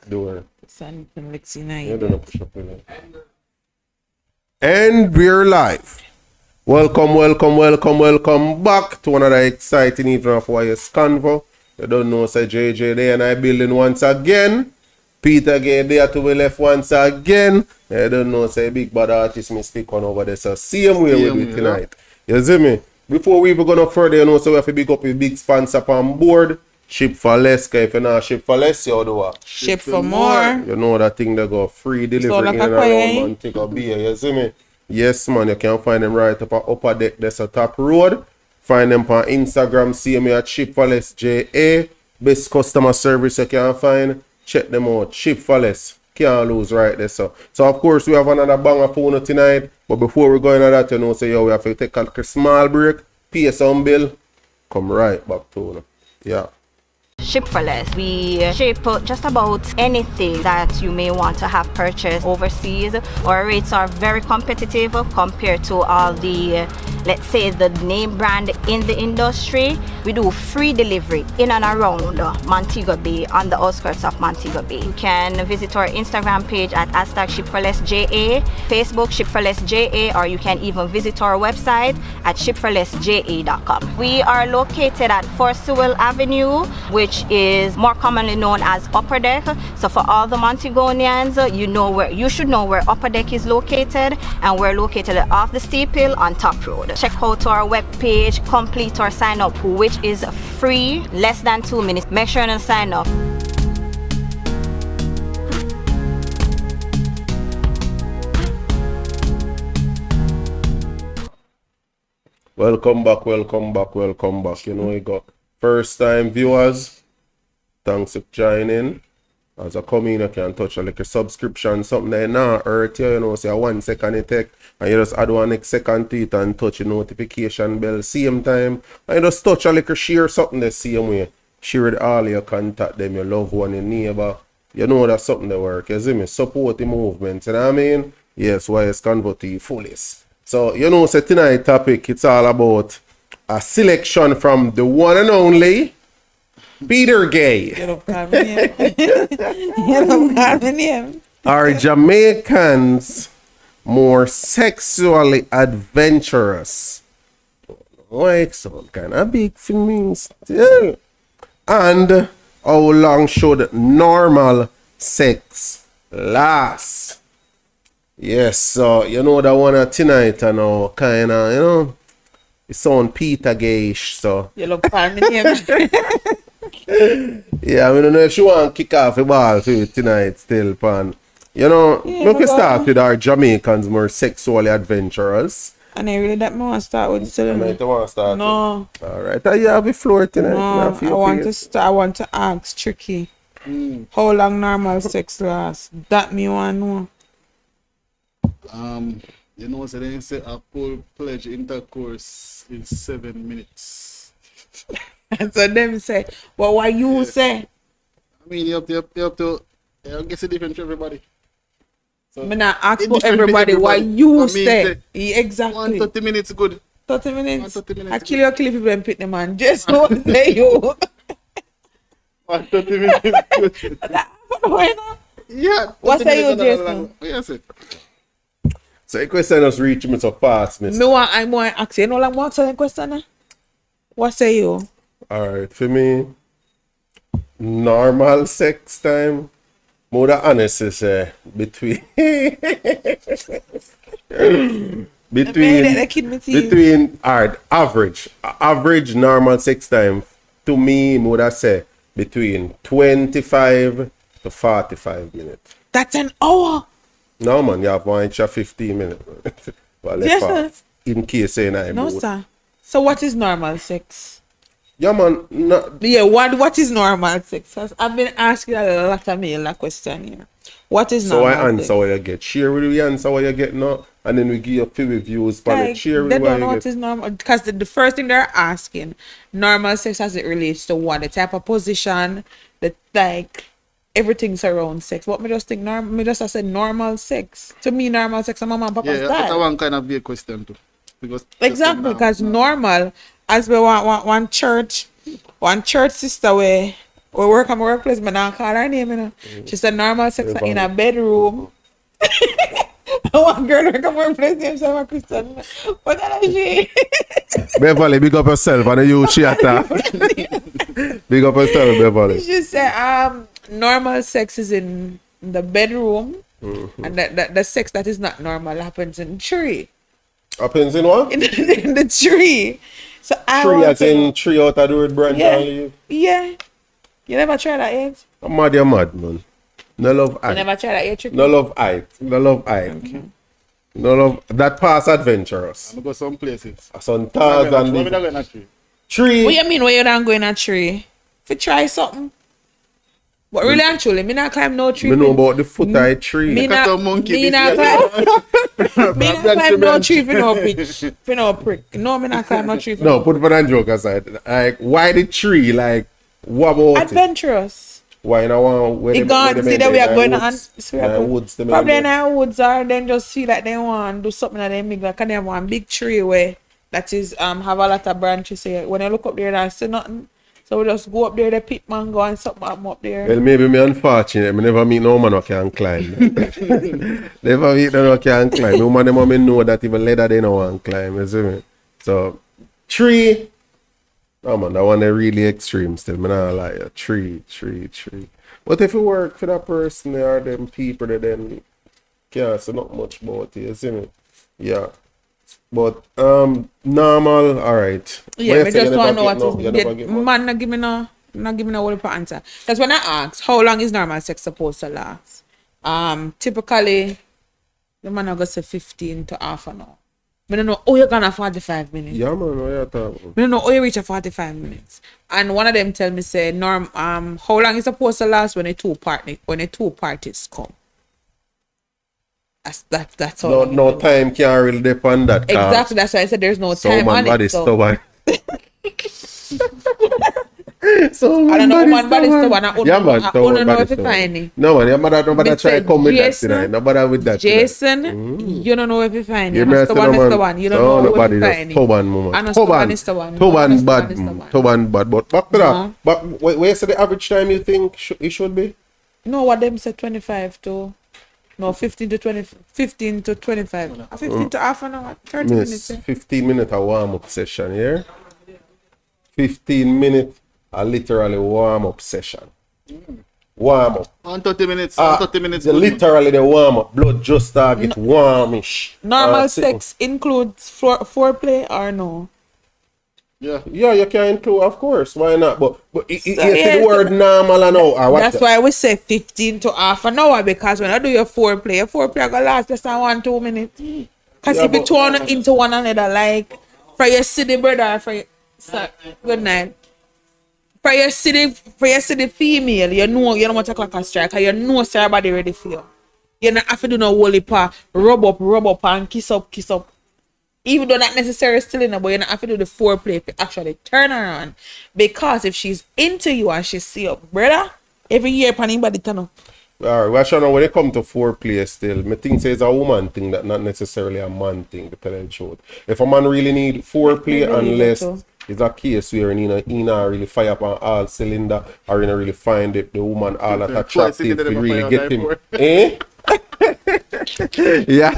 door. Son can look see now. You don't push up with it. And we're live. Welcome back to another exciting evening of YS Convo. You don't know, say JJ there and I building once again. Peter again there to be left once again. You don't know, say big bad artist mistake on over there. So same way we do it tonight. You see me? Before we even go no further, you know, so we have to big up a big sponsor on board. Ship for less, if you not ship for less, you do what? Ship for more. You know that thing they go free delivery in and around, man. Take a beer, you see me? Yes, man, you can find them right up at Upper Deck, that's a top road. Find them on Instagram, see me at Ship for Less JA. Best customer service you can find. Check them out, Ship for Less. Can't lose right there, so. So, of course, we have another banger phone tonight. But before we go into that, you know, say, yo, we have to take a small break, pay some bill, come right back to you. Yeah. Ship for Less. We ship just about anything that you may want to have purchased overseas. Our rates are very competitive compared to all the, let's say, the name brand in the industry. We do free delivery in and around Montego Bay, on the outskirts of Montego Bay. You can visit our Instagram page at #ShipForLessJA, Facebook ShipForLessJA, or you can even visit our website at ShipForLessJA.com. We are located at 4 Sewell Avenue, which is more commonly known as Upper Deck. So for all the Montegonians, you should know where Upper Deck is located, and we're located off the steep hill on Top Road. Check out our webpage, complete our sign up, which is free, less than 2 minutes. Make sure to sign up. Welcome back. You know, we got first time viewers. Thanks for joining. As I come in, you can touch like a subscription, something that now hurt you, you know, say 1 second it take, and you just add 1 next second to it and touch the notification bell same time. And you just touch a like a share something the same way. Share it all your contact them, your loved one, your neighbor. You know that's something that work. You see me? Support the movement, you know what I mean? Yes, YS Convo to the fullest. So, you know, so tonight's topic, it's all about a selection from the one and only Peter Gay. You don't call me name. You don't call me name. Are Jamaicans more sexually adventurous? Like some kind of big for me still. And how long should normal sex last? Yes, so you know that one tonight, you know, kind of, you know, it sound Peter Gay-ish, so. You don't call me name. Yeah, I don't know if she want to kick off the ball for you tonight still, pan. You know, we can start with our Jamaicans more sexually adventurous. And I really that me want to start with the You want to start? No. Alright, you have the floor tonight. No, I want to ask Tricky. How long normal sex lasts? That me want to know. You know, so they say a full pledge intercourse in 7 minutes. So them say, but what you say? I mean, you have to guess it different for everybody. So, I'm not asking for everybody what you say. Exactly. 130 minutes good. 30 minutes. 130 minutes I kill your clip people and pick them man. Just don't say you. 130 minutes good. Why not? Yeah. What say you, Jason? Yes, it. So the question just reach me so fast, miss. I want to ask you. You know, like, what's the question? What say you? Alright, for me, normal sex time, more than honestly say, between alright, average normal sex time, to me, more than say, between 25 to 45 minutes. That's an hour. No, man, you have 1 inch of 15 minutes. Well, Yes, sir. In case saying I No, sir. So what is normal sex? Yeah, man. No. Yeah, what is normal sex? 'Cause I've been asking a lot of me that question here. What is So normal I answer sex? what you get. Share with the answer what you get now, and then we give you a few reviews for the Like, share with they what don't know you what get. is normal because the first thing they're asking, normal sex as it relates to what the type of position, the like everything's around sex. What me just think me just I said normal sex. To me, normal sex and mama and papa's Yeah, dad. that one kind of be a question too. Because Exactly, because normal, as we want one church sister We work at my workplace, but now call her name, you know. She said normal sex in a bedroom. One girl work at my workplace named Sarah Kristen. What that is she? Beverly, big up yourself and you theater. Big up yourself, Beverly. She said normal sex is in the bedroom. And the sex that is not normal happens in tree. Happens in what? In the tree. So I Tree want as to in tree out of the road branch Yeah. and leave. Yeah. You never tried that yet? I'm mad, you're mad, man. No love You height. never tried that yet, Tricky? No love height. No love height. No love that pass adventurous. I'm go some places. Some tars and What we the not going to tree. What you mean when you don't go in a tree? If you try something. But really and truly, me not climb no tree. Me know about the foot of a tree. Me Because not, some monkey me not climb, me not climb no tree for no bitch. For no prick. No, me not climb no tree for No, put that joke aside. Like, why the tree? Like, what about it? Adventurous. Why not one where It gone, see that we are going on. woods, Probably in our woods or then just see that they want to do something that they make. Like, they have one big tree where that is have a lot of branches here. When I look up there, I see nothing. So we just go up there, the pit man go and something happen up there. Well, maybe me unfortunate. Me never meet no man who can climb. Never meet no one who can climb. No man them me know that even later they don't want to climb. You see me? So, tree. No man, that one they really extreme still. Me not like a tree. But if you work for that person, there are them people that then can't say not much about it. You see me? Yeah. But normal, alright. Yeah, I just want to know what is is. Man, not give me no whole answer. That's when I ask, how long is normal sex supposed to last? Typically, the man will go say 15 to half an hour. I don't know, you're gonna 45 minutes. Yeah, man, what you talking? I don't know, you reach a 45 minutes. And one of them tell me, say, how long is supposed to last when the two parties come? That's all. No time can really depend that. Exactly, that's why I said there's no So time man on body it. So. stubborn. I don't know man body stubborn. I don't know if you find it. No man, your mother nobody Mr. try to come with that Jason- tonight. Nobody with that. Jason, you don't know if you find it. You And may the say one no is the man. one. You don't So know if nobody you just find it. Toban moment. And the Toban is the one. Toban The bad. Toban is the one. Toban bad. But back to Uh-huh. that. But where you say the average time you think it should be? No, what them said 25 to... No, 15 to 20, 15 to 25. 15 to half an hour, 30 Miss, minutes. 15 minutes a warm-up session here. 15 minutes a literally warm-up session. Warm-up. On 30 minutes. On 30 minutes. Literally the warm-up. Blood just start get warmish. Normal sex includes foreplay or no? Yeah. Yeah, you can include, of course. Why not? But you see yes, the word normal and all. Or what That's why we say 15 to half an hour, because when I do your foreplay going to last just 1-2 minutes. Because Yeah, if you but- turn into one another, like for your city brother, for your good night. For your city female, you know what like a striker, you know say your body ready for you. You don't have to do no woolly pa, rub up and kiss up. Even though not necessarily still in her, but you don't have to do the foreplay to actually turn her on. Because if she's into you and she see you, brother, every year anybody turn up. Alright, well, sure, now when it comes to foreplay still, me think say it's a woman thing that not necessarily a man thing, to tell you the truth. If a man really need foreplay, Really unless need to. it's a case where he not really fire up on all cylinder, or he not really find the woman all that Twice attractive he to did really fire get out him. for. Eh? Yeah.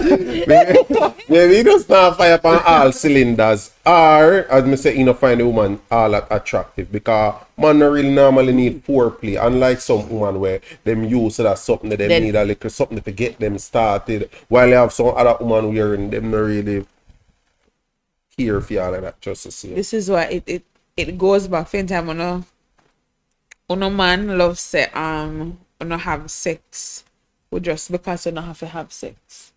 Maybe he just not fire up on all cylinders. Or, as me say, he not find the woman all that attractive. Because man not really normally need foreplay. Unlike some woman where them use that something that they need a little something to get them started. While you have some other woman wearing them not really care for all of that, just to see. This is why it goes back fin time on a man loves say have sex. Or just because you don't have to have sex.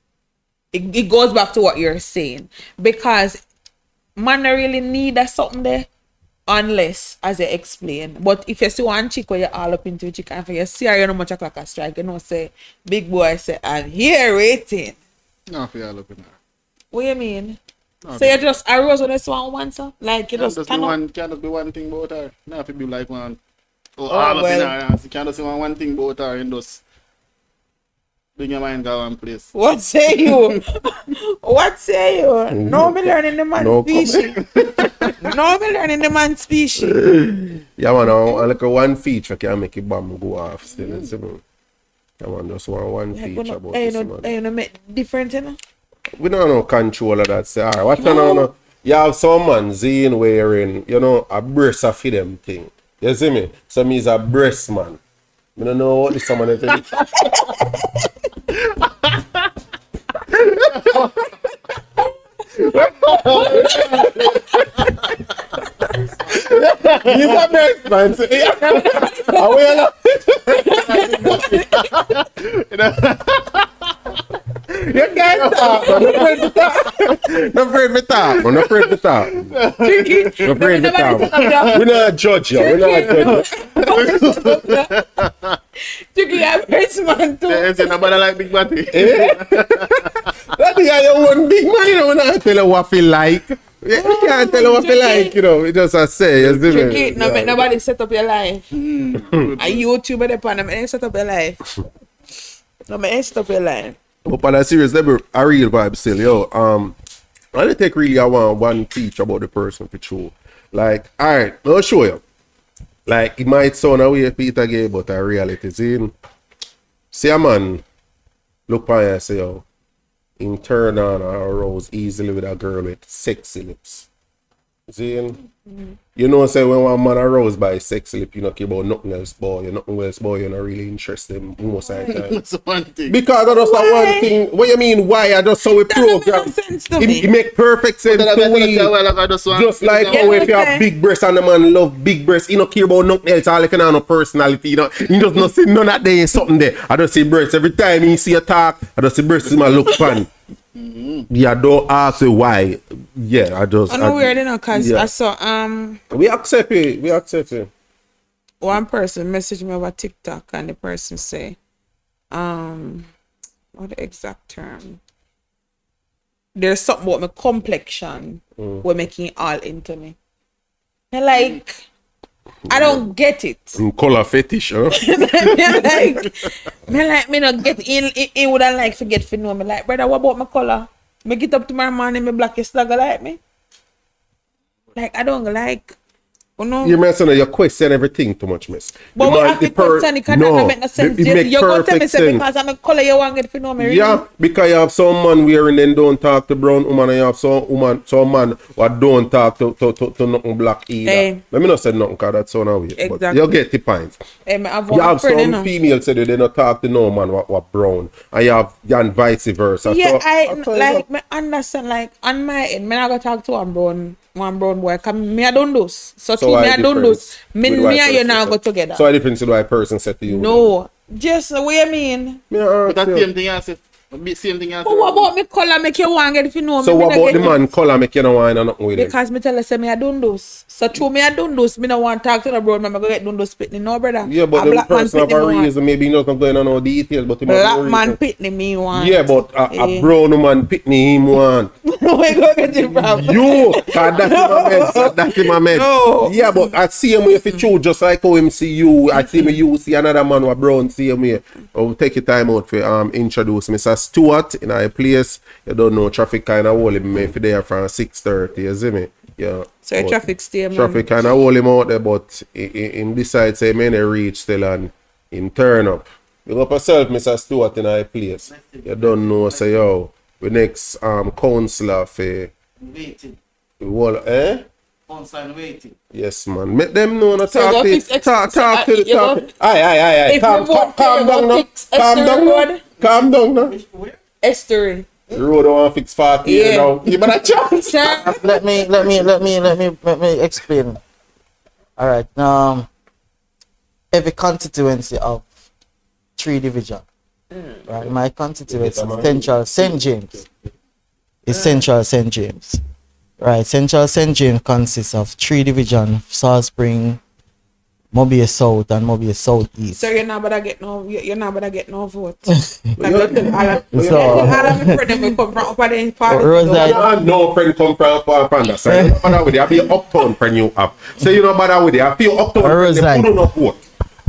It goes back to what you're saying. Because man don't really need that something there unless, as I explain. But if you see one chick where you're all up into a chick and if you see her, you know much like a strike, you know, say, big boy say, I'm here waiting. No, for y'all looking at her. What you mean? No, So you just arose when you saw one, so? Like you Can't just just be stand up. can't just be one thing about her. No, if it be like one. All well. up in her hands. You can't just say one thing about her and just Bring your mind go one place. What say you? What say you? No, me learning the man No species. No, me learning the man species. Yeah, man, I like one feature can make a bomb go off still. You know? Yeah, man, just one feature about this, man. You know, make different, you know? We don't know control of that. Say, alright, what you know? You have some man Zane wearing, you know, a breast of them thing. You see me? So me's a breast man. I don't know what this someone think. He's a breast man. So, yeah. You can't talk, man. No afraid to talk. No afraid to talk. No afraid to talk. We're not judge you. We're not judge you. Chucky, I'm first man too. Say nobody like big body. That thing are your one big man, you know, when I tell you what feel like. You can't tell you what feel like, you know. It just a say, you see me? Chucky, no make nobody set up your life. A YouTuber the pan, I set up your life. No, I set up your life. But on a serious level, a real vibe still, yo. I don't think really I want one feature about the person for true. Like, alright, I'll show you. Like, it might sound a way Peter gay, but a reality is in. See a man, look on you and say, yo, him turn on or arouse easily with a girl with sexy lips. See? You know, say when one man aroused by sexy lip, you don't care about nothing else, boy. You're nothing else, boy. You're not really interested most of the time. That's one thing. Because I just that one thing. What you mean? Why? I just saw it program. That sense to me. It make perfect sense to me. Just like how if you have big breasts and the man love big breasts, you don't care about nothing else. All if you have no personality, you just not see none of there something there. I just see breasts every time you see a talk. I just see breasts in my look fun. Yeah, don't ask me why. Yeah, I just. I know weird enough because yeah. I saw We accept it. We accept it. one person messaged me about TikTok and the person say, what the exact term? There's something about my complexion will making it all into me. And like, I don't get it. Color fetish, huh? me not get in. It would I like to get to know me. Like, brother, what about my color? Me get up tomorrow morning, me black is slugger like me. Like, I don't like. Oh, no. You mentioned you question everything too much, miss. But we have to question it because that make no sense. It make You're going to tell me perfect say sense. because I'm a color you want to get to know me. Really? Yeah, because you have some man wearing then don't talk to brown woman and you have some man what don't talk to nothing black either. Let me not say nothing because that's so now weird. Exactly. But you get the point. I have You have friend, some females say they don't talk to no man what brown and you have and vice versa. Yeah, so, me understand like on my end, me not gonna talk to one brown boy because me I don't do. So to me I don't do. Me and you now go together. So a difference to what person said to you. No, just what you mean. But that's the same thing I said. Same thing I said. But what about me color make you want get if you know so me? what about the man color make you no want and nothing with it? Because me tell you say me I don't do. So through me I don't do. Me no want to talk to the brown man. I go get don't do pitney. No brother. Yeah, but the person have a reason. Maybe not going on no details, but black man pitney me want. Yeah, but a brown man pitney him want. We go get it from. You, cause that's in my meds. No. Yeah, but I see him if you choose just like how him see you. I see me you see another man with brown see him here. I'll take your time out for introduce Mr. Stuart in a place. You don't know traffic kind of hold him if there from 6:30. You see me? Yeah. So traffic stay, man. Traffic kind of hold him out there, but in this side say man reach still and in turn up. You go up yourself, Mr. Stuart in a place. You don't know say yo. The next counselor for Waiting. well, Counselor waiting. yes, man. Make them know no So talk you to talk to the talk. Aye. If you vote Calm down now. Calm down now. History. The road don't want to fix 40 Yeah. now. Give it a chance. Sir, Let me explain. All right. Every constituency of 3 divisions. Right. My constituency is Central St. James. Is Central St. James. Right. Central St. James consists of 3 divisions: Salt Spring, Mobile South, and Mobile Southeast. so you're not gonna get no vote. All So of my friends will come from up at the party. Rosa, No friend come from Panda. So you know bother with it. I be uptown friend you have. So you know bother with it. I feel uptown friend they do not vote.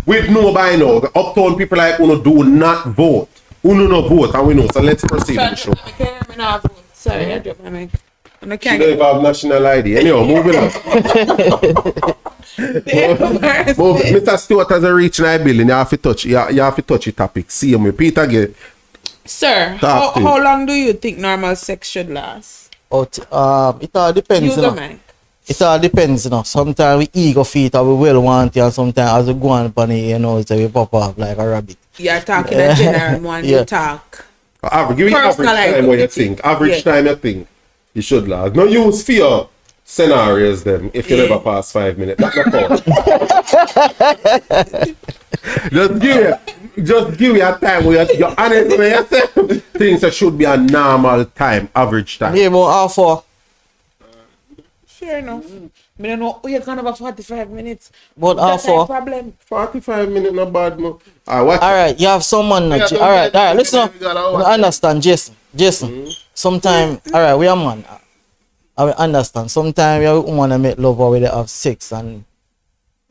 With nobody know. The uptown people like who do not vote. Who no vote and we know. So let's proceed with the show. Sorry, I dropped my mic. I She can't don't even have national ID. Anyhow, moving on. Mr. Stewart has a reach in our building. You have to touch. You have to touch the topic. See him. Repeat again. Sir, Talk to you. how long do you think normal sex should last? But it all depends, Use you the know. mic. It all depends, you know. Sometimes we ego feet or we will want it, and sometimes as we go on funny, you know, so we pop off like a rabbit. You're talking a general one. Yeah. You talk. Average. Give me average Personal time what you identity. think. Average Yeah. time you think you should last. No use fear scenarios then if you Yeah. never pass 5 minutes. That's not count. just give you a time where you're honest with yourself. Things that should be a normal time, average time. Yeah, but half for. Fair enough. I don't know. You're gonna have 45 minutes. But That's half a for. problem. 45 minutes, not bad, no. Alright, watch. Alright, you have someone. Yeah, Alright, listen up. we got our- I understand, Jason. Sometime, alright, we are man. I will understand. Sometimes you want to make love or we have sex and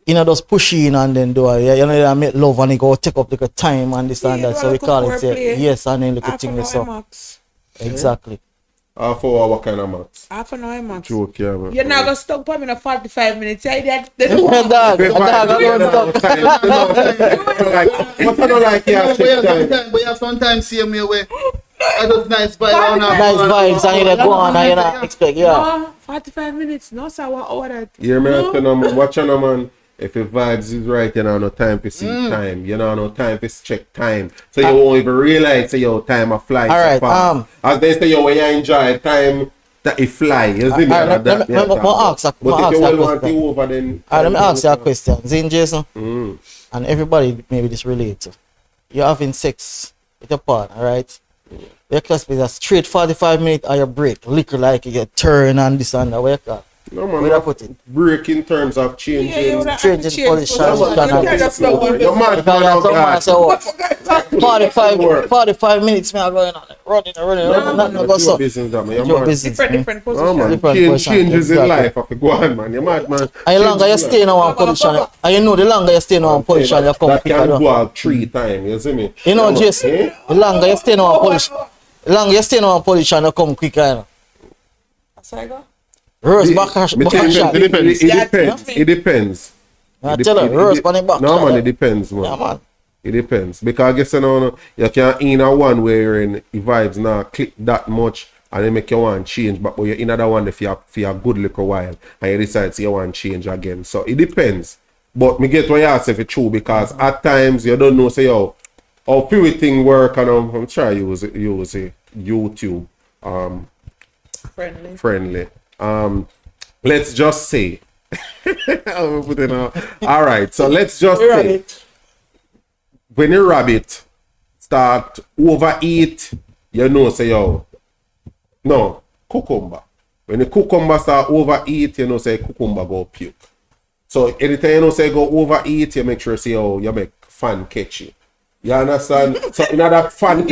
you know just push in and then do it. You know you make love and it go take up like a time and this and Yeah, that. So we like a call it foreplay. yes and then look at Half an things hour so. max. Exactly. Half hour, what kind of max? Half an hour max. Joke, yeah, man. You're not gonna stuck for me in a 45 minutes. Yeah, that. Dog, If dog, I- I'm going to What I don't like here, check time. We have sometimes see me away. I just nice vibe on nice vibes and you know, go on and you not expect, yeah. No, 45 minutes. No, sir. What order? Hear me out, no, man. Watch on, man. If your vibes is right, you know no time to see time. You know no time to check time. So you won't even realize say your time a fly. so Alright, fast. As they say, when you enjoy time that it fly. You see me? Alright, let me ask a But if you question. will want to over, then. Alright, let me ask you a question. Zin Jason, and everybody maybe this relate to. You're having sex with your partner, right? Your class is a straight 45 minutes or your break. Liquor like you get turn and this and that. Where you call? No, man. Where you put it? Break in terms of changing. Changing position. You're mad, Because you have someone say, oh, 45 minutes, man, going on. Running. Nothing go Your so. business, that, man. You're Your mad. business. Different No, position. man. Different Changes position, in life. exactly. I could go on, man. You're mad, man. And the longer you stay in one position, and you know the longer you stay in one position, you come that quicker. can down. go out 3 times. You see me? You know, Yeah, Jason, eh? the longer you stay in one position, you come quicker. You know. Rose back and Me tell you, shot. it depends. Yeah, It depends. I tell her, Rose on the back. No, man, it depends, man. Yeah, man. It depends. Because I guess you know, you can in a one where in the vibes not click that much and then make you want change, but you're in another one for a good little while and you decide you want change again. So it depends. But me get what you ask if it's true because at times you don't know say yo how pure thing work and I'm trying to use it YouTube friendly. Let's just say I'll put it out. All right, so let's just say when a rabbit start overeat, you know say yo no cucumber. When the cucumber start overeat, you know say cucumber go puke. So anytime you know say go overeat, you make sure say oh you make fan catchy. You understand? So another time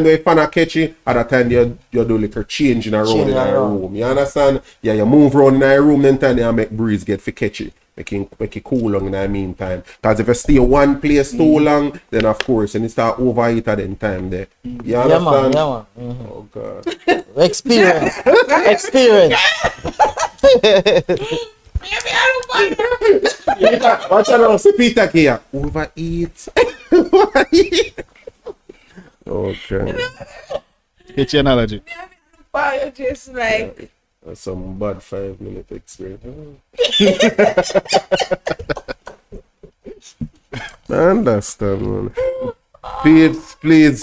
the fan are catchy, at that time you do like a change in a room in a room. You understand? Yeah, you move around in a room, then time you make breeze get for catchy. Make it cool long in the meantime. Because if you stay one place too long, then of course and you start overeat at the time there. You understand? Yeah, man. Oh god. Experience. Watch out now, see Peter here. Overeat. Okay. Get your analogy. Fire just like That's some bad 5-minute experience. I understand, man. Please,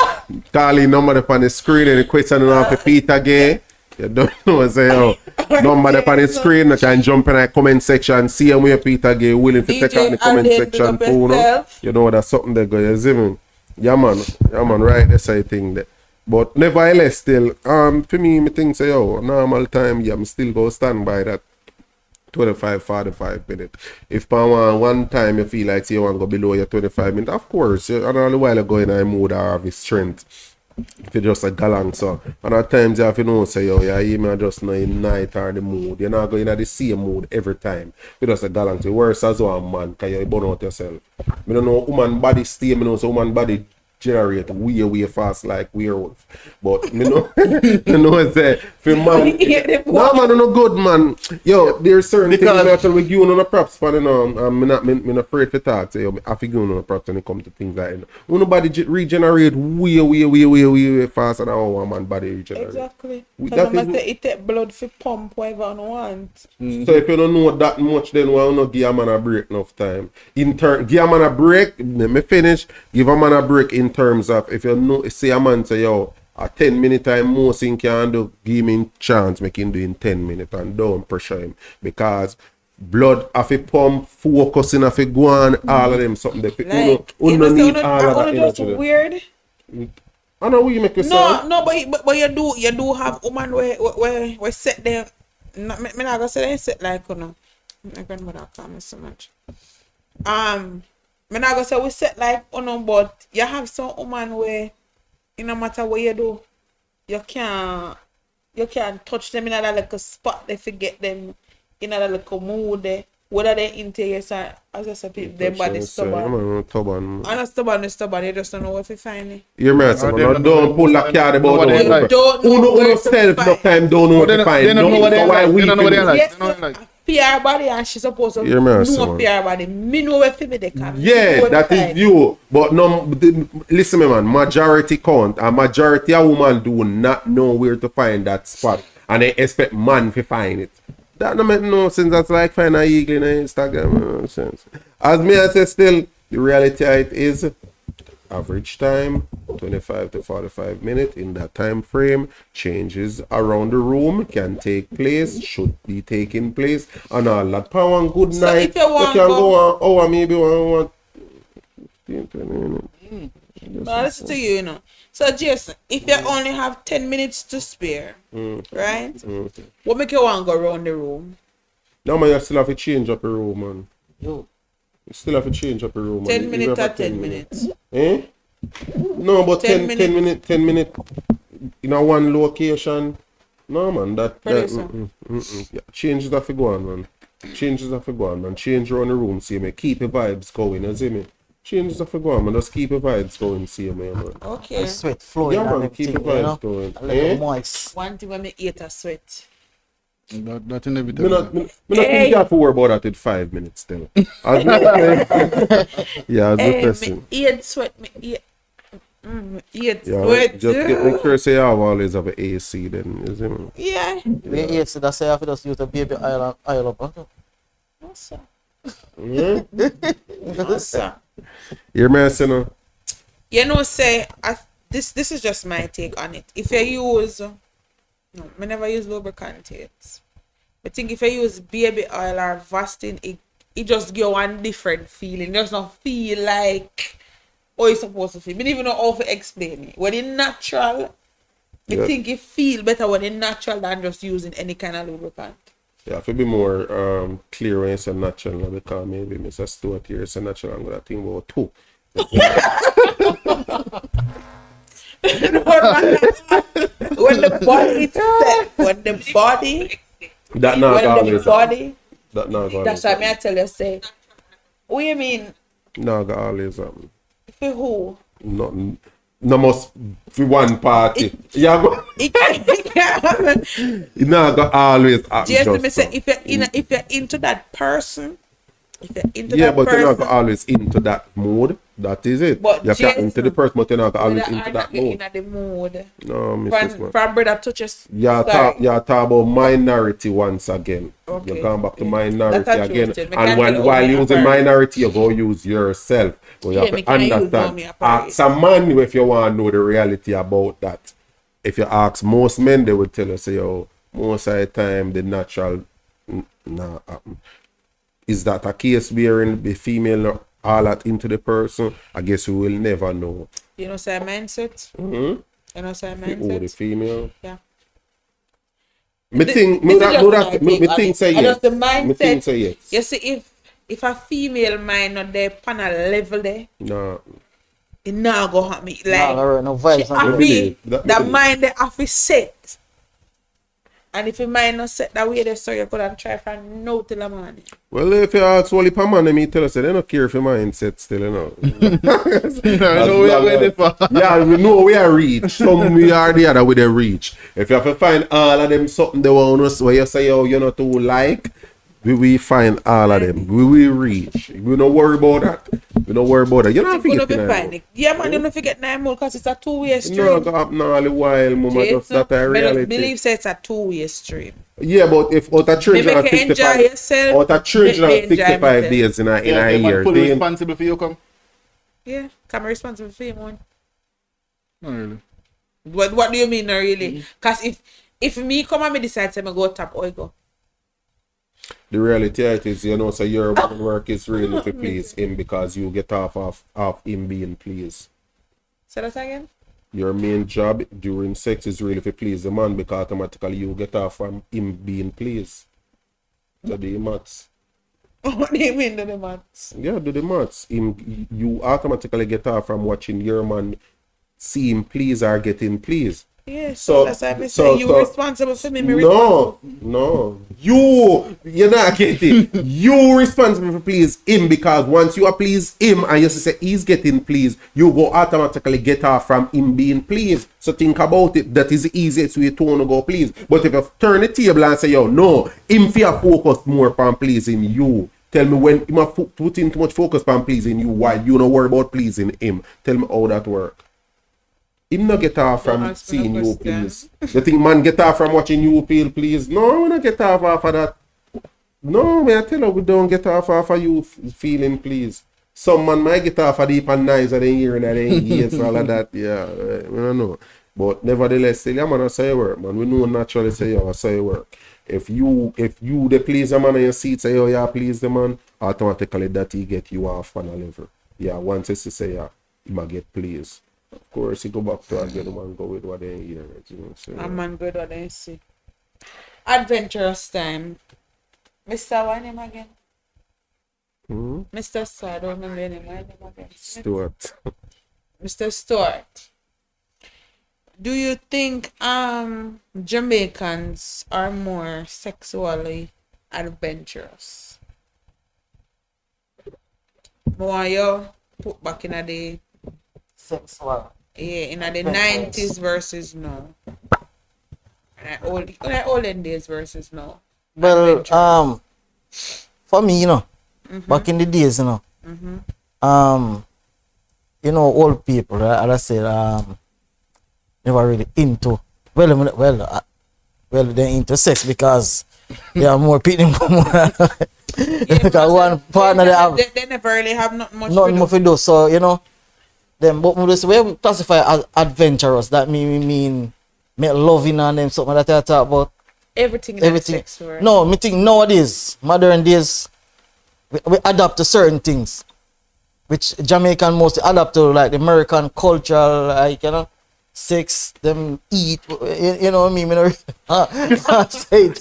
call in number up on the screen. Any question on for Peter again? You don't know, say, oh, number up on the screen. You can jump in the comment section. See him where Peter again willing to take out the comment section for you know. You know that's something they go. You see me? Yeah, man, right? That's the thing there. But nevertheless, still, for me, I think say, oh, normal time, yeah, I'm still go stand by that 25-45 minutes. If for one time you feel like you want to go below your 25 minutes, of course, and all the while you go in a mood or have his strength. If you just a galang, so and at times you have to know say yo, yeah, you may just know in night or the mood. You're not going in the same mood every time. You just a galang, worse as one man, because you burn out yourself. I don't know woman body stay, I know so woman body generate way fast like werewolf. But me know, you know, say for man, no man, no good man. Yo, there's certain things that actually we give on the props for, you know. I'm not afraid to talk. Say, yo, I have to give on the props when it comes to things like that. When nobody regenerate way faster than how one man body regenerate. Exactly. That Because is, it take blood for pump whatever you want. so if you don't know that much, then why not give a man a break enough time? In turn, give a man a break. Let me finish. Give a man a break in terms of if you know, say a man say yo, a 10-minute time most thing can do, give him chance, make him do in 10 minutes and don't pressure him because blood have a pump, focusing have a go on, all of them something that Like, you don't need all of that just energy. weird. I know what you make yourself. No, but you do have woman where set them. Me not gonna say they set like my grandmother call me so much. Me not gonna say we set like but you have some woman where no matter what you do, you can't touch them in that little spot. They forget them in that little mood there. Whether they into yes or as I said, their body stubborn. And stubborn, you just don't know where to find it. You remember someone, don't pull that card about You them. don't know where to self no find. time don't know what to find. They don't know what they like. They don't know what they like. Yes, They don't know what they like. PR body and she's supposed to You remember know someone. PR body. Me know where to be they can. Yeah, that is you. But no, listen, me man. Majority count. A majority of women do not know where to find that spot, and they expect man to find it. That don't make no sense. That's like find a eagle in Instagram. No sense. As me I say, still the reality it is average time 25 to 45 minutes. In that time frame, changes around the room can take place, should be taking place, and all that. Power and good So night. if you want can go- go on hour, maybe 15, 20 minutes. Now listen to you, So Jason, if you only have 10 minutes to spare, right? What make you want to go around the room? No man, you still have to change up your room, man. Yo, You still have to change up your room. 10 man. minutes You or have 10 minutes? Eh? No, but 10 10 minutes in a one location. No man, that Producer. yeah. Changes have to go on, man. Changes have to go on, man. Change around the room, see me. Keep your vibes going, you see me. Changes have to go on, man. Just keep your vibes going, see me, man. Okay. sweat flowing Yeah, and man, keep everything, your you vibes know. going. A little Eh? moist. One thing when me eat a sweat. That in every Me not time. think you have to worry about that in 5 minutes still. As me say- yeah, as me Hey, person. me eat sweat, me eat. Me eat Yeah, sweat. just make sure say you have always have an AC then, you see me? Yeah. We eat, so that's why I have to just use the baby oil up. Okay? No, sir. Yeah? No, sir. You're me say no? Say this is just my take on it. If you use no, I never use lubricant yet. I think if you use baby oil or Vaseline, it just give you one different feeling. It just don't feel like how it's supposed to feel. I don't even know how to explain it. When it's natural, Yeah. I think it feel better when it's natural than just using any kind of lubricant. Yeah, if you be more clear when you say natural, now, because maybe Mr. Stewart here say natural, I'm gonna think about two. When the body is set, when the body, That not when the always body, that not always that's what I tell you, say, what you mean, not always happen. for who? Nothing. No must for one party. Yeah, but It can't happen. it not go always happen. Just me just say, so. if you're into that person, if you're into Yeah, that but you're not person, go always into that mood. That is it. But You can't into the Jason, person, but you're not go always whether into or that not you're mood. in the mood, No, Mrs. Man. from brother touches, Yeah, sorry. talk about minority once again. Okay. You come back to Yeah. minority That's a again. truth. Me And can't while tell while you using apart. minority, you go use yourself. But you Yeah, me have to can't use understand. me apart. Ask a man if you want to know the reality about that. If you ask most men, they will tell you, say, yo, most of the time, the natural, nah, happen. Is that a case wherein the female all that into the person? I guess we will never know. You know, say mindset. Mm-hmm. You know, say Oh, the mindset. female. Yeah. Me think, This me is that, just do my that, me take on think it. say And yes. just the Me mindset. think say yes. You see, if a female mind not there on a level there, Nah. it now go at me. Nah, Like alright, no vibes. she No happy, believe. That me the believe. mind they have to set. And if your mind not set that way, there, so you could have tried from now till the morning. Well, if you ask only per man, me tell us they don't care if your mindset still, you know. I know we are waiting for. Yeah, we know we are reach. Some we are the other with the reach. If you have to find all of them something they want us where you say, oh, you're not too like, we will find all of them. We will reach. We don't worry about that. We don't worry about that. You don't You're forget gonna be that. fine. Yeah, man, you don't forget 9 more because it's a two-way stream. No, go up now all the while, mama. Just that a reality. Believe say it's a two-way stream. Yeah, but if out of Maybe you can enjoy 365, yourself. out of 365 maybe days in a Yeah, year, fully they- responsible for you come. Yeah, come responsible for him one. Not really. What do you mean, not really? Because if me come and me decide to go tap oil go. the reality is, you know, so your work is really to please him because you get off him being pleased. Say that again? Your main job during sex is really to please the man because automatically you get off from him being pleased. So do the maths. What do you mean, do the maths? Yeah, do the maths. You automatically get off from watching your man see him please or getting pleased. Yeah, So- so that's why I say you responsible for me. Me No, no. You're not getting. You responsible for please him because once you are pleased him and you say he's getting pleased, you go automatically get off from him being pleased. So think about it. That is the easiest way to wanna go please. But if you turn the table and say, yo, no, him fear focus more on pleasing you. Tell me when him put in too much focus on pleasing you while you don't worry about pleasing him. Tell me how that work. Him not get off from ask me seeing no you question. please. You think man get off from watching you feel please? No, we not get off of that. No, me I tell you, we don't get off of you feeling please. Some man might get off of deep and nice and then hearing and then ears and all of that. Yeah, we don't know. But nevertheless, still, yeah, man, I say work, man. We know naturally say, yo, I say work. If you the please the man and you see it, say, oh, yeah, please the man, automatically that he get you off on a level. Yeah, once it's to say, yeah, he might get pleased. Of course, he go back to again and go with what they hear. You know, so, A man good what they see. Adventurous time. Mr. What name again? Mr. Sir, I don't remember your name. What name again? Stuart. Mr. Stuart. Do you think Jamaicans are more sexually adventurous? More you put back in the Sexual. in the Adventurous. 90s versus now. Olden days versus now. Well, Adventurous. for me, you know, back in the days, you know, old people, right, as I said, never really into, well, they're into sex because they are more people. Because one partner they have they never really have nothing much nothing to more do. to do. So, you know, them, but we classify as adventurous. That mean make loving on them, something that I talk about. Everything in Everything. sex world. No, me think nowadays, modern days, we adapt to certain things, which Jamaican mostly adapt to, like the American culture, like, you know, sex, them eat, you know what I mean? I say it.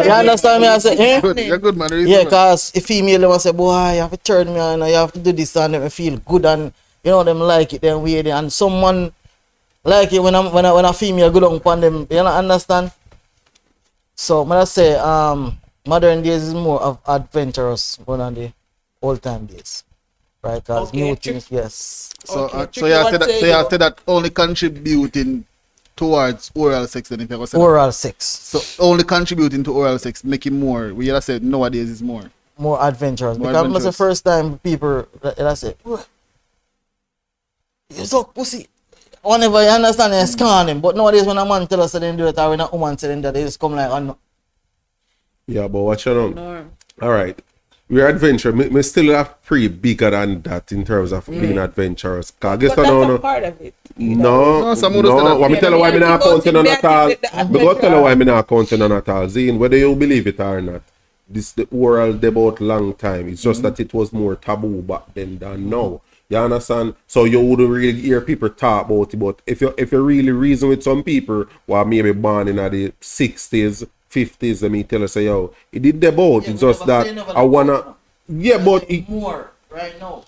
You understand me? I say, eh? Good. You're good, man. Yeah, because if female, they will say, boy, you have to turn me on, you have to do this, and them feel good, and, you know, them like it, them weird, and someone like it when a female go down upon them, you know, understand? So, when I say, modern days is more of adventurous than the old time days, right? Because Okay, new trick- things, yes. So, Okay, so tricky you one said that, say so you you- said that only contributing towards oral sex, then if you go say that. Oral sex, So only contributing to oral sex, making more. We just said nowadays is more. more adventurous. More Because it's the adventurous. first time people, I say, you suck pussy. Whenever you understand, you scan them. But nowadays, when a man tell us that they do it, or when a woman tell them that, they just come like, oh, no. Yeah, but watch it on. Norm. All right. We're adventure. Me still have pretty bigger than that in terms of being adventurous. Cause I guess But I that's don't a know. part of it. No, some others tell no. that- Let me tell you why me not counting on at all. The Me go tell you why me not counting on at all. Zine, whether you believe it or not, this the oral debate long time. It's just that it was more taboo back then than now. You understand? So you wouldn't really hear people talk about it. But if you really reason with some people who are maybe born in the 60s, 50s, let me tell you, say, yo, it did the boat. Yeah, It's we just never that say never I wanna. Yeah, but it, more right now.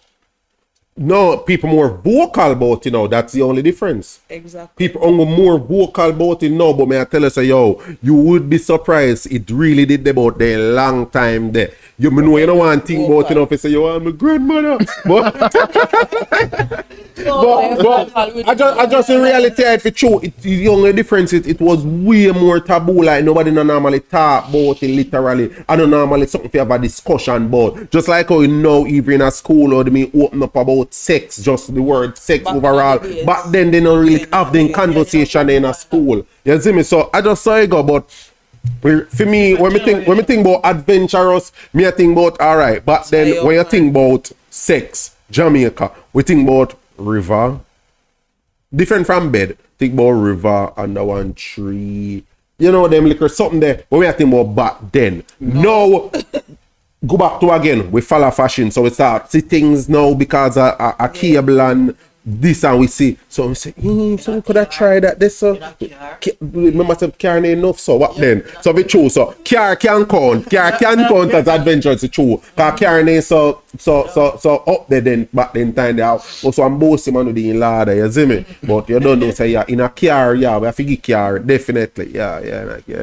No, people more vocal about it now. That's the only difference. Exactly. People are more vocal about it now, but may I tell you, say, yo, you would be surprised. It really did about the long time there. You know, you don't want to think about it enough. You say, yo, I'm a grandmother. But I just in reality, if it's true, the only difference it was way more taboo. Like nobody no normally talk about it literally. I don't normally something to have a discussion about. Just like how you know, even in a school or they may open up about sex, just the word sex overall. But then they don't really have the conversation in a school. You see me? So I just saw it go, but for me, when me think about adventurous, me I think about alright. But then when you think about sex, Jamaica, we think about river. Different from bed. Think about river, under one tree. You know them liquor something there. When we think about back then. Now go back to again. We follow fashion. So we start see things now because a cable and this and we see. So we say, so we could have tried that. This so remember some car ain't enough. So what then? So we choose. So car can count. Car can count as adventurous. It's true. Cause car ain't so up there then back then time they have. Also I'm bossy man with the ladder. You see me? But you don't know say yeah in a car we have to get car definitely. Yeah.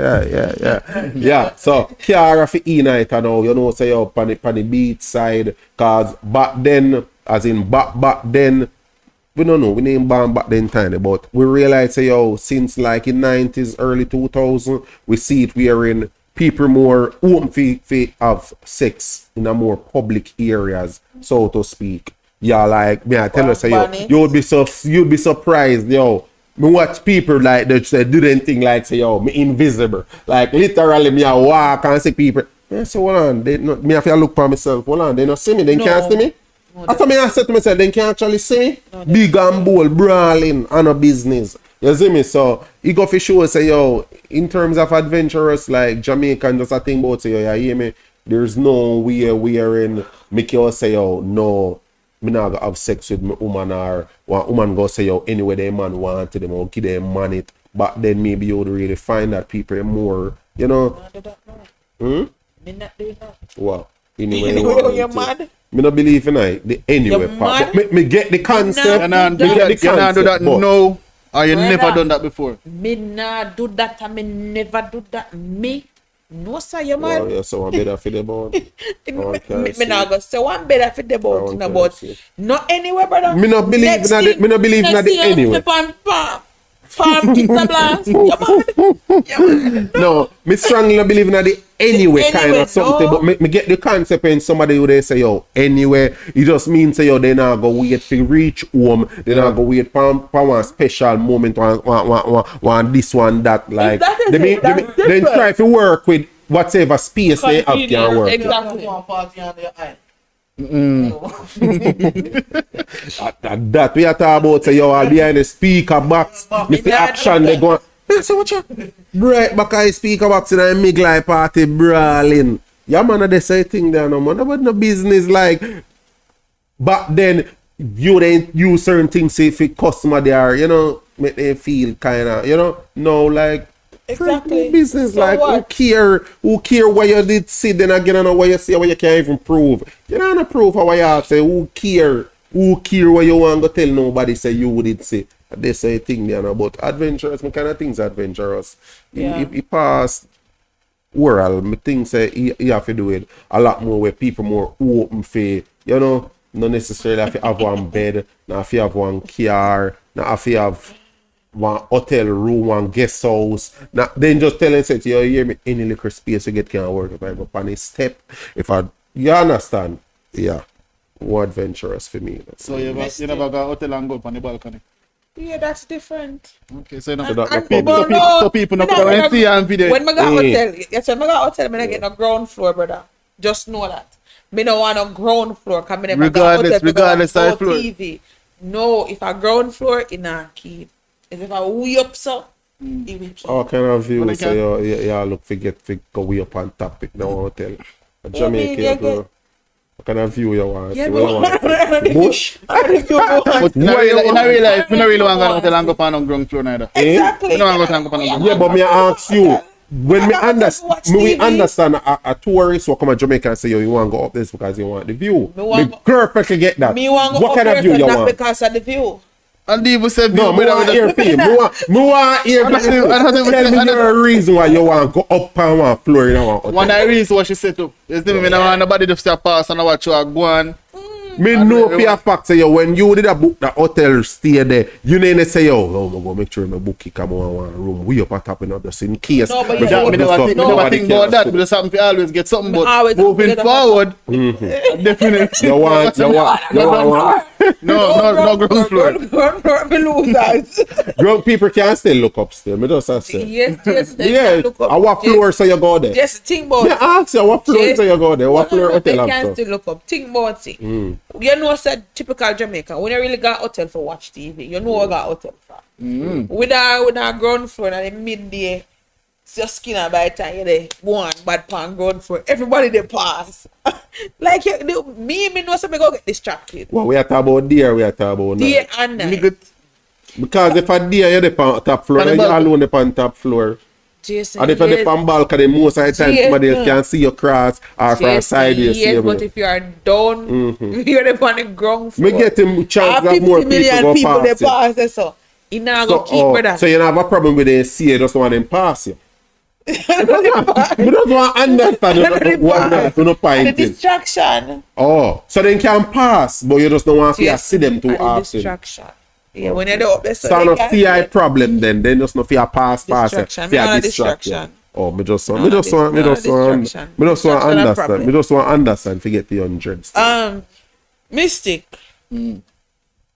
So car have to in it now. You know say up on the beach side. Cause back then as in back then. We don't know, we didn't born back then tiny, but we realize say yo, since like in 90s, early 2000, we see it wherein people more open for have sex in a more public areas, so to speak. Yeah, like me I tell you say yo, you'd be surprised, yo. Me watch people like they say do them thing like say yo, me invisible. Like literally me I walk and see people. I say, hold on, they not, me have to look for myself. Hold on, they not see me, they can't see me. After me, I said to myself, they can't actually see me. Big and bold, brawling, and a business. You see me? So, you go for sure say, yo, in terms of adventurous, like Jamaican, just a thing about say, yo, you hear me? There's no way we are in, make you say, yo, no, me not gonna have sex with my woman or one woman go say, yo, anyway, their man want to them or give them money. But then maybe you would really find that people are more, you know. Me not do that. Well, anyway, you're mad. Me not believe in the anyway part. But me get the concept. You not do that no. Or you never done that before? Me not do that and me never do that. Me? No sir, you man. Wow, yeah, so one better for the board. Me not go say one better for the board. No, but not anywhere, brother. Me not believe in the anyway. Farm kids a blast. You man. No, me strongly not believe in the anyway kind of something. No. But me get the concept when somebody would say, yo, anyway, it just means say, yo, they not go wait to reach home. They not go wait for one special moment, one this, one that. Like, they try to work with whatever space they have can work. Exactly. That we are talking about, say, yo, I'll behind the speaker box. Mr. Action, they go. So what you? Right back at the speaker box in a Miglai party brawling. Yeah, man, they say thing there, no man. About no business like. Back then, you didn't use certain things if a customer there, you know, make them feel kind of, you know, no, like. Exactly. Business so like what? Who care what you did see then again I know what you say what you can't even prove. You don't prove how you say who care what you want to tell nobody say you did say. They say thing there about adventurous, my kind of things adventurous. Yeah. He passed world, me think say you have to do it a lot more where people more open for, you know, not necessarily have to have one bed, not have to have one car, not have to have one hotel room, one guest house. Now, then just tell and say to you, hear me, any liquor space you get can work. If I go up on a step, you understand? Yeah, more adventurous for me. So you never got hotel and go up on the balcony? Yeah, that's different. Okay, so people not going to see and video. When I got hotel, yes, when I got hotel, I get no ground floor, brother. Just know that. Me no want no ground floor, cause me never regardless of floor. TV. No, if I ground floor, it not keep. If I way up so, it will keep. Oh, kind of view so you look to go way up on top in the hotel. A Jamaica girl. What kind of view you want? Yeah, bush? But in real life, I don't really want to go hotel and go on ground floor neither. Exactly. I don't want to go on ground floor. Yeah, but me ask you, when me I don't watch understand, we TV. understand a tourist who come to Jamaica and say, yo, you want to go up this because you want the view. Me want Me go- perfectly get that. Me want to go What kind of view you not want? because of the view. And even say No, me want hear for you. Me want hear for you. I don't even Tell say- me your reason why you want to go up and want floor in a hotel. one I reason what she set up. You see me, I don't want nobody to stay pass and I watch you go on. Me know for a fact say yo, when you did a book the hotel stay there, you need to say yo, I'm gonna make sure my book come on one room. We up at top in just in case. No, but me you go don't- Me do never stuff, think nobody about can that. stop. We just happen to always get something. Me But always moving forget about forward, definitely. You want No ground floor. Ground floor for losers. Grown people can still look upstairs. Me just say. Yes, they Yeah, can look up. I what floor so you go there? Just think about Me ask you what floor Yes. so you go there? What floor They hotel can have so? still look up. Think about it. You know, said typical Jamaica. When you really got hotel for watch TV, you know we got hotel for. With our ground floor and the midday, it's your skin by the time you there, one bad pan ground floor. Everybody they pass. Like me know something go get distracted. What we are talking about there, we are talking about Day night. and night. Nigga, Because if a day you're the on top floor, On the then you balcony. alone on top floor. Jason, And if you're yes. the on balcony, most of the time Yes, somebody else can see your cross or from a Yes, side you see yes, him. but if you are down, you're the on the ground floor. Me get him chance of 50 more million people go people they past you. pass there, so you now So, go keep brother. so you don't have a problem with them see you, just want them pass you. We just want to understand what no the point in. distraction. Oh, so they can pass, but you just don't want to Yes, see them too and the often. distraction. Yeah, when you're up there, So they no can see see I it. problem then just no fear pass pass you. Distraction. Fear Me not a distract you. distraction. Oh, me just want No, distraction. understand. Distraction a Understand. problem. Me just want understand to get the hundreds. Mystic.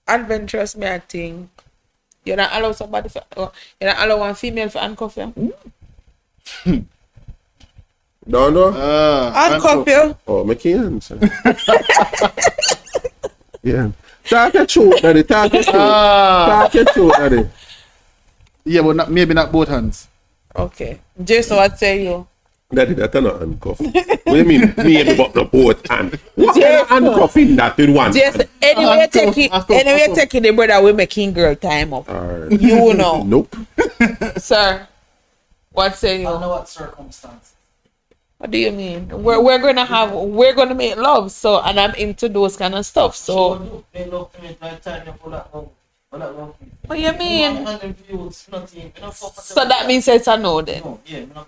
Adventurous, me I think. You don't allow somebody for, you don't allow one female for handcuff you. Don't know? Handcuff you. Oh, me can't. Sir. Yeah. Talk your truth, daddy. Talk your truth. Talk your truth, daddy. yeah, but maybe not both hands. Okay. Jason, what say you? Daddy, that's not handcuff. What do you mean? Maybe but not both hand. What kind of handcuffing that with one? Jason, anyway, Handcuff, take it. handcuff, Anyway, handcuff. take it. The brother we making girl time up. Alright. You know, Nope. sir. What say you? Under what circumstances? What do you mean? We're gonna make love. So, and I'm into those kind of stuff. So, They love to me by the time you pull that love. what do you mean? And views, nothing. So that means it's a no then. No, yeah, me not come-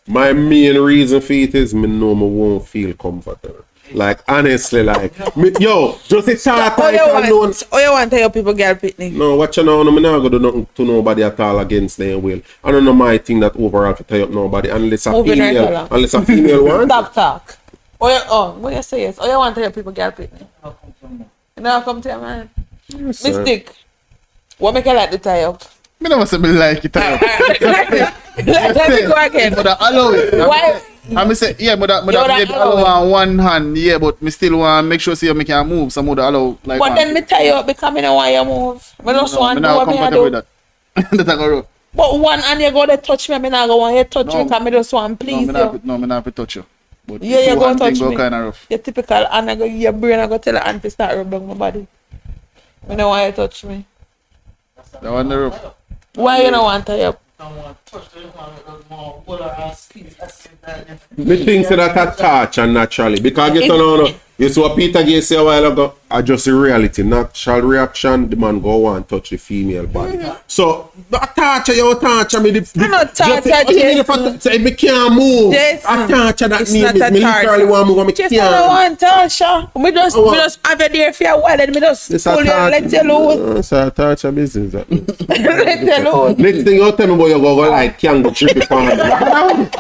My main reason for it is me know me won't feel comfortable. Like honestly, like me, yo, just it start Oh, like alone. you want to tell your people girl picnic? No, watch you now, no, me not go do nothing to nobody at all against their will. I don't know my thing that overall to tie up nobody unless a Moving right female, along. unless a female one. Stop talk. What you say yes? You want to tell your people girl picnic? You now come to your man. Yes, sir. Mystic. What make you like to tie up? Me never say me like it. Let me go again. But I allow it. Why? I me say yeah, but You would maybe allow allow on one hand, yeah, but me still want make sure see you make can move. Some would allow like. But then me tie you up because I don't want you move. I just want to do not what me I comfortable with do. that. That I go rough. But one and you go to touch me, I not go want you to touch me No. because I just want to please you. No, me not touch you. But Yeah, you two go hand thing touch me. kind of rough. Your typical and I go your brain I go tell her aunt to start rub down my body. I don't want you to touch me. That one the rough. Why you don't want to tie up? Me think so that a touch and naturally because get on you see what Peter Gay say a while ago. Adjust the reality, natural reaction. The man go on touch the female body. So a touch, you touch me. I'm not touch, So if me can't move, Jason, a touch that it's mean not a me touch. literally want to move. Me Just I don't can't. want to touch her. Me just have you there for a while and me just It's pull a you and let you loose. It's a touch of business. That means. Let you loose. Next thing you tell me about you go like kangaroo trippy farm.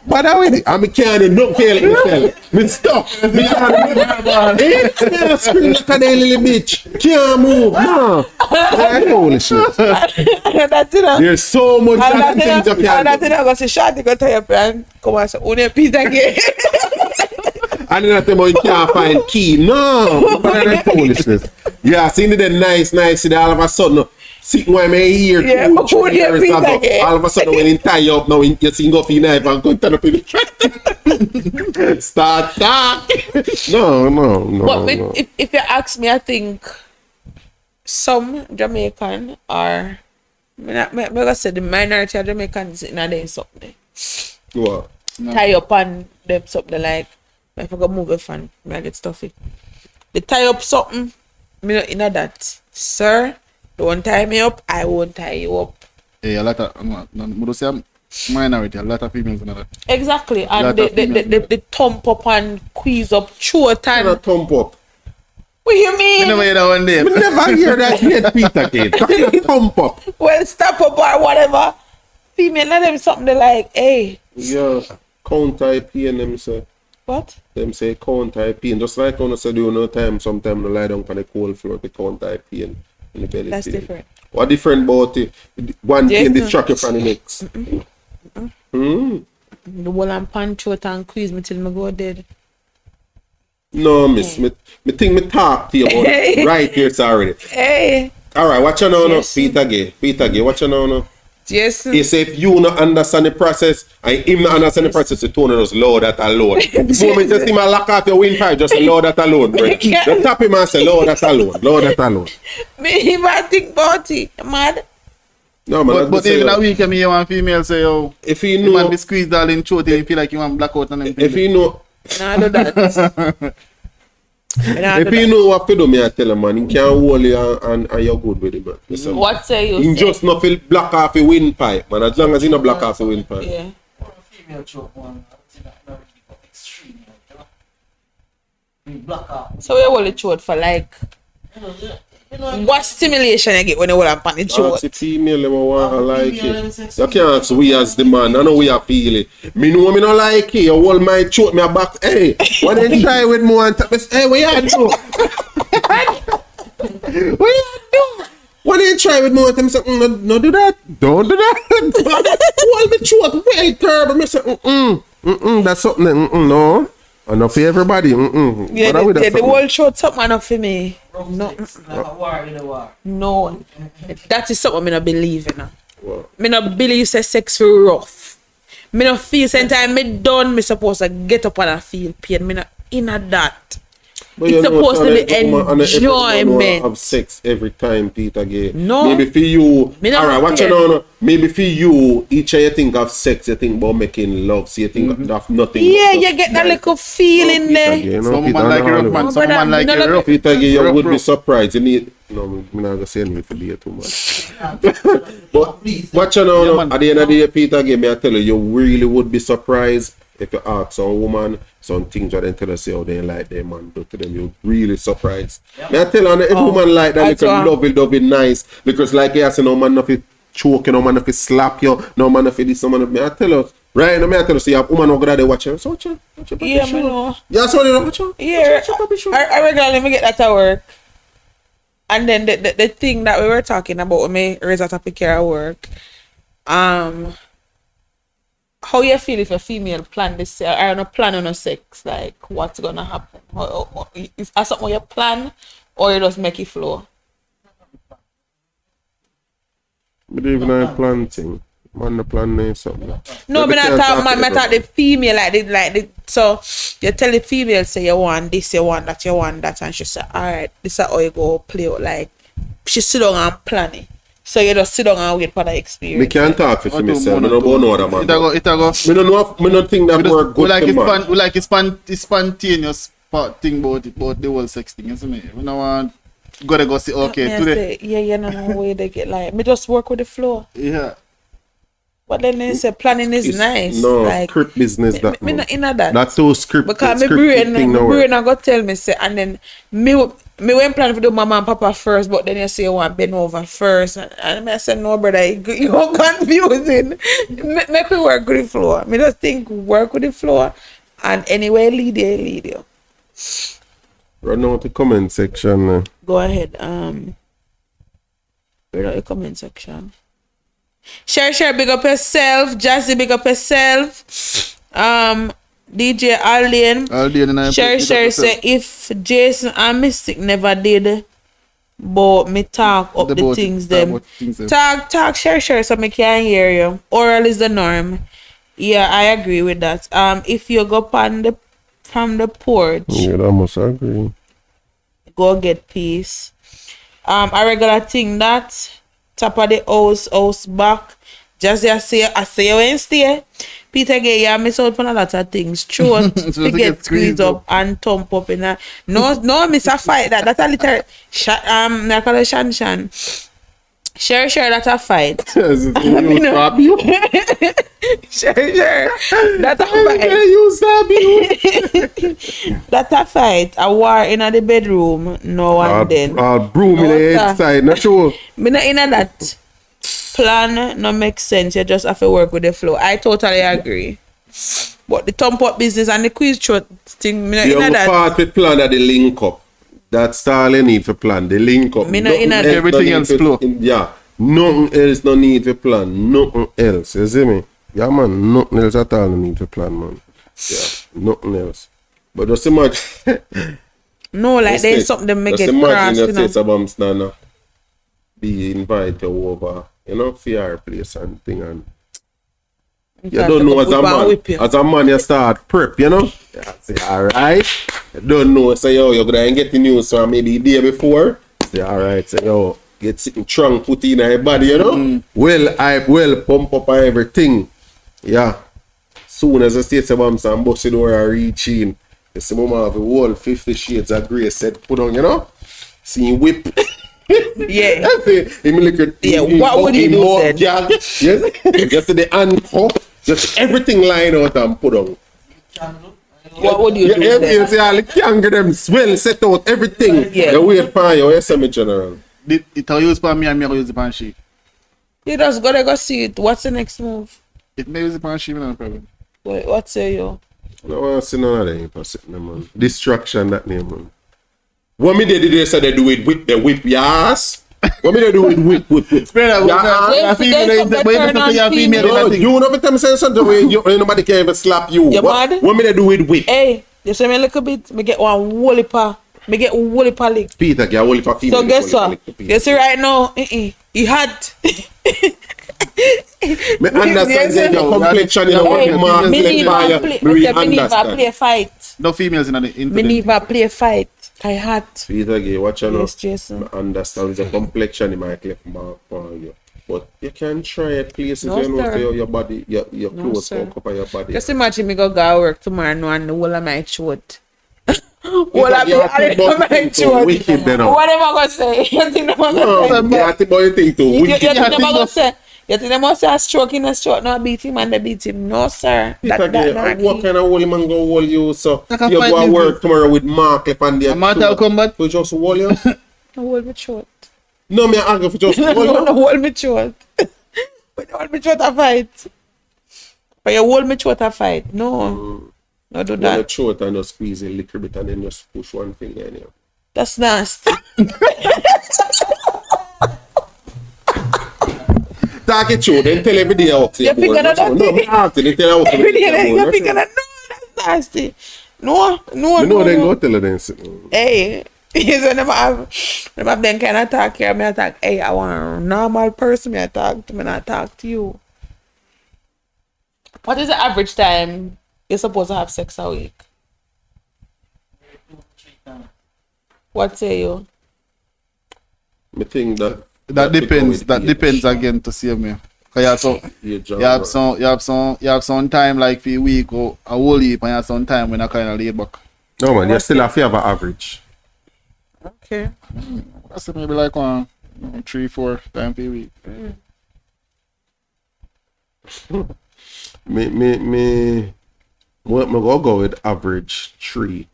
But that with it, I can't do not feel it myself. Me stuck. Me can't scream like a little bitch. Can't move. No. That's foolishness. That's it. There's so much other things you And can that's do. it. I go say shot. You go tell your friend. Come on, say one piece again. And then I tell you can't find key. No. But that's foolishness. Yeah, see the nice, see that all of a sudden. Sitting where my ear, Yeah, 2, but 3 who years did ago, again? all of a sudden when you tie you up now, you see go for your knife and go turn up in the Start talking. No. But no. if you ask me, I think some Jamaican are, I gonna say the minority of Jamaicans in there something. What? tie up on them something like, if I go move a fan, I get stuffy. They tie up something, me not in that. Sir, don't tie me up, I won't tie you up. Hey, a lot of, minority, a lot of females in that. Exactly, and Lot of females do they thump up and squeeze up throat Not and thump up. what you mean? You never hear that one day. I never hear that yet, Peter Kid. Thump up. Well, stop up or whatever. Female, let them something they like, hey, Yeah, counter pain them say. what? Them say counter pain. Just like when I said you know time, sometimes they lie down on the cold floor with counter pain in the belly. That's pain. different. What different about it? One pain Jason. distract you from the next. The whole and punch out and squeeze me till me go dead. No, miss. Me think me talk to you about it right here, sir, already. Hey, Alright, watch you now, no. Yes. Peter Gay, watch you now, no. Jason. He say if you not understand the process and him not understand the process, the tone just low that alone. The moment you see my lock off your windpipe, just say low that alone, bro. Just tap him and say low that alone. Me even think about it, mad. No, man, But even a week, I hear one female say, yo, if you you man know, be squeezed all in throat, you feel like you want blackout on them. if you know, Nah, I do that. if you know what to do, me I tell him, man, he can't hold you and you're good with it, man. Listen, What say you? he say? just not feel black off the windpipe, man. As long as he not black off the windpipe. Yeah. Female choke one, extreme. Black out. So we hold the throat for like, what stimulation you get when you hold on the Ask throat? the female them want to like it. You can't ask we as the man. I know we are feel it. Me know me not like it. You hold my throat, me a back. Hey, when they try with me and tap me, hey, what you do? What you do? When they try with me and tell me, say, no do that. Don't do that. Hold me throat well turbo. Me say, that's something. No. Enough for everybody. Yeah, But I with that the something. whole throat something enough for me. No, Like a war in a war. no. That is something I not believe in. Wow. Me not believe say sex feel rough. Me not feel sometime me done, me supposed to get up and I feel pain. Me not in a that. But It's you know, supposed to Shana, be every woman wanna enjoyment. have sex every time, Peter Gay. No. Maybe for you, Me not alright, watch care. you now. Maybe for you, each time you think of sex, you think about making love. So you think of nothing. Yeah, but you get that nice. little feeling Peter there. Gay, Some Peter, woman like no, it rough, no. man. No, Some brother, woman like me it not rough. Peter Gay, you Rough, would be rough. surprised. You need. No, I'm not going to say anything for you too much. But watch you now. Yeah, man. At the end of the day, Peter Gay, me I tell you, you really would be surprised if you ask some woman some things that they tell us how they like their man do to them. You're really surprised. Me I tell you, every woman like that that's little why- lovey nice. Because like you say, no man nothing choke you, no man nothing slap you, no man nothing this, no man nothing. Me I tell us, right now me I tell you, so you have woman over there watching. So watch you. Yeah, me know. Yeah, so you watch you. Yeah, I regularly me get that at work. And then the thing that we were talking about when me raise a topic here at work, how you feel if a female plan this or not plan on a sex, like what's gonna happen? Is that something you plan or you just make it flow? But even I planting. Man the plan is something. No, But but we not can't talk talk man, to I talk the everybody. female like the so you tell the female say you want this, you want that, you want that, and she say, alright, this is how you go play out. Like she sit down and plan it. So you just sit down and wait for the experience. Me can't talk for What myself. do I don't know no other man. It a go. Me don't know. Me don't think that work We good like to it man. we like it spontaneous thing about the whole sex thing, you see me? We don't want gotta go see, okay, Me I today. say, yeah, no way they get like me just work with the flow. Yeah. But then they say planning is It's- nice. No, like, script business me, that me no. not in that. That's too script. Because my scripted thing no work. brain I go tell me say, and then me went plan for the mama and papa first, but then you say you want bend over first, and I said no, brother, you go confusing. Make me work with the floor. Me just think work with the floor, and anyway lead you. Run out the comment section. Go ahead. Read out the comment section. Share, big up yourself. Jazzy, big up yourself. DJ Alien. Share say if Jason and Mystic never did, but me talk up the things them. Talk, share, so me can hear you. Oral is the norm. Yeah, I agree with that. If you go from the porch, Yeah, that must agree. go get peace. A regular thing that top of the house back. Just I say you Wednesday. Peter Gay, yeah, miss out on a lot of things. Throat So to to get squeezed up and thump up in a no, miss a fight that. That's a little I call it shan. Sure, that's a fight. You know. stab you. Sure. That's a fight. You stab you. That's a fight. A war in the bedroom. No and then. Broom in No, the sir. outside, not sure. Me not in that plan no make sense. You just have to work with the flow. I totally agree. But the thump up business and the quiz shot thing, me not You in that. part with plan of the link up. That's all you need for plan. The link up. Me not in Nothing a- Everything need else for- flow. Yeah. Nothing else no need for plan. Nothing else. You see me? Yeah, man. Nothing else at all no need for plan, man. Yeah. Nothing else. But just imagine. No, like there's something that make just it imagine cross, you you know. say some stand be invited over, you know, for your place and thing and you don't know as a man you start prep, you know. You say, alright. You don't know, say yo, you're gonna get the news from maybe the day before. Say alright, say yo, get sitting trunk put in your body, you know. Well hype, well pump up and everything. Yeah. Soon as I say some and bust the door and reach in, you see mama have a whole 50 shades of grey set put on, you know. See him whip. Yeah. That's it. Him liquor. Yeah, what would you do then? Yes. Just the handcuff. Just everything line out and put on. What would you do You then? see all the kangaroo them swell set out everything. Yeah. You wait for you, yes, me general. It will use for me and me I use it on she. You just gotta go see it. What's the next move? It may use it on she, no problem. What say you? I don't want to see none of them for sitting there, man. Distraction that name, man. What me they say they do it with the whip your ass? What me they do it whip? Spread out. There's some that turn on female. No, you know every time say something where nobody can even slap you. You What mad? me they do it whip? Hey, you see me a little bit? Me get one woolly pa. Me get woolly pa lick. Peter, get only for female. So guess what? You see right now, he hot. Me understand say your complexion, you know what Hey, the man me like need fire. play. Me really Me need play understand. fight. No females in the Me internet. need play fight. I hot. Peter, get watch out. Yes, Jason. Me understand the complexion in my clip for you. But you can try it places No, you know sir. say your body, your No, clothes sir. come up on your body. Just imagine me go work tomorrow now and the whole of my throat. Whole You of think my too throat. wicked then. What am I gonna say? You think I'm No, gonna say? you think about your thing too You wicked. think I'm think gonna that- say? You think they must say a stroke in a stroke, not beat him and they beat him? No, sir. Peter, That what kind of holy man go hold you so Like a you go fight to work business. tomorrow with Mark left and there. A mortal combat. To just hold you? hold me throat. No, me argue for just No, hold no, you. hold me throat. But hold me throat a fight. But you hold me throat a fight. No. No, do Hold your that. throat and just squeeze a little bit and then just push one finger in you. That's nasty. Talk it through, then tell every day how to You pick board. another No, me ask you, then tell how to Every day board. you pick on a no, that's nasty. No. You know no, then no. go tell her then. Hey, so them have them kind of talk here. Me I talk. Hey, I want a normal person. Me I talk to me, not talk to you. What is the average time you're supposed to have sex a week? What say you? Me think that That depends. with That age. depends again to see me. Cause Age and you have work. some time like for a week or a whole heap, and you have some time when I kind of laid back. No man, you still have to have an average. Okay. I say maybe like 3-4 times per week. Me go with average 3.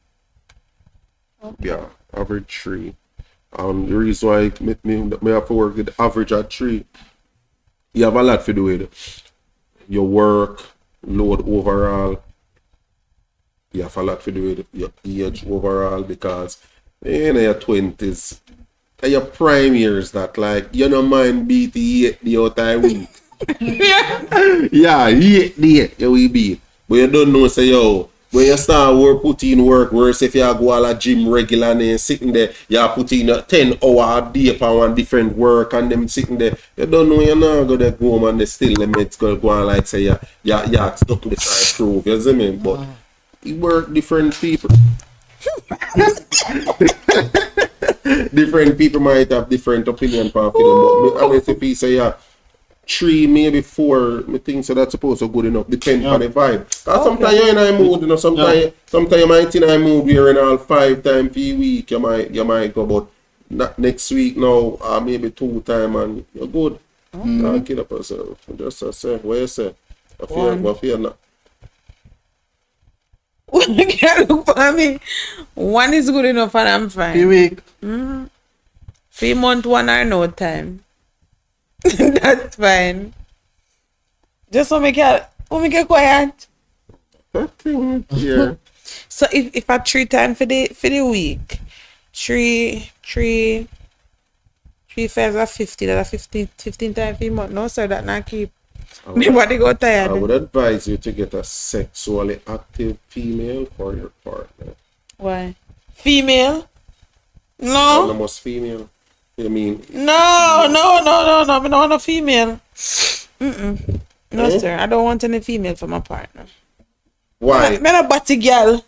Yeah, average 3. The reason why me have to work with average at 3, you have a lot to do with your work, load overall. You have a lot to do with your age overall because in your 20s, in your prime years that like you don't mind beat the 8 the other week. Yeah, 8 day you will beat. But you don't know say yo, when you start put in work, worse if you go to the gym regularly and sitting there, you put in a 10 hour a day for one different work and them sitting there, you don't know you're not going to go home and they still the mates go on like say you stuck to the try to prove, you see me? But you work different people. Different people might have different opinion for them, but me honestly feel say 3, maybe 4. Me think so that's supposed to good enough. Depend on the vibe. Cause sometimes you're in a mood, you know. Sometimes you might in a mood where in all 5 times per week you might go, but not next week now, or maybe 2 times and you're good. Can't kill a person. Just say what you say. I feel not. You can't look for me. 1 is good enough and I'm fine. Per week. 3 months, 1 or no time. That's fine. Just so make it quiet. That thing here. So if I 3 times for the week, 3 5s are 50. That's 15 times a month. No sir, that not keep. Nobody go tired. I would advise you to get a sexually active female for your partner. Why? Female? No. No. Almost female. You mean? No. I don't want a female. No, Eh? sir. I don't want any female for my partner. Why? I'm not a batty girl.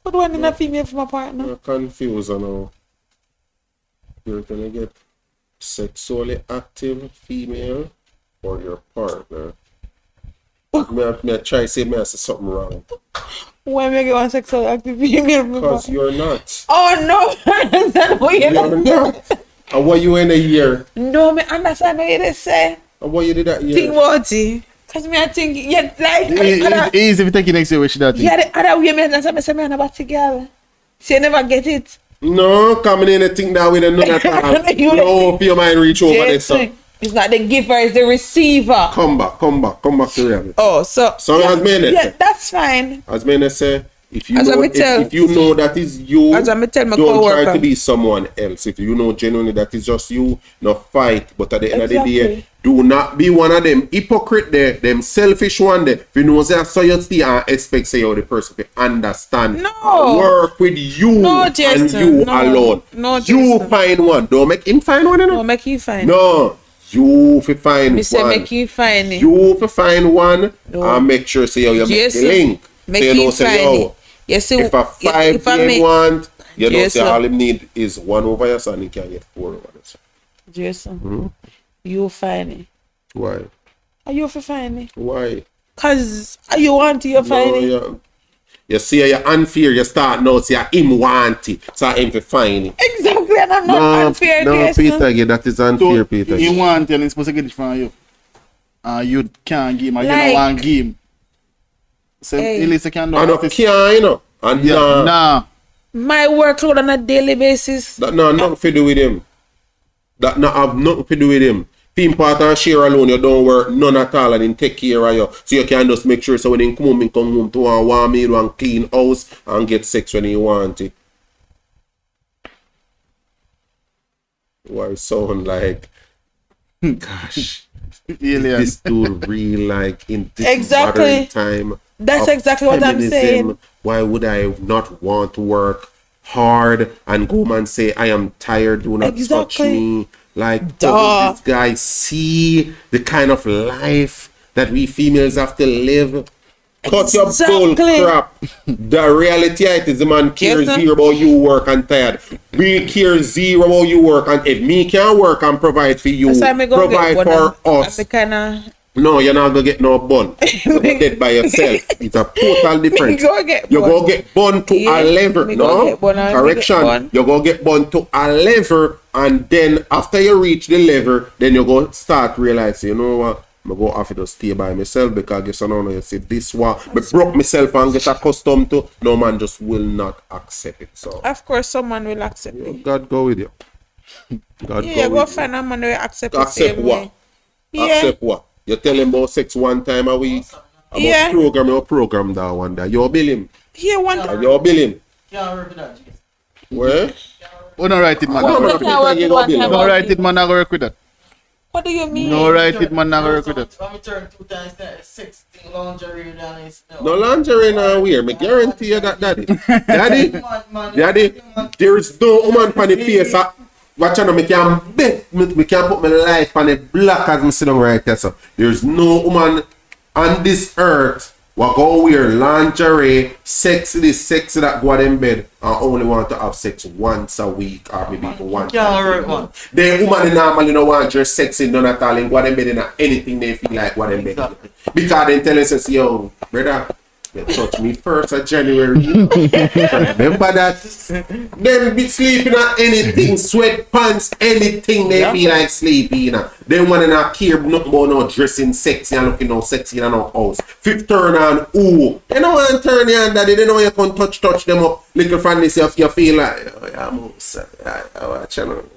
What do I need a female for my partner? You're confused now. You're gonna get sexually active female for your partner. May I try to say I say something wrong? Why make it one sexually active female for my Because partner? you're not. Oh no, I understand what you're You're not. And what you in a year? No, me understand what you say. And what you did that Think year? about it. Cause me I think yeah like It's easy if you take it next year, we should have yeah the other way me understand me say me and a batty girl. She never get it. No, coming in and think that way, none at all. You No, if your mind reach over this. Jason, it's not the giver, it's the receiver. Come back to reality. Oh, so As men yeah, say, that's fine. as men say, if you As know, I me tell- if you know that is you, As I me tell my don't try coworker. to be someone else. If you know genuinely that is just you, no fight. But at the end of the day, Exactly. do not be one of them hypocrite there, them selfish one there. If you know that so you stay and expect say you the person to understand. No. Work with you No, and Jason, you no. alone. No, You Jason. find one. Don't make him find one. You know? No, make you fine. No, you fi find Me say one. make you fine it. You fi find one No. and make sure say you make Jason, the link. make so you you know say find yo, it. You see, if a 5 if I game make want, you know say Jason. all him need is 1 over your son, he can get 4 over this. Jason, you find it. Why? Are you for find it? Why? Cause you want to you find it. You see you're unfair, you start now say him want it. So him fi find it. Exactly, and I'm not unfair, no, Jason. Peter, again, that is unfair, Peter. You want and he's supposed to get it from you. You can't give him, and you Like- don't want to give him. So Hey. at least you can do I don't it. care, you know. And Yeah, nah. My workload on a daily basis. that no nothing to do with him. That not have nothing to do with him. Team part and share alone, you don't work none at all and then take care of you. So you can just make sure so when he come home to a warm meal and clean house and get sex when you want it. Why sound like gosh. Alien. This dude real like in this Exactly. modern time. That's of exactly what I'm saying. Why would I not want to work hard and go home and say I am tired, do not touch Exactly. me? Like Duh. doesn't this guy see the kind of life that we females have to live? Cut your bull Exactly. crap. The reality is the man cares Yes, sir. zero about you work and tired. We care zero about you work and if me can work and provide for you, That's why me go provide get for one. us. I'm kinda No, you're not gonna get no bun. You're gonna get by yourself. It's a total difference. go get You bun. go get bun to Yeah, a level. me go No get bun and me correction. get bun. You go get bun to a level, and then after you reach the level, then you go start realizing, you know what? I go have to stay by myself because I guess I don't know. You see this one, but broke myself and get accustomed to. No man just will not accept it. So Of course, someone will accept me. God go with you. God Yeah, go go with find a man who will accept the Accept same what? way. you. Yeah, Accept what? You tell him about sex 1 time a week. About Yeah. program that one day. You bill him. yeah, one. And you bill him. Can't work with that, Jason. Where? Oh, no, write it, man. Oh, No, no, work with can't work with one time. No, write it, man. Not work with that. What do you mean? No, write it, man. Not work with that. When we turn 2 times that 6 thing lingerie down is No lingerie now wear. Me guarantee you that, daddy. Daddy, Man, daddy, there is no woman on the face. Watch out, me can bet, me can put my life on the black as me sit down right there. So there's no woman on this earth What go wear lingerie, sexy this, sexy that, go out in bed and only want to have sex once a week or maybe once. The woman normally don't want dress sexy none at all and go out in bed and anything they feel like what in bed. Exactly. Because they tell us, yo, brother, you touch me 1st of January. Remember that? Them be sleeping on anything, sweatpants, anything they feel like sleeping. You know. They want to not care nothing about no dressing sexy and looking no sexy in no house. Fifth turn on, ooh. They don't want to turn you on that. They don't know you can touch them up. Little from this, you feel like, oh, yeah, I watch you.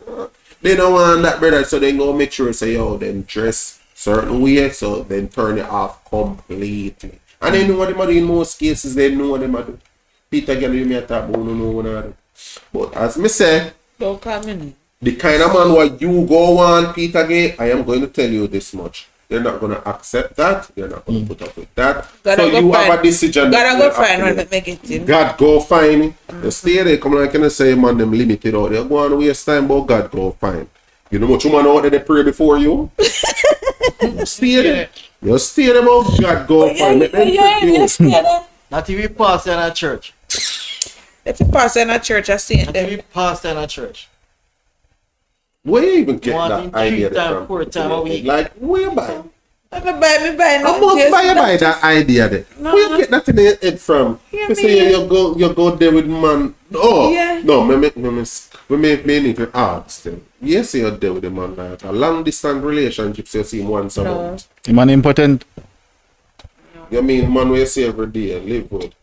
They don't want that, brother. So they go make sure, say, yo, them dress certain way, so then turn it off completely. And they know what they do in most cases, they know what they do. Peter girl, you may talk about no know what they do. But as me say, Don't come in. the kind of man what you go on, Peter Gay, I am going to tell you this much. They're not going to accept that. They're not going to put up with that. Gotta so go you find- have a decision. Gotta that go you have find to one make. to make it in. God go find. You stay there, come like I say, man, them limited out there. Go on waste time, but God go find. You know much woman out there they pray before you? You stay there. You stay there, but God go find. Make them trick you. Not if we pastor in a church. If you pass in a church, I see it Not if we them. pastor in a church. Where you even get Wanting that idea 3 times, from? 4 times a week. Like, where you buy? I'm buy I must buy that idea there. No, Where you no. get that in your head from? Yeah, You say me. you go there with man. Oh, Yeah. no, me need to ask them. Yes, you're there with the man like a long distance relationship, so you see him once a No. month. Man impotent. You mean man where you see every day and live with?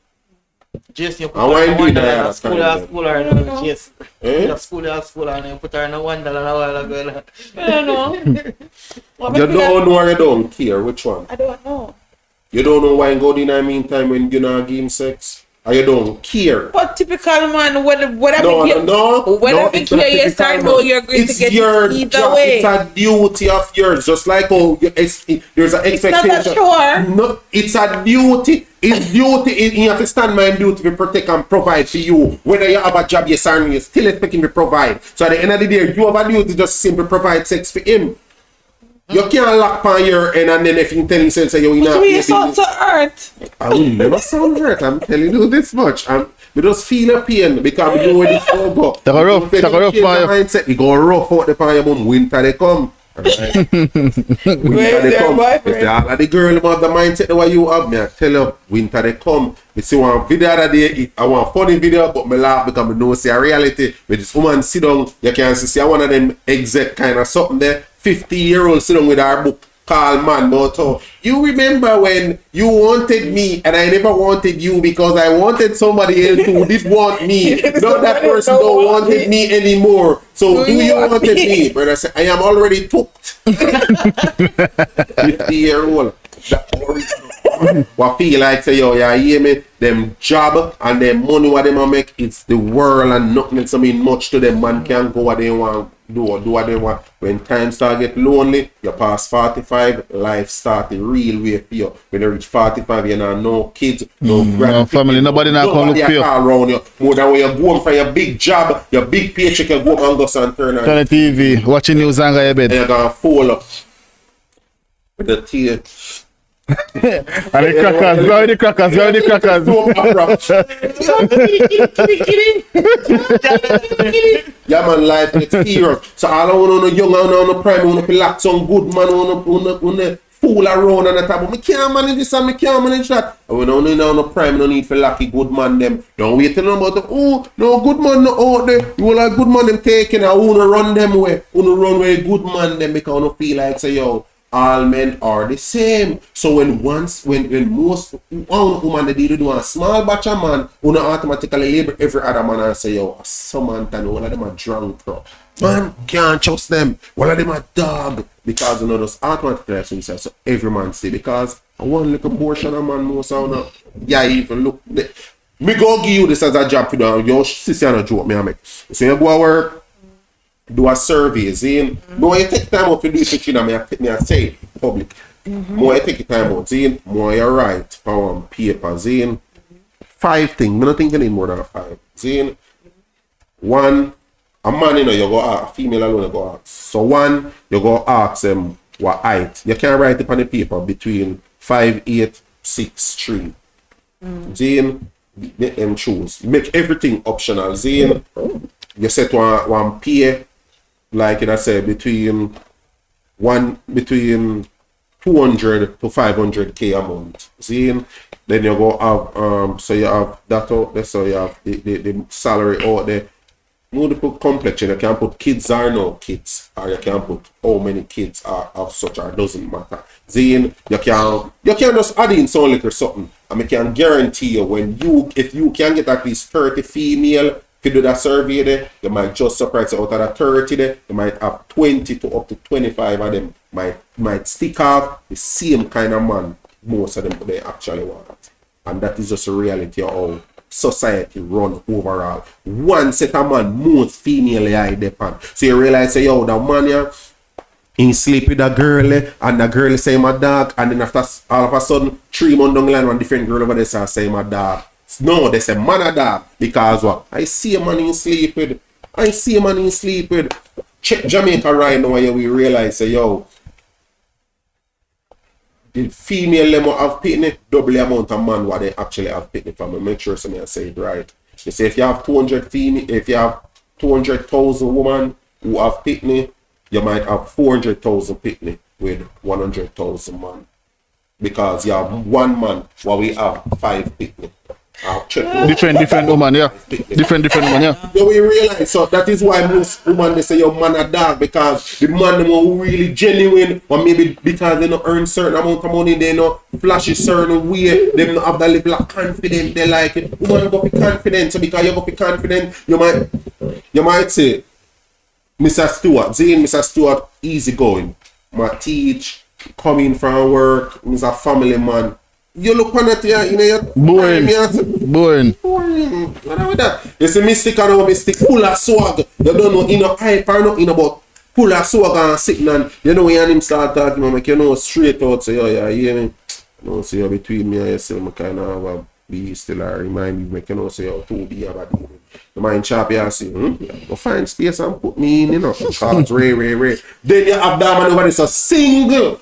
Just you put And why her you do in that a at school times or school or no, yes. Eh? School and you put her in a wonderland a while ago. I don't know. What You make me don't know or you don't care, which one? I don't know. You don't know why you go in the meantime when you not give him sex? Or you don't care? But typical man, whatever No, you whatever it's you not you start typical, know man. you're going It's to get your it either job. way. It's a duty of yours, just like how there's an It's not expectation. a chore. No, it's a duty. It's duty. You have to stand my duty to protect and provide for you. Whether you have a job, yes or no, you still expect him to provide. So at the end of the day, you have a duty to just simply provide sex for him. You can't lock on your end and then if you tell him, say, yo, you But know, we sound so hurt. I will never sound hurt. I'm telling you this much. We just feel a pain because we know where this go go. Take a rough, We take a rough change fire. the mindset. We go rough out the fire, boom. Winter they come. Alright. Winter Where's they their come. boyfriend? If all of the girl them have the mindset the way you have, me I tell you, winter they come. You see one video that day, I want funny video, but me laugh because I know see a reality. With this woman sit down, you can see one of them exec kind of something there. 50-year-old sit down with her book. Call man motto. You remember when you wanted me and I never wanted you because I wanted somebody else who did want me. Now that person don't wanted me anymore. So do you wanted me? Brother say, I am already tooked. 50-year-old. What feel like say yo, you hear me? Them job and them money what them a make, it's the world and nothing else mean much to them. Man can go what they want, do what they want. When time start get lonely, you pass 45, life start the real way for you. When you reach 45, you know no kids, no no family, nobody now come look for you. around you. More than when you go home from your big job, your big paycheck, you go home and go and turn on. Turn the TV, watching news and go to bed. And you're gonna fall up with the tear. And the crackers, where are the crackers? Where are the crackers? Yeah man, life gets serious. So all I want to know young and on the prime, I want to relax some good man, I want to fool around on the top. But I can't manage this and I can't manage that. And when I on the prime, no need for lucky good man them. Don't wait till them about oh no good man no out there. You will have good man them taking and I want to run them way. I want to run where good man them because I want to feel like say yo. All men are the same. So when most woman they do a small batch of man, you not automatically label every other man and say, yo, some man tell one of them are drunk, bro. Man can't trust them. One of them are dog. Because you know those automatically assume so every man say because one little portion of man knows how not. Yeah, even look. Me go give you this as a job for them. Your sister no joke me I make. So you go to work. Do a survey, Zane. More you take time out to do it, you know, me I say it public. More you take time out, Zane. More you write on paper, Zane. 5 things. I don't think you need more than 5. Zane. 1, a man, you know, you go ask, female alone, you go ask. So 1, you go ask them what height. You can write it on the paper between 5'8" 6, 3. Zane, make them choose. Make everything optional. Zane, you set one pay, like I say, between 200 to 500k a month. Zane, then you go have so you have that out there, so you have the salary out there. Multiple complexion, you can put kids or no kids, or you can put how many kids are of such, or doesn't matter. Then you can just add in some little something, and I can guarantee you if you can get at least 30 female, if you do that survey there, you might just surprise out of that 30 there, you might have 20 to up to 25 of them might stick off the same kind of man most of them they actually want. And that is just a reality of how society run overall. One set of man most female I depend. So you realize say yo the man yeah, he sleep with a girl and the girl say my dog, and then after all of a sudden 3 months down the line one different girl over there say my dog. No, they say man a dog because what? I see a man in sleep with. Check Jamaica right now where we realize say yo the female them have pitney double the amount of man what they actually have pitney from. Make sure somebody say it right. You say if you have 200 female, if you have 200,000 women who have pitney, you might have 400,000 pitney with 100,000 man. Because you have one man while we have 5 pitney. Different woman, yeah. Different woman, yeah. Yeah, we realize so that is why most women they say your man a dog, because the man them who really genuine, or maybe because they don't earn certain amount of money, they not flash a certain way, they don't have that level of confidence they like it. Woman go be confident, so because you go be confident, you might say, Mr. Stewart, Zane, Mr. Stewart, easy going. My teach, coming from work, he's a family man. You look on it, yeah, you know, you're boring. What with that? You see, mystic and mystic full of swag. You don't know, in a hype or nothing about full of swag and sitting and you know, when him start talking, man, make you know straight out, say, oh, yeah, you hear me? You know, so between me and yourself, I kind of have a be still a remind me, make you know, say, oh, 2B about it. The mind sharp, you say, go find space and put me in, you know, because Ray. Then you have that man over there, so single,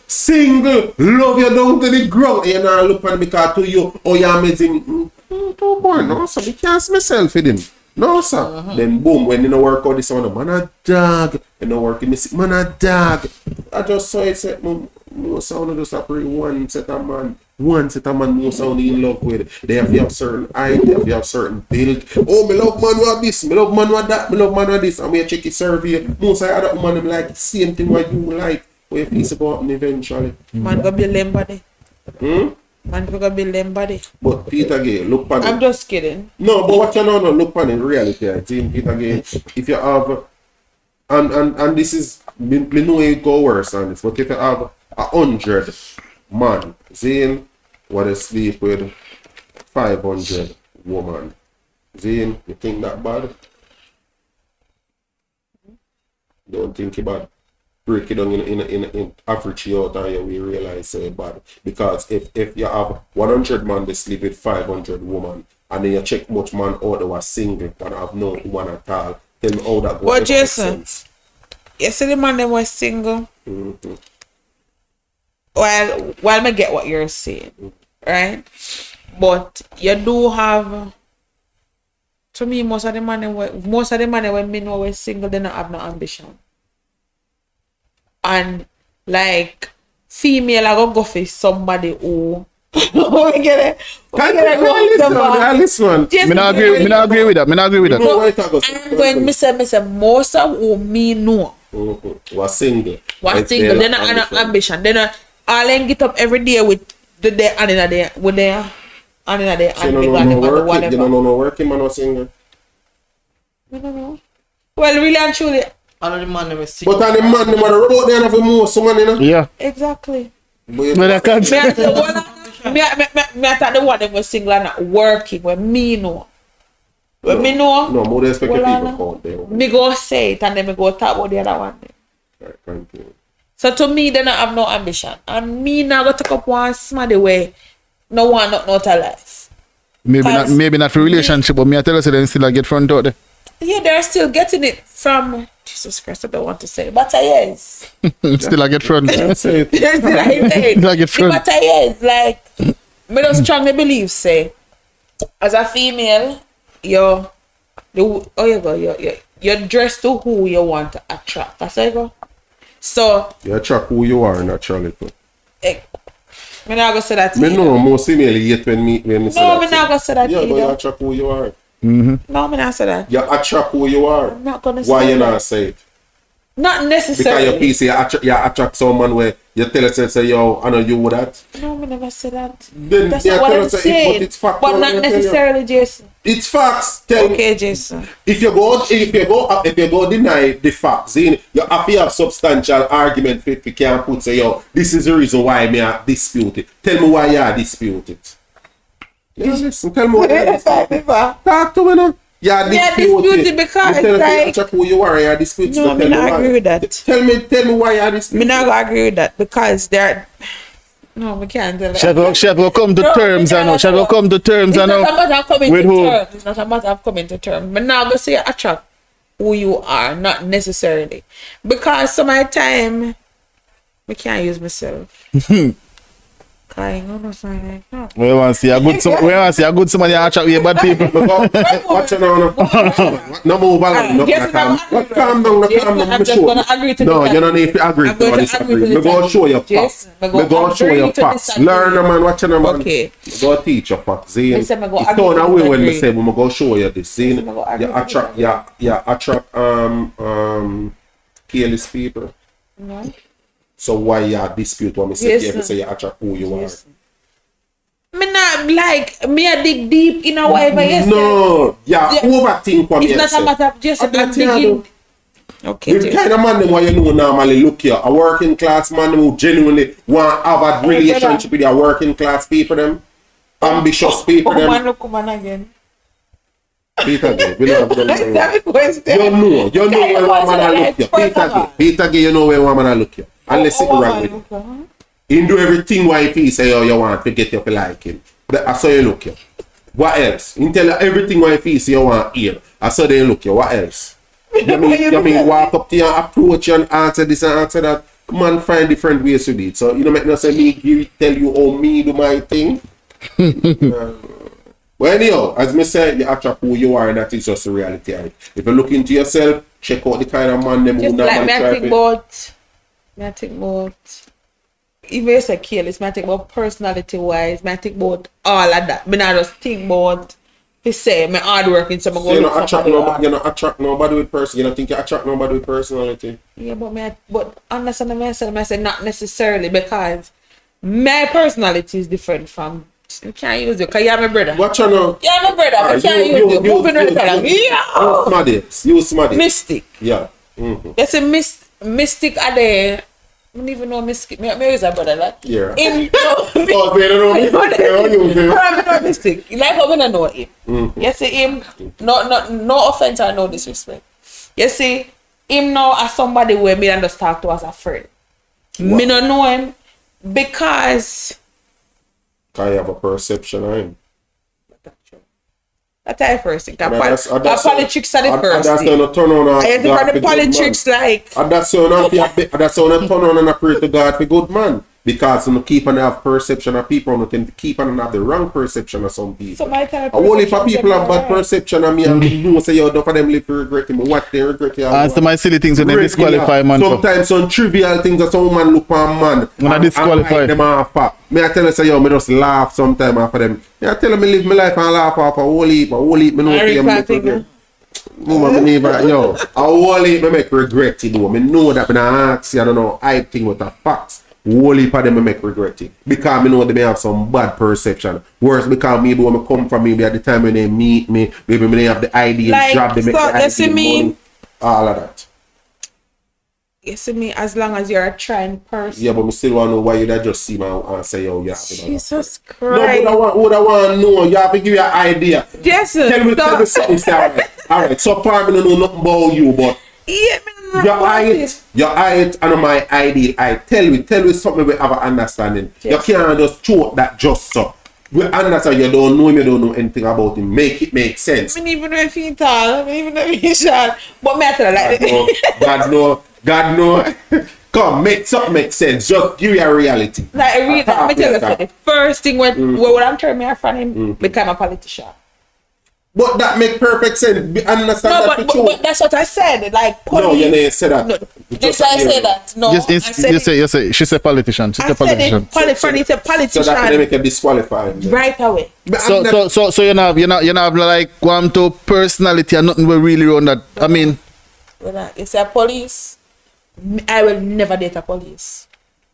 love you down to the ground. You know, look at me because to you, oh, you're amazing. Too boring, no, sir, I can't see myself with him. No, sir. Then boom, when you know work out this one, man a dog. You know work in this, man a dog. I just saw it, said, most sound just operate one set of man most sound in love with. They have to have certain height, they have to have certain build. Oh, me love man with this, me love man with that, me love man with this. And we check his survey. Most of the other man them like the same thing what you like. What you feel about them eventually. Man go build them body. Man go build them body. But Peter Gay, look pan I'm just kidding. No, but what you know, look pan in reality, I think Peter Gay, if you have and this is me know it go worse than this, but if you have 100 man, Zane wanna sleep with 500 woman. Zane, you think that bad? Don't think it bad. Break it down in average out and we realize it's bad. Because if you have 100 man they sleep with 500 woman and then you check much man out that was single and have no woman at all, tell me how that goes. But Jason, you see the man that was single? Mm-hmm. Well, me get what you're saying, right? But you do have, to me, most of the money when me know was single, they don't have no ambition. And like female, I go for somebody who we get it. This one. Me not agree with that. And when me say most of who me know was single. They not have no ambition. They not all them get up every day with the day and in a day with their and in a day and they got them and whatever. You don't know working man or single? I don't know. Well, really and truly. All the man was single. But the man them are about there for most money, you know? Yeah. Exactly. But I can't say. I thought the one that was single and not working. When me know. When me know. No, more respect people count there. Me go say it and then me go talk about the other one. Right, thank you. So to me, they don't have no ambition. And me now go take up one somebody way. No one not a life. Maybe not for relationship, but me I tell you so then still get front out there. Yeah, they're still getting it from Jesus Christ, I don't want to say it. But yes. Still I get front. That's it. Still I Still I get front. But yes, like me just strongly believe, say, as a female, you're dressed to who you want to attract. That's how you go. So You attract who you are naturally too. me not gonna say that. Me either. know most female hate when me say No, that. me not gonna say that. Yeah, but you either. attract who you are. No, me not say that. You attract who you are. I'm not gonna Why say you that. not say it? Not Because necessarily. your piece, you attract someone where you tell us, say, yo, I know you would that. No, me never say that. Then That's you not what tell I'm us, but saying. it's fact. But I'm not gonna tell you. necessarily, Jason. It's facts. Tell me. Okay, Jason. If you go deny the facts, then you have to have substantial argument for if you can't put say, yo, this is the reason why me I dispute it. Tell me why you dispute it. Yeah, listen, tell me why you dispute it. Talk to me now. Yeah, dispute it because, you tell like- me check who you are, you dispute it. No, so me tell not why. agree with that. Tell me why you dispute Me it. not gonna agree with that because they're. No, we can't tell She have to come to terms, I know. She have to come to terms, I It's know. not a matter of coming With to who? terms. It's not a matter of coming to terms. But now go say attract who you are, not necessarily. Because some of the time, we can't use myself. Crying on or something like that. We want to see a good somebody attract with bad people. Watch it now. No move along. No, Yes, calm I'm down. Calm down. Yes, Calm down. I'm Me just show. gonna agree to No, disagree. you don't need to agree I'm to going to disagree. agree to Me go disagree. show you Yes, facts. me Me go go show agree you to facts. disagree. Learn man. Watch it, man. Okay. Me go teach you facts. See, Me say me go it's agree done to away when me disagree. say me go show you this. See, Me go agree you to attract. disagree. You attract careless people. No. So why you dispute what me say? Yes, You sir. say you attract who you are. Yes. Me not like me a dig deep in a whatever you say. No, yeah, Yeah. overthink what me It's not say. a matter of just I bet you digging. do. Okay, The Jason. kind of man them what you know normally look here, a working class man who genuinely want to have a Hey, relationship with a working class people them, ambitious people Come on, them. come on again. Peter Gay, we don't have That's them. the question. You know Okay, where you one man want a to look here. like Peter Gay, twerk Peter Gay, you know where one man a look here. Unless it right with him. He do everything why he say oh you want to get you to like him. I saw you look here. What else? He tell you everything why he say you want to hear. I saw they look here. What else? You mean walk up to you, approach you and answer this and answer that. Man find different ways to do it. So you don't make no say me tell you how me do my thing. Well anyhow, as me say, you attract who you are and that is just the reality. Right? If you look into yourself, check out the kind of man them who Just like normally me, I try think about, even if it's careless, me I think about personality wise, me I think about all of that. Me not just think about, to say, me hard working, so I'm So going you to don't attract nobody. You don't attract nobody with person. You don't think you attract nobody with personality. Yeah, but understand myself, I say not necessarily because my personality is different from. You can't use you because you're my brother. Watch you now. You're my brother. I can't use you. Moving right along. Yeah. You smarty. Mystic. Yeah. Mm-hmm. There's a mystic are there. I don't even know mystic. Me is a brother. Like, Yeah. him. Oh, they don't know me. They don't know me. I'm not mystic. Like how I don't know him. Mm-hmm. You see him. No offense or no disrespect. You see him now as somebody where me and just talk to as a friend. Wow. Me don't know him because. I have a perception of him. That's the first thing. And that's- and that's- Politics are the and first that's thing. not turn on a I think God for the for good man. politics like. And that's how not turn on and a pray to God for good man. Because you keep on have perception of people, you can keep on have the wrong perception of some people. So my kind of A whole heap of perceptions people are have bad right. perception of me and me know say yo don't for them live to regret him. What they regret you. Answer my silly things when they Regular. disqualify man. for- Sometimes some trivial things that some man look on man. When I disqualify. And them off. Me I tell you say yo me just laugh sometime after them. Me I tell them me live my life and laugh off a whole heap. Me know I say me regret regret. it. No, me never, yo. A whole heap me make regret it though. Me know that me not ask you, I don't know, I think with the facts. Whole heap of them me make regret it. Because me know they may have some bad perception. Worse because maybe when I come from maybe at the time when they meet me, maybe they have the ideal Like, job, they make so, the you see ideal me? money. All of that. You see me, as long as you're a trying person. Yeah, but me still want to know why you that just see me and say, yo, you have to know. Jesus No, Christ. but I want to know. You have to give you an idea. Jason, Tell me something. Say, alright. So far, I don't know nothing about you, but yeah, me your height and my ideal height. Tell me something we have an understanding. Yes. You can't just throw that just so. We understand you don't know him, you don't know anything about him. Make it make sense. I don't even know if he's tall. I don't even know if he's short. But me I tell you like God know. Come, make something make sense. Just give you a reality. Like, I read that. Let me tell you Attack. something. The first thing when I'm turning me from him, become a politician. But that make perfect sense. Understand No, that but that's what I said. Like, police. No, you didn't say that. No, You yes, just I hear say it. that. No, Just I said you say she's a politician. She's I a said politician. it. It's a politician So that can make a disqualifying. right away. But So I'm not- so you have like one to personality and nothing will really run that. I mean, When it's a police, I will never date a police.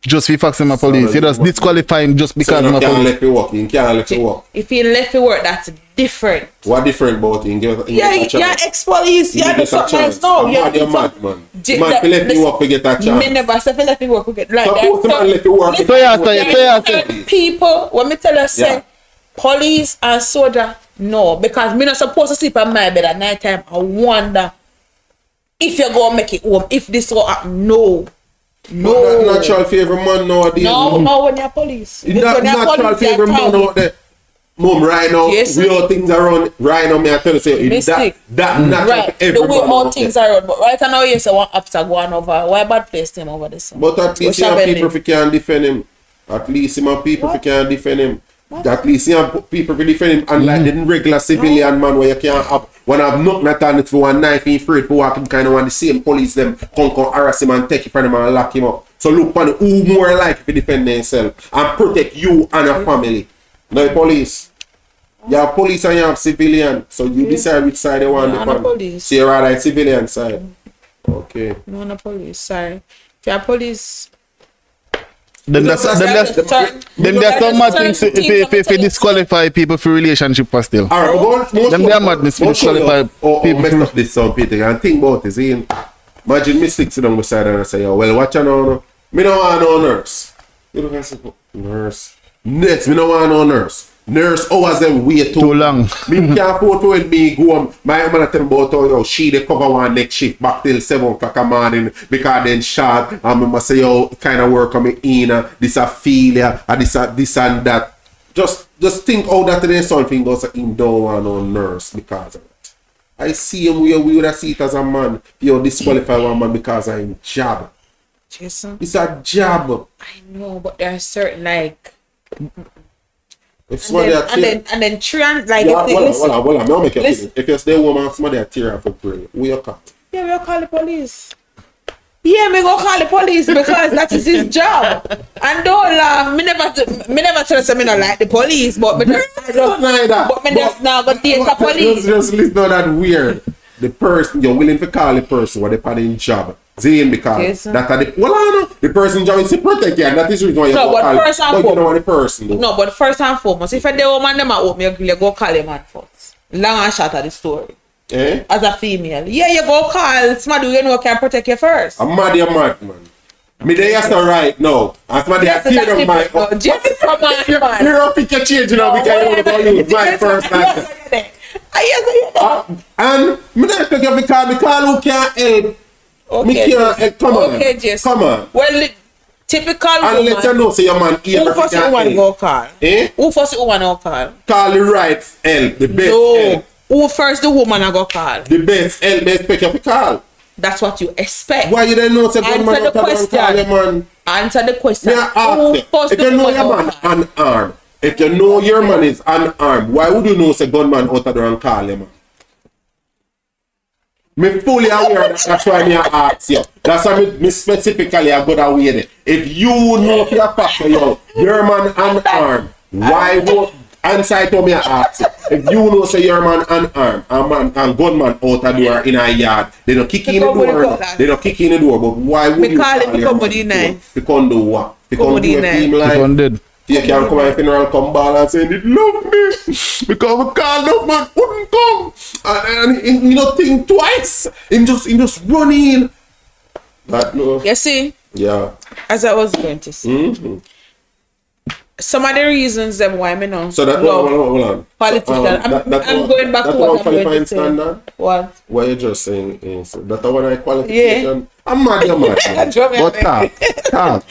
just for facts him a police. You just disqualify him just so because you him a can't police. let me walk. You can't let me walk. If he left for work, that's different. What different about you? Give Yeah, a chance. you're ex-police. You Yeah, get do a something chance. else. No, You're mad, man. J- Man, that- if you let me listen, walk, we get a Me chance. never say if you let me work, we get like Suppose the man let you work. So yeah, Certain people, when me tell you say Yeah. police and soldier, no, because me not supposed to sleep on my bed at night time. I wonder if you go make it home. If this will happen, no. No. Natural for every man nowadays. No, when you're police. It's not When you're natural police, for you're every man target. out there. Mom, right now, Yes. we all things around right now, me I tell you, say, Mistake. that natural Right, for every the way man all out things there. are run. But right now, you say one after going over. Why bad place them over this? But at least you have people who can defend him. At least you have people who can defend him. At least you have people who defend him. Unlike the regular civilian man where you can't have one have nothing at all for one knife in afraid for walking kind of want the same police them come harass him and take it from him and lock him up. So look on who more like to defend themselves and protect you and your family. Now police. You have police and you have civilian. So you decide which side you want Yeah, to I'm a defend. police. So you're rather civilian side. Okay. No, no police. Sorry. If you're police. Then there's some mad things if you disqualify people for relationship for still. Alright, Them they are madness for disqualify people. Mess up this some people and think about it. See, imagine me stick down beside and I say, oh, well, watch out now. Me don't want no nurse. You don't say nurse. Next, me don't want no nurse. Nurse hours them way Too long. Me can't afford to when me go home. My man tell me about how yo, she they cover one next shift back till 7 o'clock a morning because then short and me must say yo kind of work on me in this a failure and this and that. Just think how that there's something goes in don't want no nurse because of it. I see him where we would have see it as a man. You disqualify one man because of his job. Jason, It's a job. I know, but there are certain like If somebody are tear- and then trans like yeah, if they hold on. I'll make you Listen. If you stay woman, somebody are tear off a brain. Who you cut? yeah, we'll call the police. Yeah, me go call the police because that is his job. And don't laugh. Me never tell you me not like the police, but me just now go date a police. Just listen to that weird. The person you're willing to call the person what they put in job. Zane because Yes, sir. that are the person job is to protect you and that is the reason why you No, go but call first and but you don't foremost- want the person though. No, but first and foremost, if the woman them at home, you go call a man first. Long and short of the story. Eh? As a female, yeah, you go call somebody you know can protect you first. I'm mad man. Me there yes right now. And somebody Yes, tear that's down my different, no. Just come on, man. You don't pick your change you know because you don't use my first time. And me not take you because me call who can't help. Me can't help. Come on. Okay, Jason. Come on. Well, typical And let you woman. know say your man here Who first can't woman help. go call? Eh? Who first woman go call? Call the right help, the best No. help. Who first the woman I go call? The best help, me expect you to call. That's what you expect. Why you don't know say Answer good man the out there and call question. your man? Answer the question. Me I ask Who you, first if the you know woman your go man call? unarmed, if you know your man is unarmed, why would you know say gunman out there and call him? Me fully aware that that's why me I ask you. That's why me specifically I go that way there. If you know for your fact your man unarmed, why would answer to me I ask you. If you know say your man unarmed, a man and gunman out the door in a yard, they don't kick in the Come with the door. cutlass. They don't kick in the door, but why would Me you call him your come man with the knife. Because do what? Because with do the a knife. film Keep like on dead. you can come and funeral come ball and say it love me because we call no man wouldn't come and he not think twice he just run in that no You see, yeah as I was going to say, mm-hmm. some of the reasons them why me know. So that hold on. Political. So, I'm going back to that what one I'm going qualifying to say. standard. What? What you're just saying is that one I qualification. I'm mad, you're mad. Drop me But away. talk.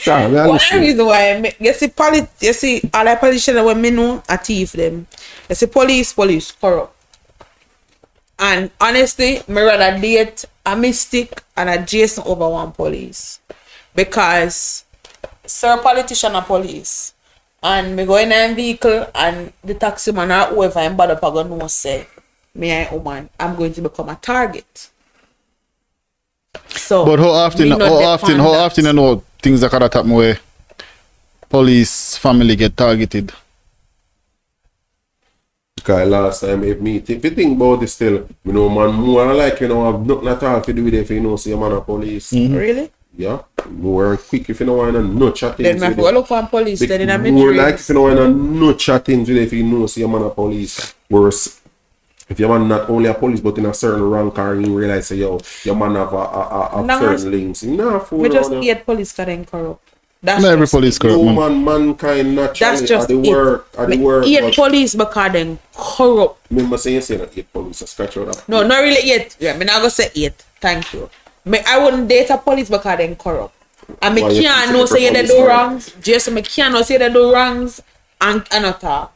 We are One of the listening. reason why you see all the politicians when me know I thief them. You see police corrupt. And honestly, me rather date a mystic and a Jason over one police. because sir politician or police and me go in a vehicle and the taxi man or whoever I'm bad up I go know say me and woman I'm going to become a target. So But how often you know things that could happen where police family get targeted? Because last time if you think about this still, you know man more like you know have nothing at all to do with it if you know see a man of police. really? Yeah. More quick if you know want to no chat Then things me with go it. look for police then in a More minute. like if you know want to no chat things with it if you know see a man of police. Whereas if your man not only a police but in a certain rank or you realize say yo your man have a Nah, certain links. Nah, fool Me just around you. hate police because they corrupt. That's Not every just police corrupt, No man. mankind naturally That's just at the work it. at the Me work. hate But police because they corrupt. remember saying say that hate police, I scratch out that. No, not really yet. Yeah, me not gonna say it. Thank you. I wouldn't date a police because they corrupt. And me Why you can't think know the say they police do corrupt? wrongs. Just me can't know say they do wrongs and not talk.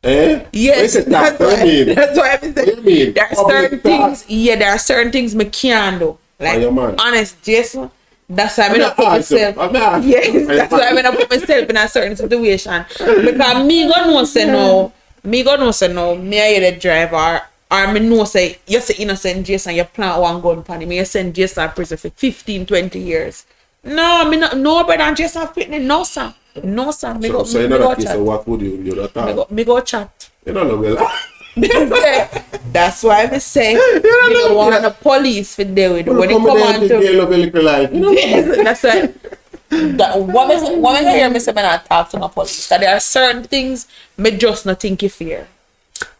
Eh? Yes, What that's you why. mean? That's why I'm What you saying. mean? There are Public certain talk. things. Yeah, there are certain things me can't do. Like your man? honest, Jason. That's why I'm I'm not not put asking. myself. I'm not asking. Yes, that's why I'm not put myself in a certain situation. Because me gonna know say no. Me gonna know say no. Me are the driver. Or me know say you say innocent Jason, you plant one gun pan him. You send Jason to prison for 15, 20 years. No, me not no brother and Jason fitness. No sir. No sir. Me go So in me go that case, chat. so what would you do that? Me go chat. You don't know well. That's why I say you don't want the police to deal with it. When it come on to life, you know. that's right. What I hear me say, me not talk to no police. That there are certain things me just not think you fear.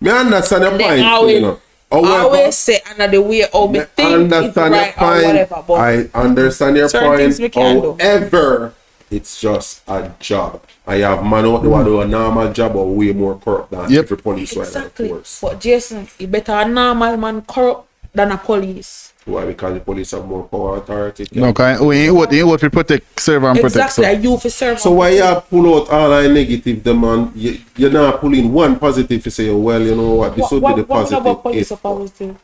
Me understand your They point, always, you know. However, always say another way how me I think is understand your right or point. whatever. But I understand your certain things we point. can do. However, it's just a job. I have man out there who do a normal job or way more corrupt than Yep. every police right now, of exactly. course. But Jason, you better a normal man corrupt than a police. Why? Because the police have more power and authority. No, kind you what to protect, serve and protect. Exactly. A you for serve. So why you pull out all our negative demand? You're not pulling one positive to say, oh, well, you know what, this would be the what positive. about police if- or positive?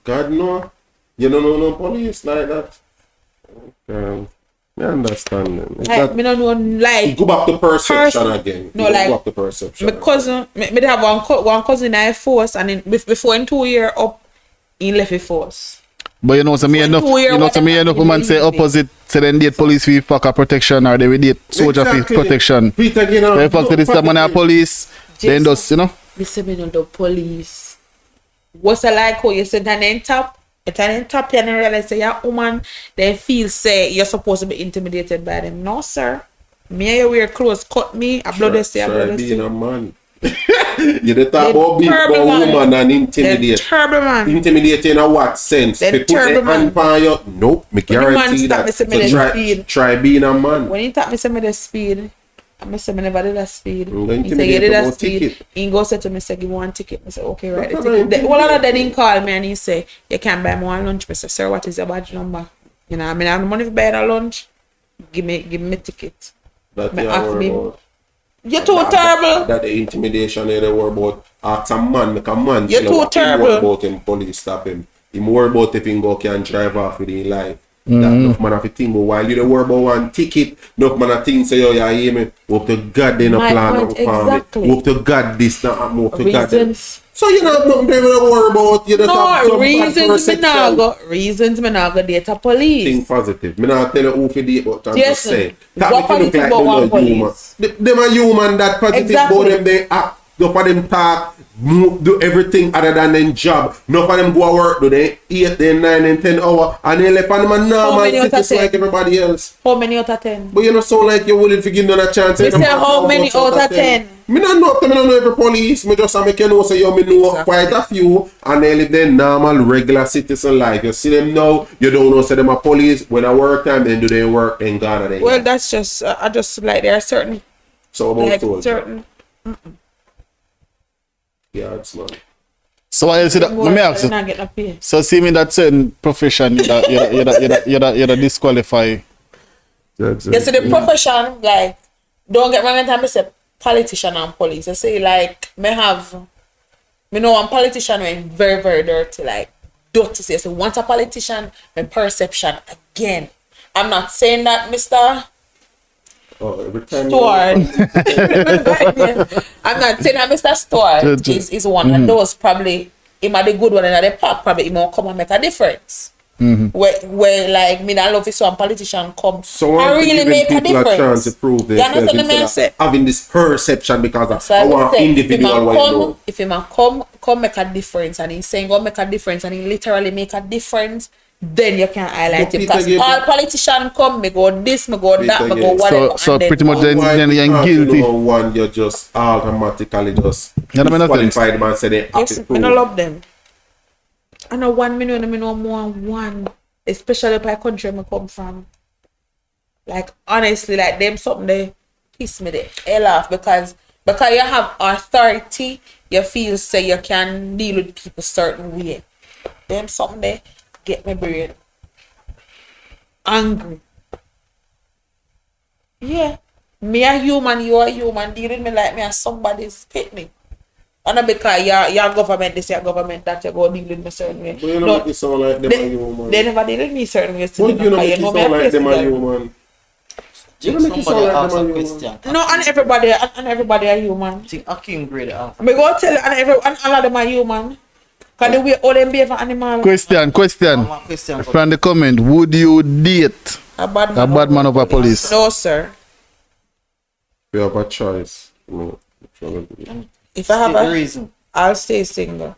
God no. You don't know no police like that. I understand them. It's Like, that- me don't know like go back to perception Person- again. no, You like, go back to perception. my cousin, me have one cousin I force and in before in 2 year up, he left a force. But you know, so me So enough, in 2 year, you know, so me whatever enough you woman do, say you opposite, so then date police fee fuck a protection or they will date soldier fee Exactly. protection. Peter, you know, They fuck to this man a police, then Jason. just, you know. Listen me know the police. What's I like how you said and then top? It's an top and then realize say your woman they feel say you're supposed to be intimidated by them. No sir. Me and you wear clothes, cut me, I blow this I blow try being a this. man. You the talk They about being terrible a man. woman and They're intimidate. terrible man. Intimidate in a what sense? They're They put their terrible hand man. on you. Nope, me When the man guarantee stop that. me, say me So the try, speed. try being a man. When he taught me some of the speed, I say me never did that speed. Mm, the He say you intimidate did that about speed. ticket. He go say to me, say give me one ticket. I say okay, right. The That's ticket. not Then, well, intimidate. then he call me and he say you can't buy me one lunch. I say sir, what is your badge number? You know, I mean I have the money to buy that lunch. Give me ticket. That Me you ask worry me, about. you're too That- terrible. That the intimidation they worry about. Ask a man, make a man. You're tell too what him terrible. worry about him, police stop him. Him worry about if he go can drive off with his life. That Mm-hmm. enough man have to think, but while you dey worry about one ticket, enough man have think say, yo, you hear me? Hope to God they no My plan point, out for me. exactly. Hope to God this not happen. Hope to God that. Reasons. So you know nothing to worry about. You just have No, some bad reasons me perception. not go. Reasons me not go date a police. Think positive. Me not tell you who for date, but I'm Yes, just saying. what That make you look positive like about them one not human. police? Them a human that positive Exactly. about them they act. No for them talk, move, do everything other than them job. No for them go to work, do they 8, then 9 and 10 hours and they left on them a normal many out of citizen 10? like everybody else. How many out of 10? But you don't sound like you're willing to give them a chance. Me No say matter how many much out of 10? Me not know them, me don't know every police. Me just make you know say you me know quite a few and they live their normal regular citizen life. You see them now, you don't know say them a police. When I work time, then do they work in Ghana then. Well, that's just I just like there are certain So about like soldier. certain Yeah, it's man. So what else? Let me ask you. not get no pay. So see me that certain profession you disqualify. You see the profession like don't get me wrong. Time I say politician and police. I say like me know one politician when very very dirty like dirty. Say so once a politician, my perception again I'm not saying that, Mr. Oh, every time Stuart. I'm not saying that Mr. Stuart is one of those probably he might be good one in the park, probably he might come and make a difference. Where like me I love if some politician come and really make a difference. A chance to prove You understand what I say? Having this perception because of So our individual. if he man come make a difference and he's saying go make a difference and he literally make a difference, then you can highlight it because all politicians come, me go this, me go that, me go whatever. So and pretty much then you're guilty. guilty. One, you just automatically just You know what I mean? disqualified man say they have Yes, to I prove. don't love them. I know 1 million, I know more than one. Especially by country I come from. Like honestly, like them something they piss me the hell off because you have authority, you feel say you can deal with people certain way. Them something they get me brain angry. Yeah. Me a human, you a human, deal with me like me as somebody's pitney. And not because your government, this your government that you go deal with me certain way. But you know make it sound like them are human. They never deal with me certain ways. But you know make it sound like them are human. You know make it sound like them are human. No, and everybody are human. Think Akim grade it off. Me go tell you, and all of them are human. Cause the way all them behave for animal. Question. Question. From the comment, would you date A bad man over police? No, sir. We have a choice. No. If I have State the a reason. I'll stay single.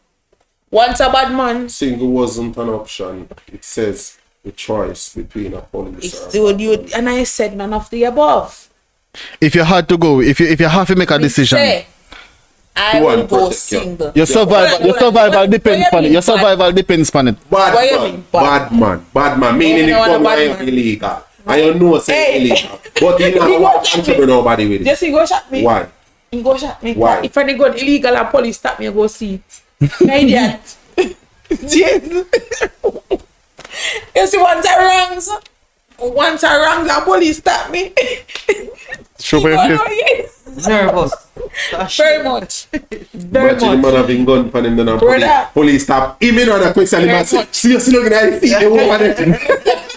Once a bad man, Single wasn't an option. It says the choice between a police it's or you and I said none of the above. If you had to go, if you have to make a decision, Say, I Who will want go protect you? single. your survival depends on it. Your survival depends on it. What you mean, bad man. Meaning You it know come what a like bad man? illegal. I don't know say Hey. illegal. But you You know go what shot I'm sure nobody with it. Just he go shot me. Why? He go shot me. Why? If I go illegal and police stop me, I go see it. Idiot. Jesus. You see, once I wrong, the police stop me. Show You me go, your "Oh, face. yes. Nervous. Very much. Very Imagine the much. man having gun for him then and Brother. police stop. He may not have question him Very and say, much. see you looking at his feet. They won't want it.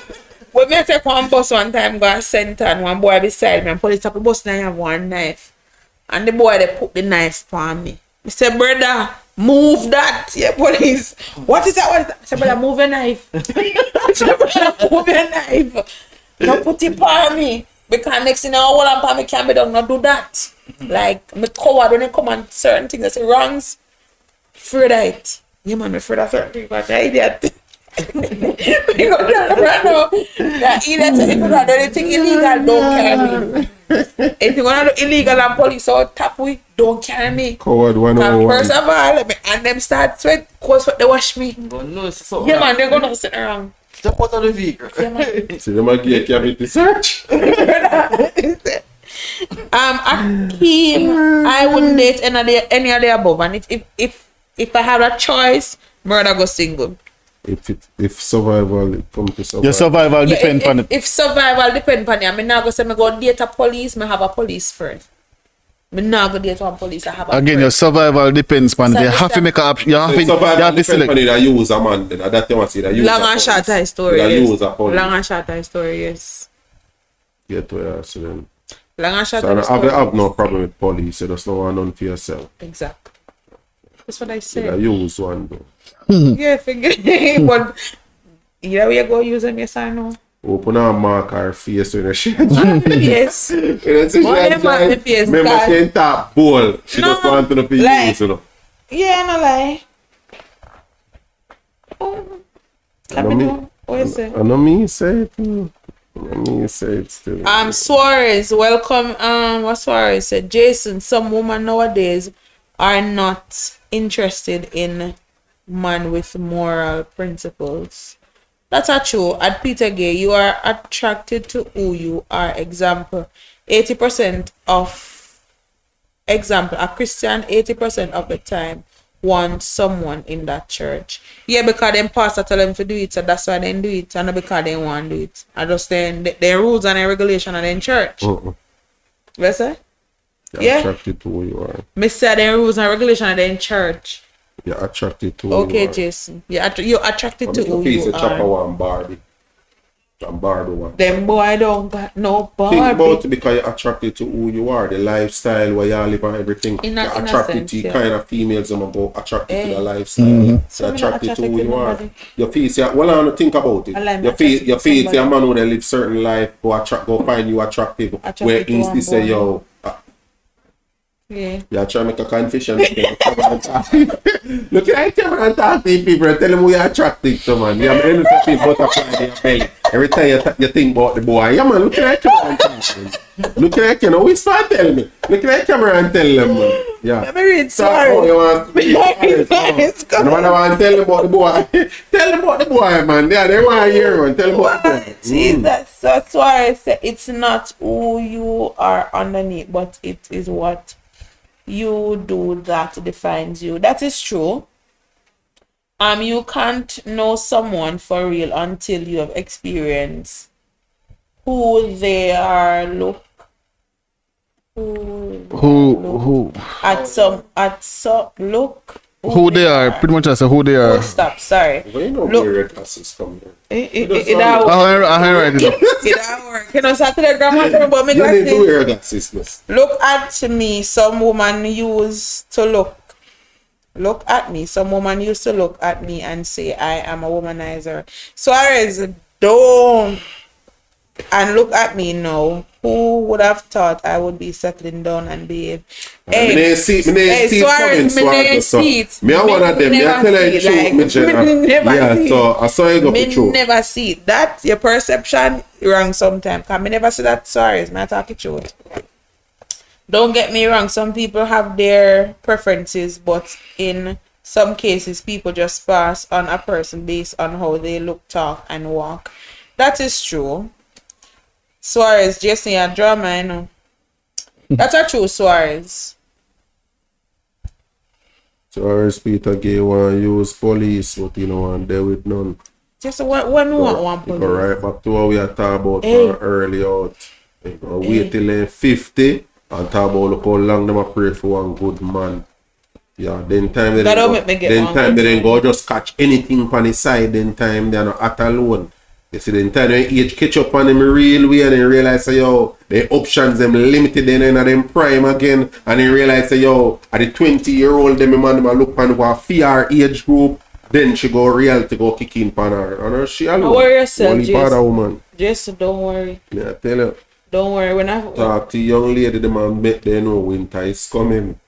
When me take one bus one time, go to center and one boy beside me and police stop the bus and I have one knife. And the boy they put the knife on me. He said, brother, move that. Yeah, police. What is that? What is that? I said, brother, move your knife. I said, brother, move your knife. Don't put it on me. Because next thing I hold on me can't be done, not do that. Like, me coward when they come on certain things, I say wrongs. Afraid of it. Yeah, man, I'm afraid of certain things, but I idiot. You go down right now. That idiot, if you don't do anything illegal, don't carry me. If you want to do illegal and police out tap we, don't carry me. Coward And 101. first of all, and them start sweat, cause what they wash me. But no, it's so Yeah, man, they're gonna sit around. Step out of the vehicle. Yeah, man. See them again cavity search. Akeem, I wouldn't date any of the above, and if I had a choice, murder go single. If survival it come to survival. Your survival depends on it. If survival depend on it, I mean, now go say me go date a police, me have a police friend. Me now go date one police, I have a Again, friend. your survival depends on it. You have to make a option. You have So to survival depends select. on it. I use a man. Then that you want to see that use Long a and short police. of story, I yes. use a police. Long and short of story, yes. Get where I see them. Long and short So of I story. have no problem with police. You just don't want none for yourself. Exactly. That's what I I said. use one though. Yeah, figure. But yeah, we go use them, yes or no? Open a mark her face when she Yes. You know, see, Why them mark the face, remember guys? she ain't that bowl. She No, just want to be like- used, you know. Yeah, no lie. Oh. Let me know. What is it? I know me say it. I me say it still. Suarez, welcome. What Suarez said, Jason, some women nowadays are not interested in man with moral principles. That's not true. At Peter Gay, you are attracted to who you are. Example, 80% of a Christian 80% of the time want someone in that church. Yeah, because them pastor tell them to do it, so that's why they do it, and not because they want to do it. I just their rules and their regulation are in church. What say? You're Yeah. attracted to who you are. Me say their rules and regulation are in church. You're attracted to who Okay, you are. Jason. You're attracted to who Piece you of chopper are. one Barbie. And Barbie one. Them boy don't got no Think about Barbie. it because you're attracted to who you are, the lifestyle where you live and everything. In a- You're in a attracted sense, to the yeah. kind of females I'm about attracted to Hey. the lifestyle. So You're me not attracted to attracted who to you are. nobody. Your face, yeah, well, I don't think about it. I like Your attracted face, to a man somebody. who they live certain life, go find you attractive. Attracted Where to one instead say, boy. yo, Yeah. you're trying to make a confession. Look at that camera and talk to people and tell them who you're attracted to, man. Yeah, man, you feel butterfly in your belly. Every time you think about the boy, yeah, man, look at that camera and talk to them. Look at that camera. What's start telling me? Look at that camera and tell them, man. Yeah. Let me read So, sorry. oh, you want to It's I don't want to tell them about the boy. Tell them about the boy, man. Yeah, they want to hear one. Tell them about the boy. Jesus. So that's why I say it's not who you are underneath, but it is what you do that defines you. That is true. You can't know someone for real until you have experienced who they are. Who Who they are? Pretty much I say who they Oh, are. stop. Sorry. Well, you know Look. where your glasses come here. It don't don't work. I write it up. It don't work. You know, so I tell the grandma about me You need to glasses. wear glasses, miss. Look at me. Some woman used to look at me. Some woman used to look at me and say I am a womanizer. Suarez, don't. And look at me now. Who would have thought I would be settling down and behave? Me nah see it Suarez, me coming, never so see it. me a one of them. Me a never tell you see it, the truth, me like, Jenna. me never Yeah, see so I saw you go Me for truth. never see it. That your perception wrong sometimes. Cause me never see that. Sorry, me talk it truth. Don't get me wrong. Some people have their preferences, but in some cases, people just pass on a person based on how they look, talk, and walk. That is true. Suarez, Jason, a drama, I know. That's a true Suarez. So as Peter Gay want use police, but you know, and there with none. Just when we want one Go police. right back to what we are talking about Hey. from early out. You know, wait till they're 50 and talk about look how long them a pray for one good man. Yeah, then time they That don't go, make me get then one time good they man. go just catch anything on the side, then time they're not at alone. You see, then time they age catch up on them real way and then realize say yo, the options them limited then in them prime again and then realize say yo, at the 20-year-old them man them look on what fear age group, then she go real to go kick in pan her. And she alone. Don't worry yourself, Only bad Jason. woman. Just don't worry. Yeah, I tell you. Don't worry. When I Talk to young lady, the man met they know winter is coming.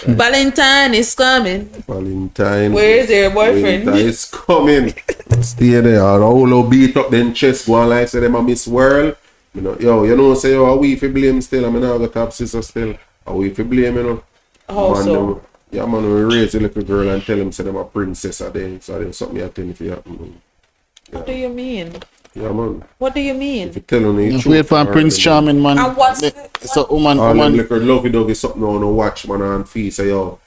Valentine is coming. Valentine. Where is your boyfriend? Winter is coming. Stay there. And all beat up then chest go on like say them a Miss World. You know, yo, you know say yo, are we for blame still? I mean I got top sister still. Are we for blame, you know? How Man, so? them- yeah, man, we raise a little girl and tell them say them a princess a day. So then something happen if you happen. What do you mean? Yeah, man. What do you mean? If you tell them the Just truth, wait for alright, Prince then. Charming, man. And what's So woman, All them woman. little lovey-dovey something on the watch, man, and feel say, yo,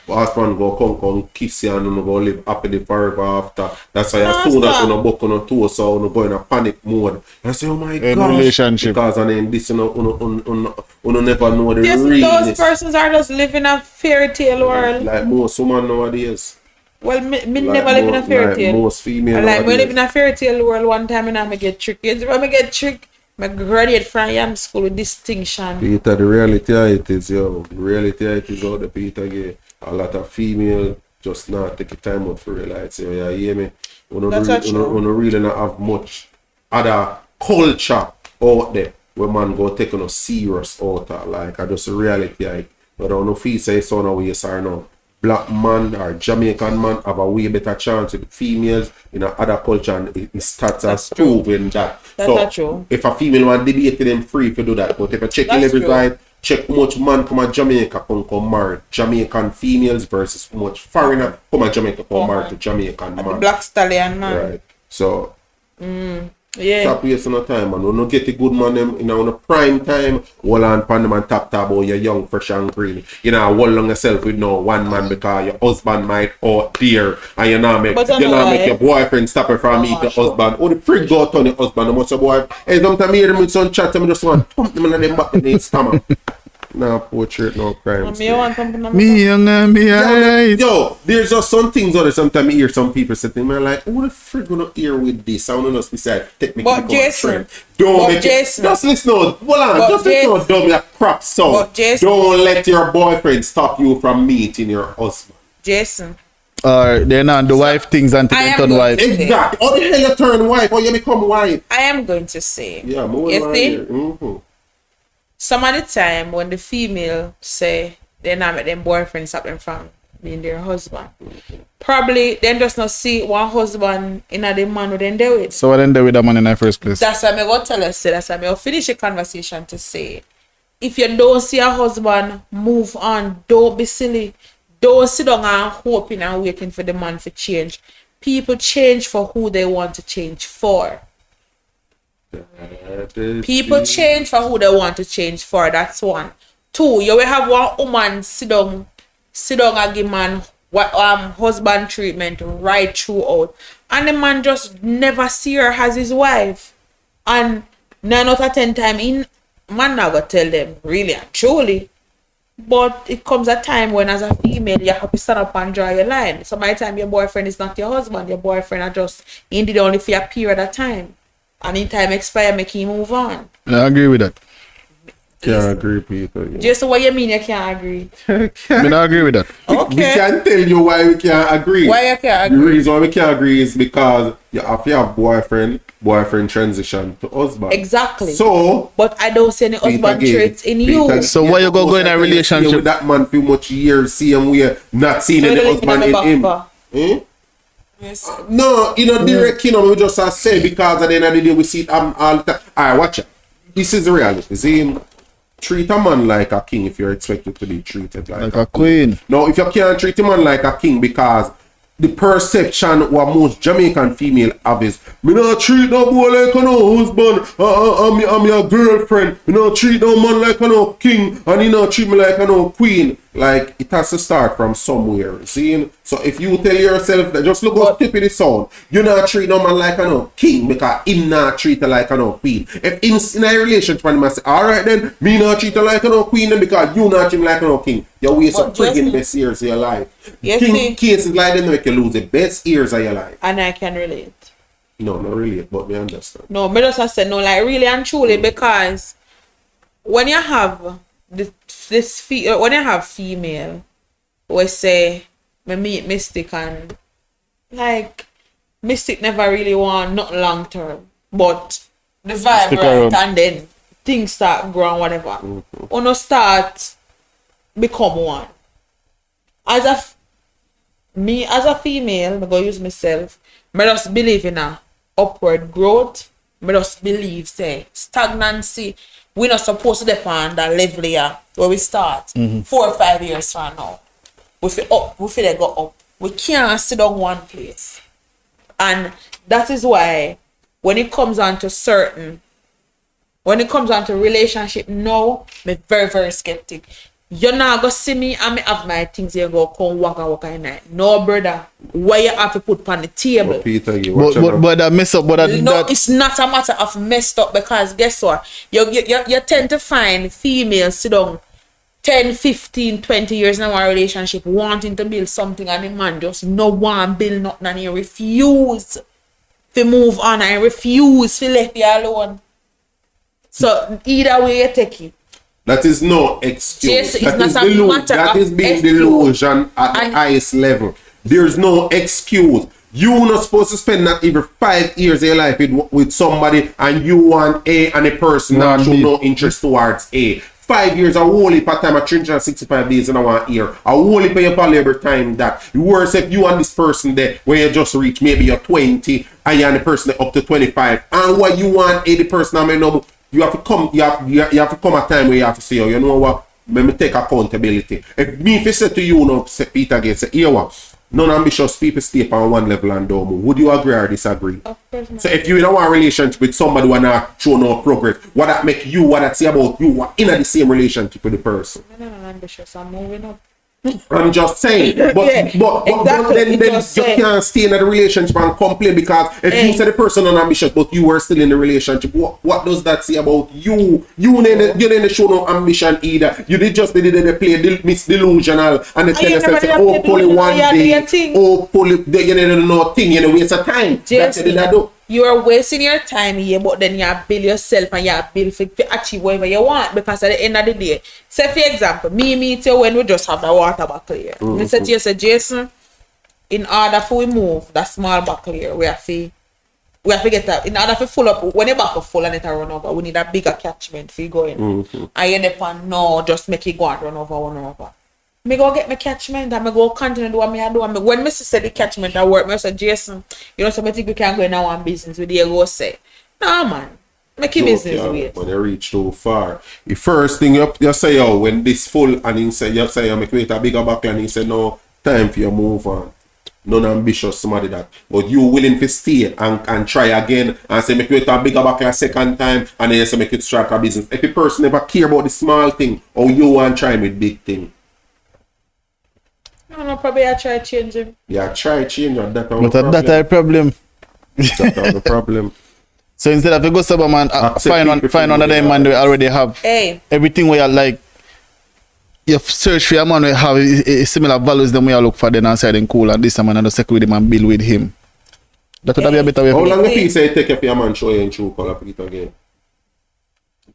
boss man go come kiss you and you go live happily forever after. That's why as soon as you book on a tour, so you go in a panic mode. You say, oh my In gosh. relationship. Because and then this, you never know the Yes, those realness. persons are just living a fairy tale world. Like most women nowadays. Well, me Like never live in a fairy like tale. most female And like we nowadays. live in a fairy tale world one time and I get tricked. You see when I get tricked, I graduate from YAM school with distinction. Peter, the reality of it is, yo, the reality of it is out the Peter gay. A lot of female just not take the time out for realize, yo, yeah, you hear me? We That's not true. don't really not have much other culture out there where man go take no serious out of, like, I just a reality, like, but I don't know if he say so now, yes or no. Black man or Jamaican man have a way better chance with females in a other culture and it stats has true. proven that. That's So, not true. if a female want debate them free to do that, but if you check in That's every true. side, check how much man come to Jamaica come married Jamaican females versus how much foreigner come to Jamaica come married to Jamaican The man. black stallion man. Right. So Yeah. stop wasting no time, man. We no get the good man them in our prime time. Hold on pan them and tap about you're young, fresh and green. You know, hold on yourself with no one man because your husband might out there and you not make But you I know not make why. your boyfriend stop it from meet your sure. husband. Oh the freak go out on your husband, the most your boy. Hey, sometimes I hear them with some chat, I just want to pump them in them back in their stomach. No portrait, no crime. Me want something. Me young and me alright. Yo, there's just some things on it. Sometimes I hear some people say things, man, like, who the frick gonna hear with this? I don't know, beside technically. But Jason, don't but make Jason, it. Just listen, hold on. but Just listen, Jason- dumb your crap song. but Jason- Don't let your boyfriend stop you from meeting your husband. Jason. Alright, they're not the wife things until I they am turn good. wife. Exactly. How the hell you turn wife? Or you become wife? I am going to say. Yeah, more You than see? Mm-hmm. Some of the time when the female say they not make them boyfriend stop them from being their husband, probably they just not see one husband in a the man who then do it. So what then they with that man in the first place? That's why I go tell us, that's why I finish the conversation to say, if you don't see a husband, move on. Don't be silly. Don't sit down and hoping and waiting for the man to change. People change for who they want to change for. People change for who they want to change for. That's one. Two, you will have one woman sit down and give man what husband treatment right throughout, and the man just never see her as his wife. And 9 out of 10 time, in man never tell them really and truly. But it comes a time when, as a female, you have to stand up and draw your line. So by the time your boyfriend is not your husband, your boyfriend are just indeed only for a period of time. And in time expire, make him move on. I agree with that. Can't agree, people. Yeah. Just what you mean you can't agree? I don't agree with that. We Okay. can't tell you why we can't agree. Why you can't The agree? reason why we can't agree is because you have to have boyfriend transition to husband. Exactly. So, But I don't see any husband Peter, traits in you. Peter, So why you go in a relationship? with that man for much years, see him we not seeing So any you looking at husband me in him. back for? Eh? Yes. No, you know, direct, you know, we just say because at the end of the day we see it all the time. Alright, watch it. This is the reality. See him treat a man like a king if you're expected to be treated Like a queen. No, if you can't treat a man like a king because the perception what most Jamaican female have is me not treat no boy like a no husband, I'm your girlfriend. Me not treat no man like a no king, and he not treat me like a no queen. Like it has to start from somewhere. See? So if you tell yourself that, just look how stupid it sound. You not treat no man like a no king because him not treat her like a no queen. If in a relationship and must say, alright then, me not treat her like a no queen then because you not treat me like a no king. You waste some But just friggin' me- best years of your life. Yes, King me. cases like them make you lose the best years of your life. And I can relate. No, not really, but me understand. No, me just say no, like really and truly, because when you have when you have female, we say me meet Mystic and like Mystic never really want nothing long term, but the vibe Stick right, around. and then things start growing whatever. Uno start become one. Me as a female, I'm gonna use myself. I just believe in a upward growth. I just believe say stagnancy. We're not supposed to depend on that level here where we start 4 or 5 years from now. We feel up, we feel they go up. We can't sit on one place. And that is why when it comes on to relationship now, I'm very, very skeptic. You're not gonna see me and me have my things here go come walk in night. No, brother. What you have to put on the table. But Peter, you watch But that mess up, but that, No, that it's not a matter of messed up because guess what? You tend to find females sit down 10, 15, 20 years in a relationship wanting to build something and the man just no want build nothing and he refuse to move on and refuse to let you alone. So either way you take it. that is no excuse. Yes, it's that not is a matter that of is being excuse. delusion at the And- highest level. There's no excuse. You're not supposed to spend not even 5 years of your life with somebody and you want A and a person No, not show B. no interest towards A. 5 years, a whole heap of time, 365 days in a 1 year. A whole heap of your valuable time that. Worse if you and this person there, where you just reach maybe you're 20 and you and the person there up to 25. And what you want A, the person, I mean, no, you have to come, you have to come a time where you have to say, oh, you know what, let me take accountability. If me, if I say to you, no, say Peter again, say, here what, non-ambitious people stay on one level and don't move. Would you agree or disagree? Of course not. So if you in a one relationship with somebody who not show no progress, what that make you, what that say about you, what in the same relationship with the person? I'm not ambitious, I'm moving up. I'm just saying. But Yeah, but exactly. then It you just say- can't stay in a relationship and complain because if Hey. you say the person unambitious but you were still in the relationship, what does that say about you? You didn't show no ambition either. You did play Miss Delusional and they tell you us never that did hopefully delusional, one you day, did a thing. hopefully they didn't know thing, you know, waste of time. That's what they Jason, do. you are wasting your time here, but then you build yourself and you build to achieve whatever you want. Because at the end of the day, say for example, me meet you when we just have the water buckle here. Me say to you, say, Jason, in order for we move that small buckle here, we have to get that. In order for full up, when the buckle full and it run over, we need a bigger catchment for you going. And you never no, just make it go and run over. Me go get my catchment and me go continue do what me do. And when me see the catchment at work, me say, Jason, you know, so I think we can go in our business with you go say, nah man, make your business wait. When you reach too far. The first thing you say, oh, when this full and you say you make wait a bigger back and he say no, time for you move on. Non-ambitious somebody that. But you willing to stay and try again and say make wait a bigger back a second time and then you say make it start a business. If the person never care about the small thing or you want to try with big thing. No, probably I try to change him. Yeah, try change that. That's But that's a problem. the problem. So instead of you go sub man, find one of them man they already have Hey, everything where you like. You search for a man who have similar values than we are look for then and say them cool and this man and just second with him and build with him. That would be a better way How for long if he say take care for your man show you in true color for it again?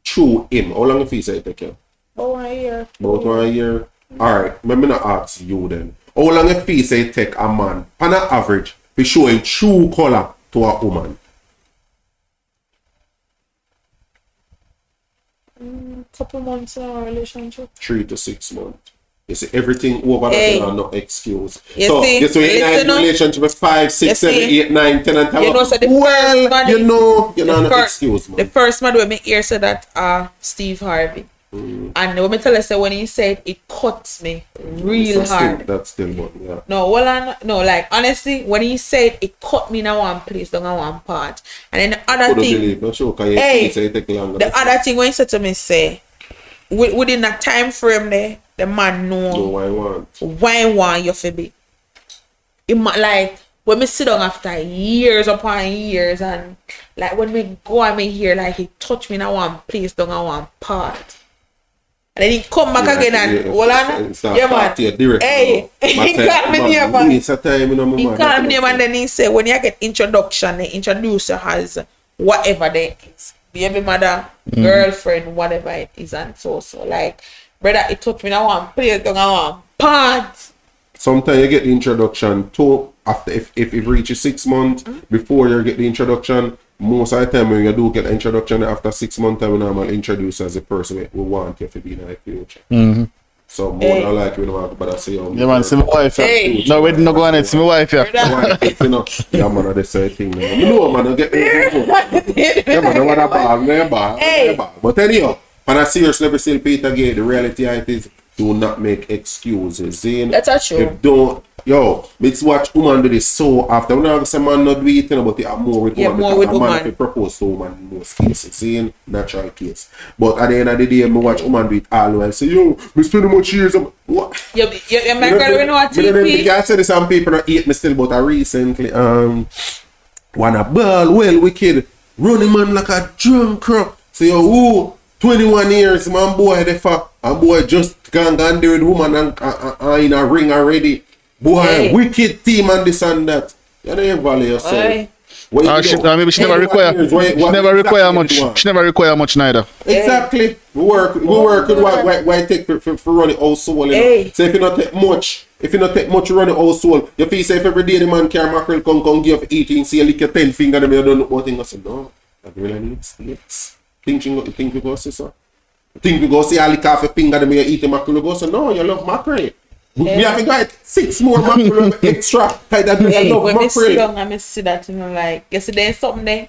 True him. How long if he say take care? about 1 year. About 1 year. Alright, let me not ask you then. How long if he say take a man on an average to show him true color to a woman? Couple months in our relationship. 3 to 6 months. You see, everything over Hey. that are no excuse. You so, see, you see, in listen a up. relationship with 5, 6, You 7, see. 8, 9, 10 and 10. You know, so the well, first man, you know no the excuse, man. first man when me hear said that Steve Harvey. And when me tell us when he said it cuts me real hard. That's still what, yeah. No, well, no, like honestly, when he said it cut me in one place, down one part, and then the other Couldn't thing, believe, not sure, can Hey, you say it take longer. the other thing when he said to me say, within that time frame there, the man No, know I want. why want you for be. Like when me sit down after years upon years and like when me go and me hear like he touch me in one place down in one part. And then he come back again and hold on. Yeah man. Hey, he called me name man. It's a time, you know, He called me name and then he said when you get introduction, they introduce you as whatever they is. Baby mother, girlfriend, whatever it is and so like brother, it touched me in one place down in one part. Sometimes you get the introduction to after if it reaches 6 months before you get the introduction. Most of the time when you do get the introduction after 6 months, we normally introduce as a person we want you to be in the future. So more Hey. than like we don't want to bother say Yeah man, see my wife. Hey. No, we didn't go on it, see my wife yeah. you know, yeah man, that's the thing. You know man, I get me. Yeah man, I want a ball, Hey. But anyhow, on a serious level, still Peter Gay, the reality it is, do not make excuses. Zane, That's a true. If don't, let's watch woman do this so after. When I say man not do it, but they are more with Yeah, woman. more because with a man woman. if propose to woman in most cases. Zane, natural case. But at the end of the day, me watch woman do it all while. Say, yo, me spend much years of what? You make girl we know what TP. I said some people not hate me still, but I recently wanna ball well wicked running man like a drunk crop. So yo, 21 years man boy the fuck and boy just gone there with woman and in a ring already. Boy, Hey. wicked team and this and that. You don't value yourself. Aye. What you She, do? maybe she never 21 require. years, She what never require exactly much. you want? She never require much neither. Exactly. We work with why take for running household. You know? Hey. So if you not take much running household, you feel say if every day the man carry mackerel come give 18, see you lick your 10 finger and you don't look what thing. I said, no, I really need steaks. Think we go see so? Think we go see I lick off your finger and you eat the mackerel, you go so no, you love mackerel. We have to get 6 more mackerel extra. Like that you Hey, love when me sit mackerel. down and me see that, you know, like, you see there's something there.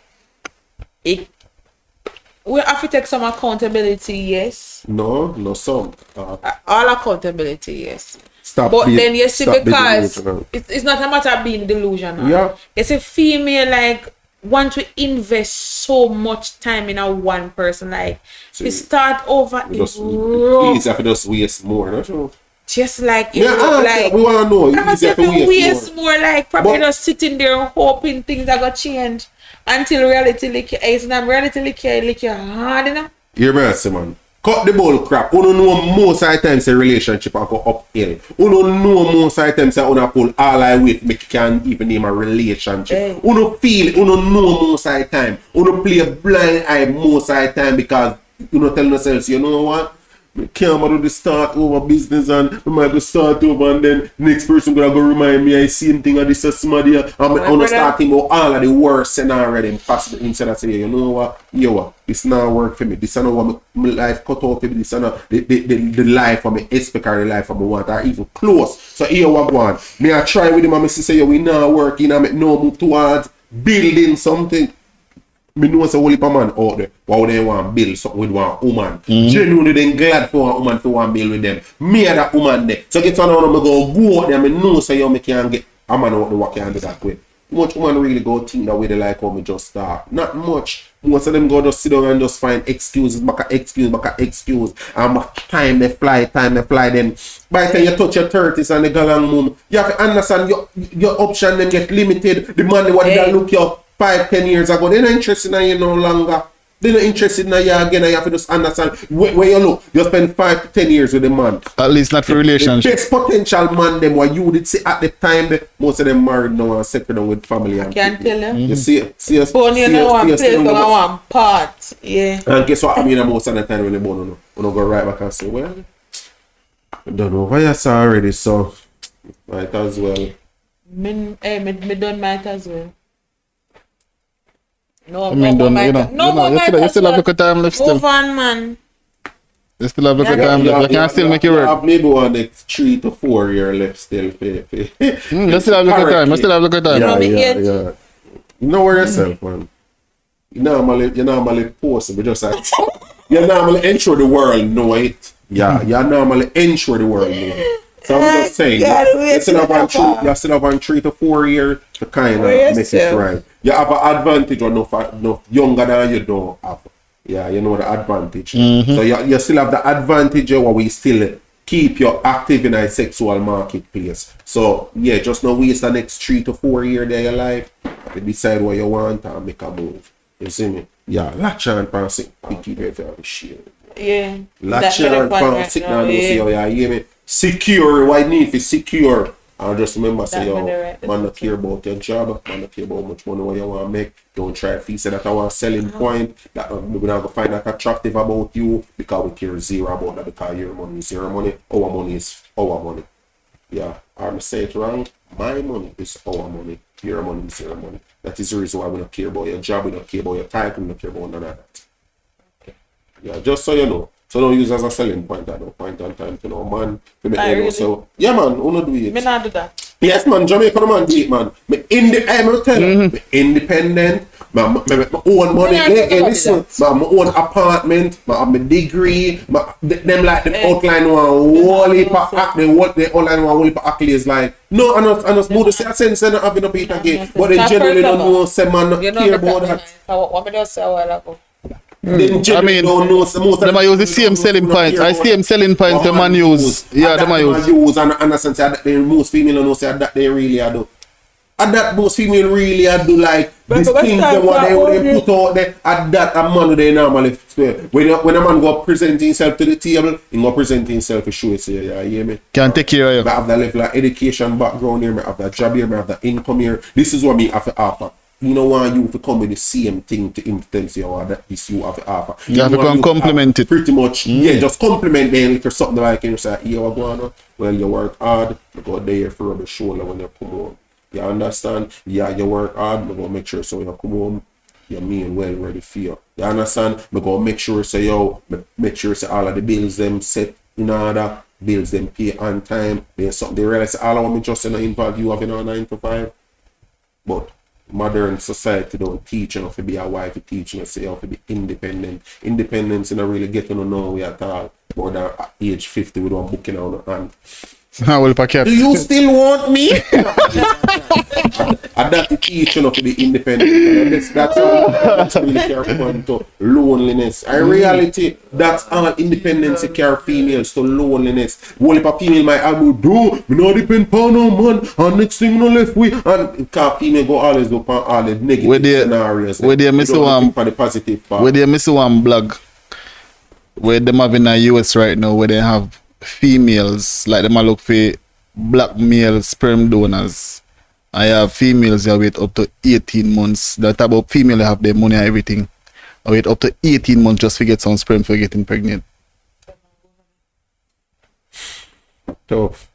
We have to take some accountability, yes. No, some. All accountability, yes. Stop. But being- then you see, stop being because delusional. it's not a matter of being delusional. Yeah. You see, female like want to invest so much time in a one person, like to start over is Just rough. easy if you just waste more, no sure. just like Yeah, like we want to know. I'm Easier saying to we waste waste more like probably But- just sitting there hoping things are gonna change until reality lick your eyes and reality lick your hard enough. You're mercy, man. Cut the bull crap. You don't know most of the time say relationship and go uphill. You don't know most of the time say you pull all I with me can even name a relationship. Hey. You don't feel it. You don't know most of the time. You don't play a blind eye most of the time because you don't tell yourself, you know what? I can't do the start over business and I might go start over and then next person gonna go remind me I same thing and this is somebody and I'm gonna start thinking about all of the worst scenario possible instead of saying, you know what, this not work for me, this is not what my life cut off for me, this is not the life of me expect or the life of me want or even close. So here what go on. Me I try with him and I say we not working and I no move towards building something. Me know it's a whole heap of man out there why they want to build something with one woman. Genuinely they glad for one woman to want to build with them. Me and that woman there. So get on and go out there. Me know so you me can get a man out there what can do that way. Much woman really go think that way they like how me just start. Not much. Most of them go just sit down and just find excuses, back a excuse. And time they fly. Then by the time you touch your 30s and the galang mum, you have to understand your option then get limited. The money what they look you 5-10 years ago, they're not interested in you no longer. They're not interested in you again. And you have to just understand where you look. You spend 5 to 10 years with the man. At least not for relationship. The best potential man them what you did see at the time. Most of them married now and settled down with family. And Can't people. tell you. You see us. Bone you know one place, but I want part. Yeah. And guess what I mean most of the time when they bone you go right back and say, well, I don't know why I saw already, so might as well. Me done might as well. No, I mean, you still have a good time left still. Move on, man. You still have a good time left. You can still make it work. have maybe one next 3 to 4 year left still. You still have a good time. You still have a good time. Yeah. You know where yourself, man. You normally post it, but just like you normally ensure the world know it. Yeah, you normally ensure the world know it. So I'm just saying, you still have on 3 to 4 years to kind of make it right. You have an advantage or no younger than you don't have. Yeah, you know the advantage. So you still have the advantage where we still keep you active in a sexual marketplace. So yeah, just not waste the next 3 to 4 years of your life. You decide what you want and make a move. You see me? Yeah, latch on and sit. Keep it very shit. Yeah. Latch on and sit down and see how you hear me. Secure, why need to secure? And just remember, say, yo, man, not care about your job, man, not care about how much money what you want to make. Don't try to say that our selling point, that we're not going to find that attractive about you because we care zero about that because your money is your money, our money is our money. Yeah, I'm say it wrong. My money is our money, your money is your money. That is the reason why we don't care about your job, we don't care about your title, we don't care about none of that. Yeah, just so you know. So don't use as a selling point at no point in time to know, man. Really? So, yeah, man, who not do it? Me not do that. Yes, man, Jamaican man do it, man. I'm tell you, me independent, my own money, listen, my own apartment, my degree, them like the outline one whole heap of the outline one whole heap of accolades like, no, I not smooth to say a sense and not having a beat again, but they generally don't know, say man, not care about that. What me just say a while ago. I mean, them I use the same selling point. I same selling point the man use. Yeah, them I use. And understand that the most female know say that they really do. And that most female really do like these things that what they put out there. At that a man they normally when a man go present himself to the table, he go present himself to show it. Say, yeah, you hear me? Can take care of you. I have that level of education background here. I have that job here. I have that income here. This is what me have to offer. You don't want you to come with the same thing to influence you or that this you have to offer. You have to compliment it. Pretty much, yeah, just compliment them or something like you say, yeah, what going on? Well, you work hard, you go there for the shoulder when you come home. You understand? Yeah, you work hard, you go make sure so you come home, you're mean well ready for you. You understand? You go make sure so make sure so all of the bills them set in order, bills them pay on time. There's something they realize all of them just involve you having a 9 to 5. But modern society don't teach you to be a wife, to teach you to be independent. Independence not really getting to know we at all. More than age 50 with one booking on the hand. Well, packet. Do you still want me? And that teach you to be independent. And that's all really care to loneliness. In reality, that's all independence care females to loneliness. One if a female might have do, we not depend on no man, and next thing no left we, and because female go always look on all the negative scenarios. Where they miss one for the positive part. Where they miss one blog where them have in the US right now where they have females like them a look for black male sperm donors. I have females that wait up to 18 months. That about female they have their money and everything. I wait up to 18 months just to get some sperm for getting pregnant. Tough.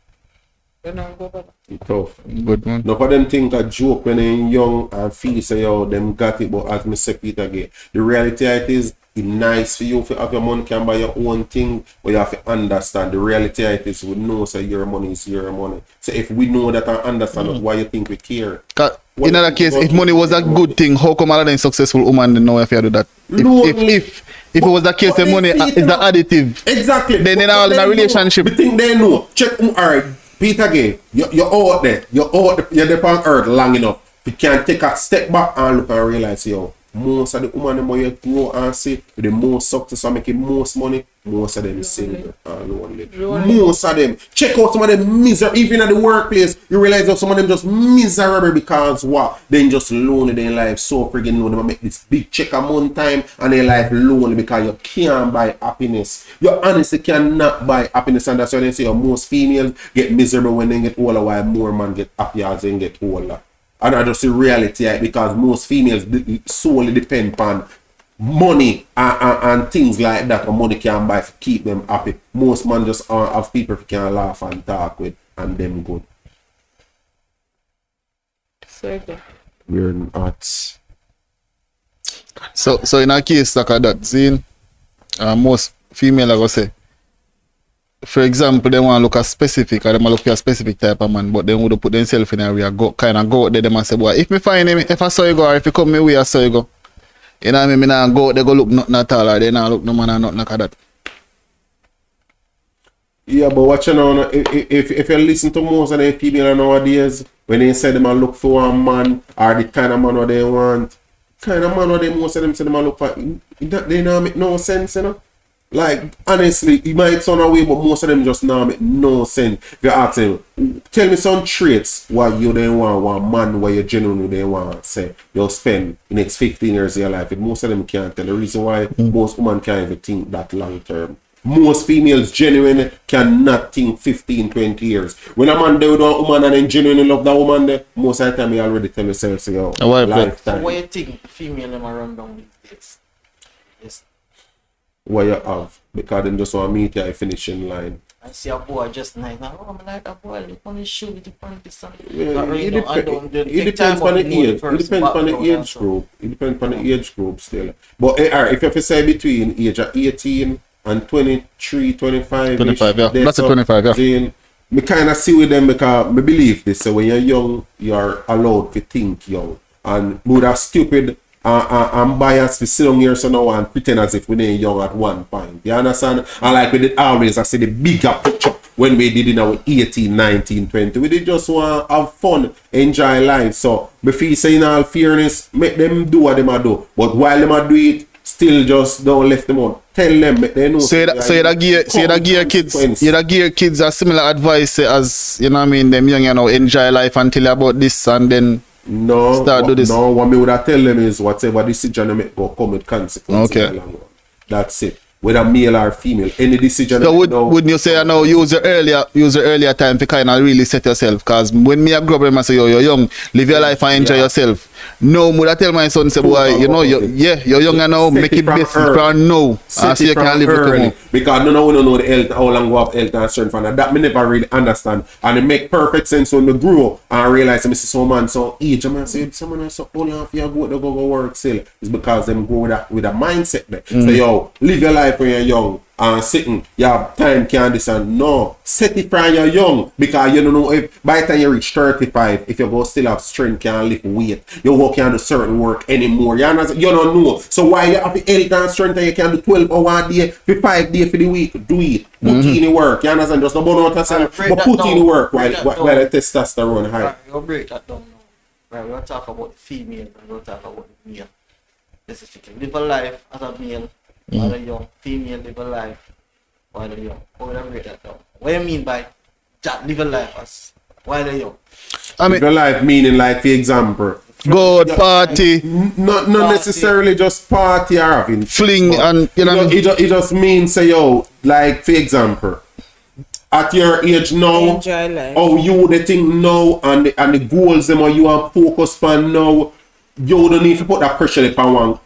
Tough. Good man. No for them think a joke when they're young and feel say yo them got it, but as me say Peter again, the reality it is it's nice for you to have your money can buy your own thing, but you have to understand the reality it is we know say your money is your money. So if we know that and understand why you think we care. In other case, if money was a good thing, how come all of them successful women didn't know if you do that? If it was the case, the money is the additive. Exactly. Then they're all in a relationship. The thing they know. Check alright, Peter again, you're out there. You're there on earth long enough. You can take a step back and look and realize yo, most of the women them you grow and see with the most success and making most money, most of them is single and lonely. Most of them. Check out some of them miserable. Even at the workplace, you realize that some of them just miserable because what? They just lonely their life so friggin' low. They make this big check a month time and their life lonely because you can't buy happiness. You honestly cannot buy happiness, and that's why they say most females get miserable when they get older while more men get happy as they get older. And I just see reality because most females solely depend on money and things like that. And money can buy to keep them happy. Most men just have people who can laugh and talk with and them good. We're not. So in a case like that, seeing most female are gonna say, for example, they want to look at specific or they want to look for a specific type of man, but they would put themselves in a area, go out there them and say, boy, if me find him, if I saw you go or if you come my way, I saw you go. You know what I mean? I go out there, go look nothing at all, or they not look no man or nothing like that. Yeah, but watch now, if you listen to most of the female nowadays, when they say them a look for a man or the kind of man what they want, kind of man what they most of them say them a look for, they don't make no sense, you know? Like, honestly, it might sound away, but most of them just now make no sense. If you ask them, tell me some traits what you then want, one man, what you genuinely then want, say, you'll spend the next 15 years of your life. Most of them can't tell. The reason why most women can't even think that long term. Most females genuinely cannot think 15, 20 years. When a man do with a woman and then genuinely love that woman, there, most of the time you already tell yourself, say, yo, lifetime. So what you think female them are run down these days? Yes. What you have, because them just want to meet your finishing line. I see a boy just nice. Now, oh, I'm like a boy, look on his shoe, look on this and it depends on the age. It depends on the age group. It depends on the age group still. But if you have to say between age of 18 and 23, 25. 25, yeah. That's a 25, yeah. Then, me kind of see with them because I believe this. So when you're young, you're allowed to think young. And we are stupid and biased for sit down here so now and pretend as if we ain't young at one point. You understand? And like we did always, I see the bigger picture when we did in our 18, 19, 20. We did just want to have fun, enjoy life. So, me feel say in all fairness, make them do what they do. But while they do it, still just don't left them out. Tell them, make they know. So you give kids a similar advice as, you know what I mean, them young, you know, enjoy life until about this and then start do this. No, what me would have tell them is whatever decision they make will come with consequences. Okay. That's it. Whether male or female, any decision. So wouldn't you say, use the earlier time to kind of really set yourself? Because when me a grow up, I say, you're young, live your life and enjoy yourself. No, would I tell my son, say, boy, you know, you're young now, make it best from now. So you can live early. Because we don't know the health, how long we have health and strength. And that me never really understand. And it make perfect sense when we grow and realize, I see some man, so age, I say, someone else, so only half you go work still. It's because them go with a mindset there. So, yo, live your life when you're young and sitting, you have time, can this and no. Set it from you're young because you don't know if by the time you reach 35, if you go still have strength, can lift weight, you work can't do certain work anymore. You don't know. So while you have the health and strength and you can do 12 hours a day, for 5 days for the week, do it. Put in the work. You understand? Just don't burn out yourself, but put in the work while the testosterone high. You break that down. right? We're gonna talk about the female, and we're gonna talk about the male. This is tricky. Live a life as a male while a young. Female live a life while a young. How would I break that down? What do you mean by that? Live a life as while a young. I mean, Live your life meaning like, for example, God party, not Party. necessarily just party or having fling, but and you know. it just means say yo, like for example, at your age now, Enjoy life. how you the thing now and the goals them or you are focused on now, you don't need to put that pressure upon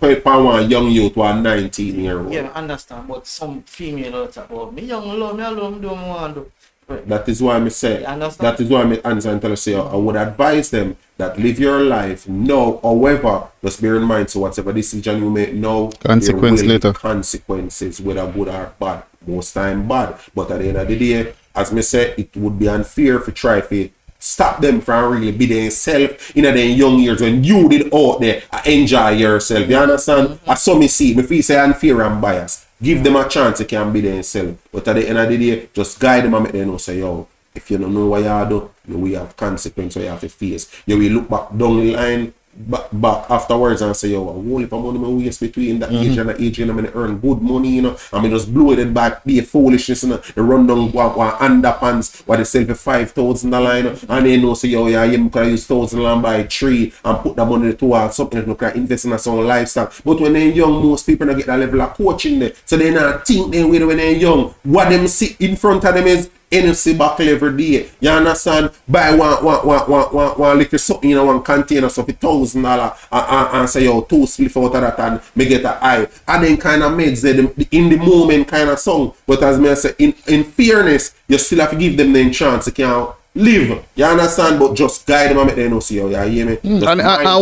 one young youth or a 19-year-old. Yeah, I understand. But some female will talk about me young alone, me alone, do what I want to do. Right. That is why I say. You understand? That is why I answer and tell you say I would advise them that live your life now. However, just bear in mind, so whatever decision you make now, Consequence there will be later. consequences, whether good or bad. Most time bad, but at the end of the day, as me say, it would be unfair to try to stop them from really be themselves in their young years when you did out there enjoy yourself. You understand? As some me see, me feel say unfair and biased. Give them a chance, they can be themselves. But at the end of the day, just guide them and make them know say, yo, if you don't know what you do, you will have consequences you have to face. You will look back down the line, back afterwards and say, yo, a whole heap of money I waste between that age and that age, and I earn good money, you know, and I just blow it back, be a foolishness, you know, they run down one underpants, what they sell for $5,000, you know, and they know, say, yo, yeah, you can use $1,000 and buy 3 and put that money towards something that you can invest in a some lifestyle. But when they're young, most people don't get that level of coaching there, so they not think they when they're young, what them see in front of them is NFC buckle every day. You understand? Buy one little something in one container so for $1,000 and say yo 2 spliff out of that and me get an eye. And then kind of makes them in the moment kind of song. But as me say, in fairness, you still have to give them the chance to can live. You understand? But just guide them and make them know see you hear me? And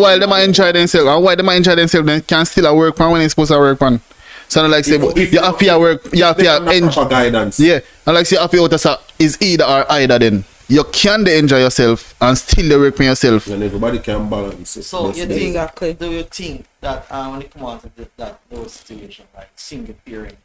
while they might enjoy themselves, they can still work on when they're supposed to work on. So like say, If you have to work, you have to enjoy guidance. Yeah, and like say, happy out is either or either. Then you can enjoy yourself and still work on yourself. And everybody can balance it. So That's you the- think, Exactly. do you think that when it comes to those situations like single parenting,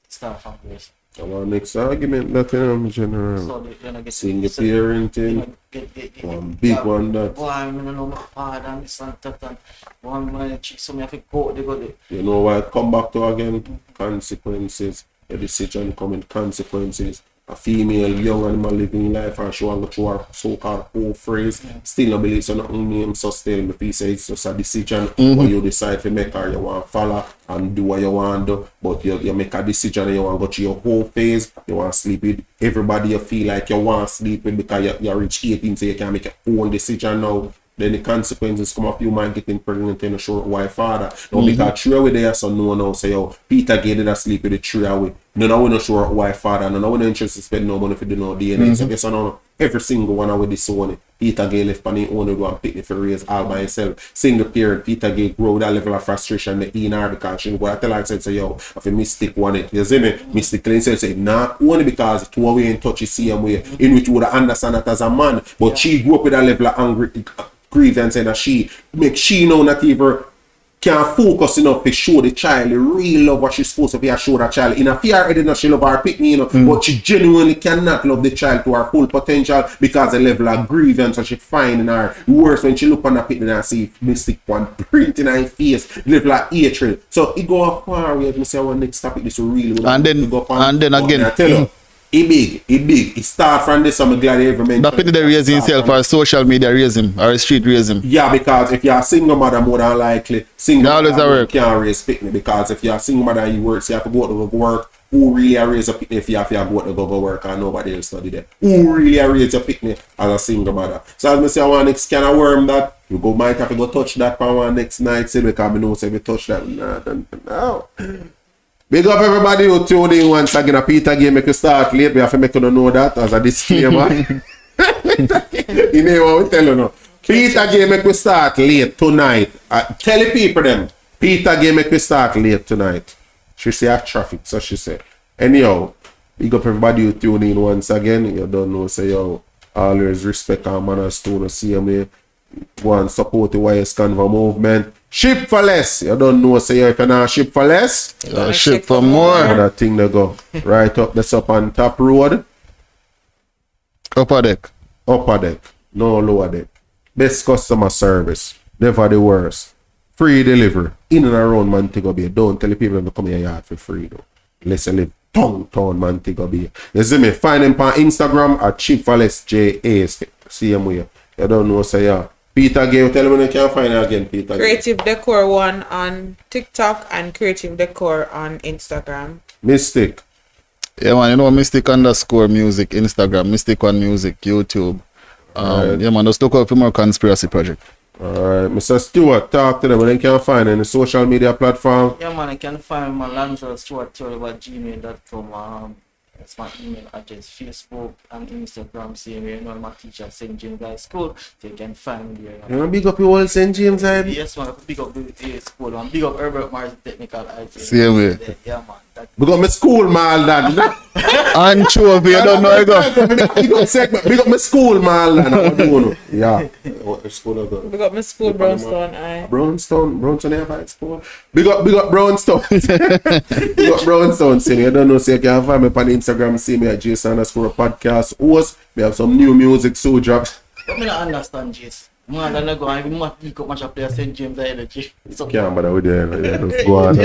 start from this? Our next argument that in general. So they gonna get Single so, parenting. get One big one that. Boy, I don't know my father and this and that and one man chick so me have to go they go there. You know why I come back to again? Consequences. A decision coming consequences. A female young animal living life and she want to go through her so-called whole phrase. Still no believe so nothing name so still me feel say it's just a decision where you decide to make or you want to follow and do what you want to do. But you make a decision and you want to go through your whole phase. You want to sleep with everybody you feel like you want to sleep with because you reach 18 so you can make your own decision now. Then the consequences come up, you might getting pregnant in a short while father. Now because 3 away there, so no one now say, yo, Peter Gay did a sleep with the 3 away. No one no sure why father, no one interested to spend no money for do no DNA. So guess I know every single one with this one. Peter Gay left on his own to go and pick it for raise all by himself. Single parent, Peter Gay grow that level of frustration in her because she go tell her say, yo, if a mistake one it. You see me? Mistake say not only because it was away in touch the same way in which you would understand that as a man, but she grew up with that level of angry grievance and that she know not even can focus enough to show the child the real love what she's supposed to be show that child. In a fear head she love her pick me, you know, but she genuinely cannot love the child to her full potential because the level of grievance that she find in her worse when she look on the pick and see mystic one print in her face, the level of hatred. So it go up far away. Let me say our next topic this really And then again, I tell you, it big. It start from this. I'm glad you ever mentioned. that pity they raise himself or social media raise him or street raise him. Yeah, because if you're a single mother, more than likely, single That always mother work. can't raise picnic because if you're a single mother and you work, so you have to go to work. Who really raise a picnic if you have to go to go work and nobody else study there? Who really raise a picnic as a single mother? So as I say, I want next kind of worm that you go might have to go touch that for one next night, say because I know say we touch that. No. Big up everybody who tuned in once again. A Peter Gay make you start late. We have to make you know that as a disclaimer. You know what we tell you now. Peter Gay make we start late tonight. Tell the people them. Peter Gay make we start late tonight. She say have traffic, so she say. Anyhow, big up everybody who tuned in once again. You don't know, say yo, always respect our manners to the same way. Go and support the YS Canva movement. Ship for less. You don't know, say if you're not ship for less. Ship for more. That thing they go right up this up on top road. Upper deck. Upper deck. No lower deck. Best customer service. Never the worst. Free delivery. In and around Montego Bay. Don't tell the people to come here yard for free though. Let's live downtown Montego Bay. You see me? Find him on Instagram at ChipFalesJA. See him here. You don't know, say yeah. Peter Gay, tell me you can find him again, Peter Gay. Creative Decor 1 on TikTok and Creative Decor on Instagram. Mystic. Yeah, man, you know, Mystic_music, Instagram, Mystic1music, YouTube. Right. Yeah, man, just look out for more conspiracy project. Alright, Mr. Stewart, talk to them and they can find any social media platform. Yeah, man, I can find my lancelotstewart@gmail.com. That's my email address. Facebook and Instagram, same way. You know, my teacher, St. James High School. So you can find me there. You want to big up your whole St. James, IB? Yes, man, big up the school. Man. Big up Herbert Martin Technical IT. Same way. Yeah, man. Big up my school, man, lad. Anchovy, you don't know, you go. Big up my school, man, lad. What do you know? Yeah. What school I go? We got my school Brownstone. Brownstone, they have high school. Big up Brownstone. Big up Brownstone, see me. You don't know, so you can find me on Instagram, see me at Jason_podcast host. We have some new music, so drops. But me not understand, Jason. Man, I'm not going to pick up much up there, St. James Energy. Can't bother with you. Yeah, let's go on.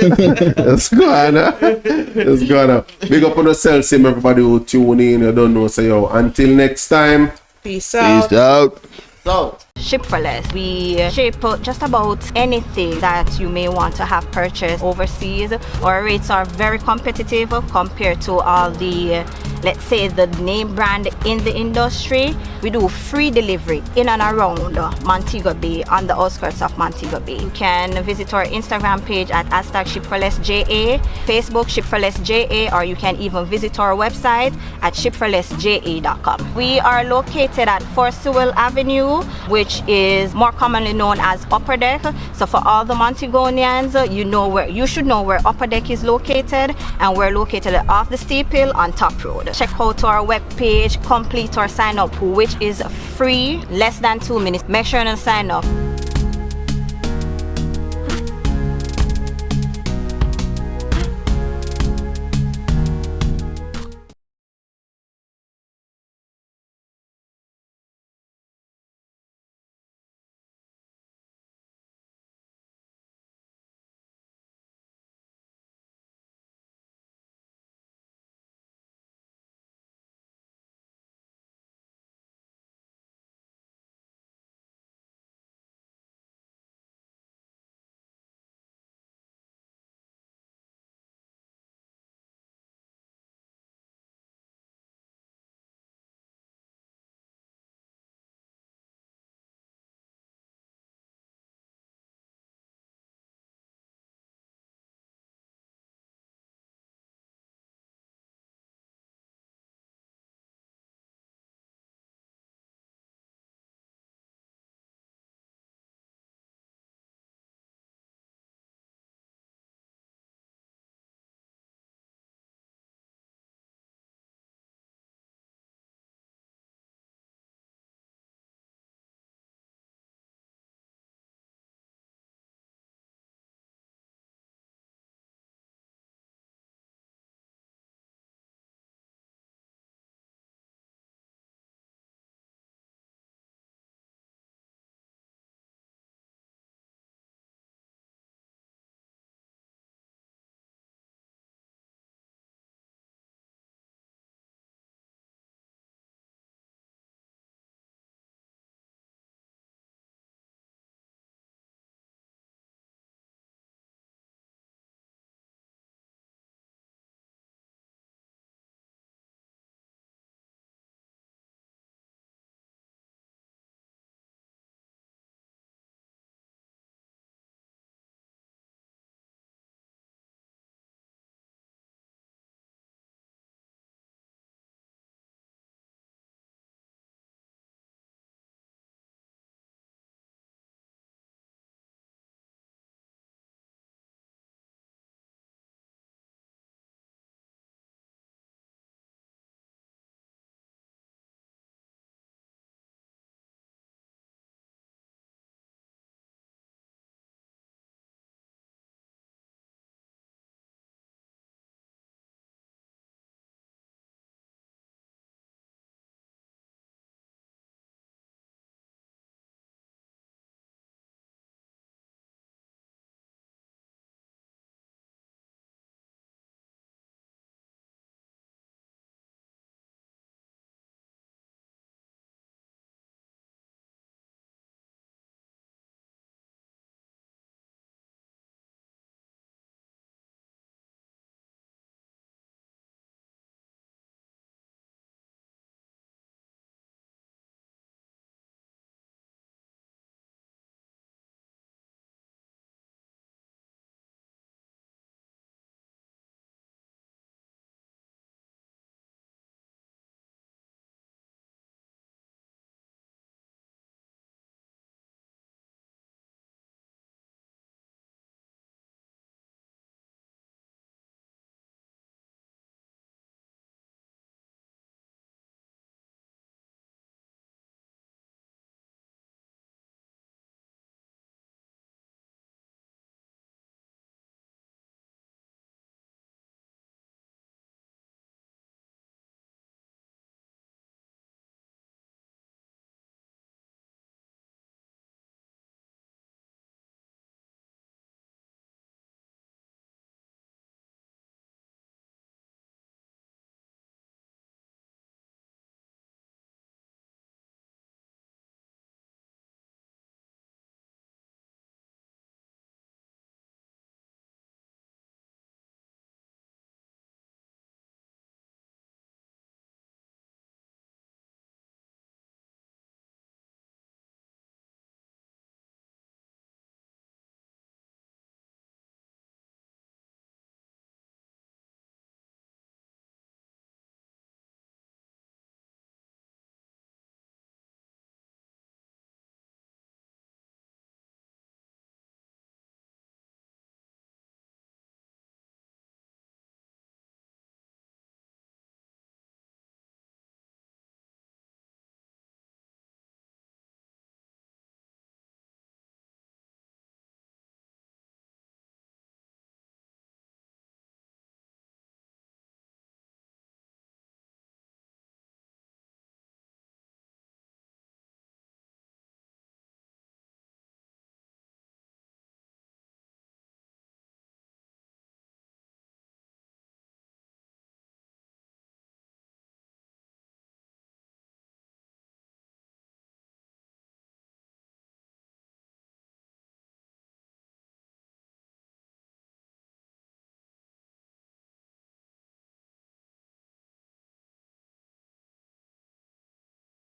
Let's go on. Big up on yourself, same everybody who tune in. You don't know, say yo. Until next time. Peace out. Peace out. So, Ship for less. We ship just about anything that you may want to have purchased overseas. Our rates are very competitive compared to all the, let's say, the name brand in the industry. We do free delivery in and around Montego Bay, on the outskirts of Montego Bay. You can visit our Instagram page at #ShipForLessJA, Facebook ShipForLessJA, or you can even visit our website at ShipForLessJA.com. We are located at 4 Sewell Avenue, which is more commonly known as Upper Deck. So for all the Montegonians, you should know where Upper Deck is located, and we're located off the steep hill on Top Road. Check out our webpage, complete our sign up, which is free, less than 2 minutes. Make sure and sign up.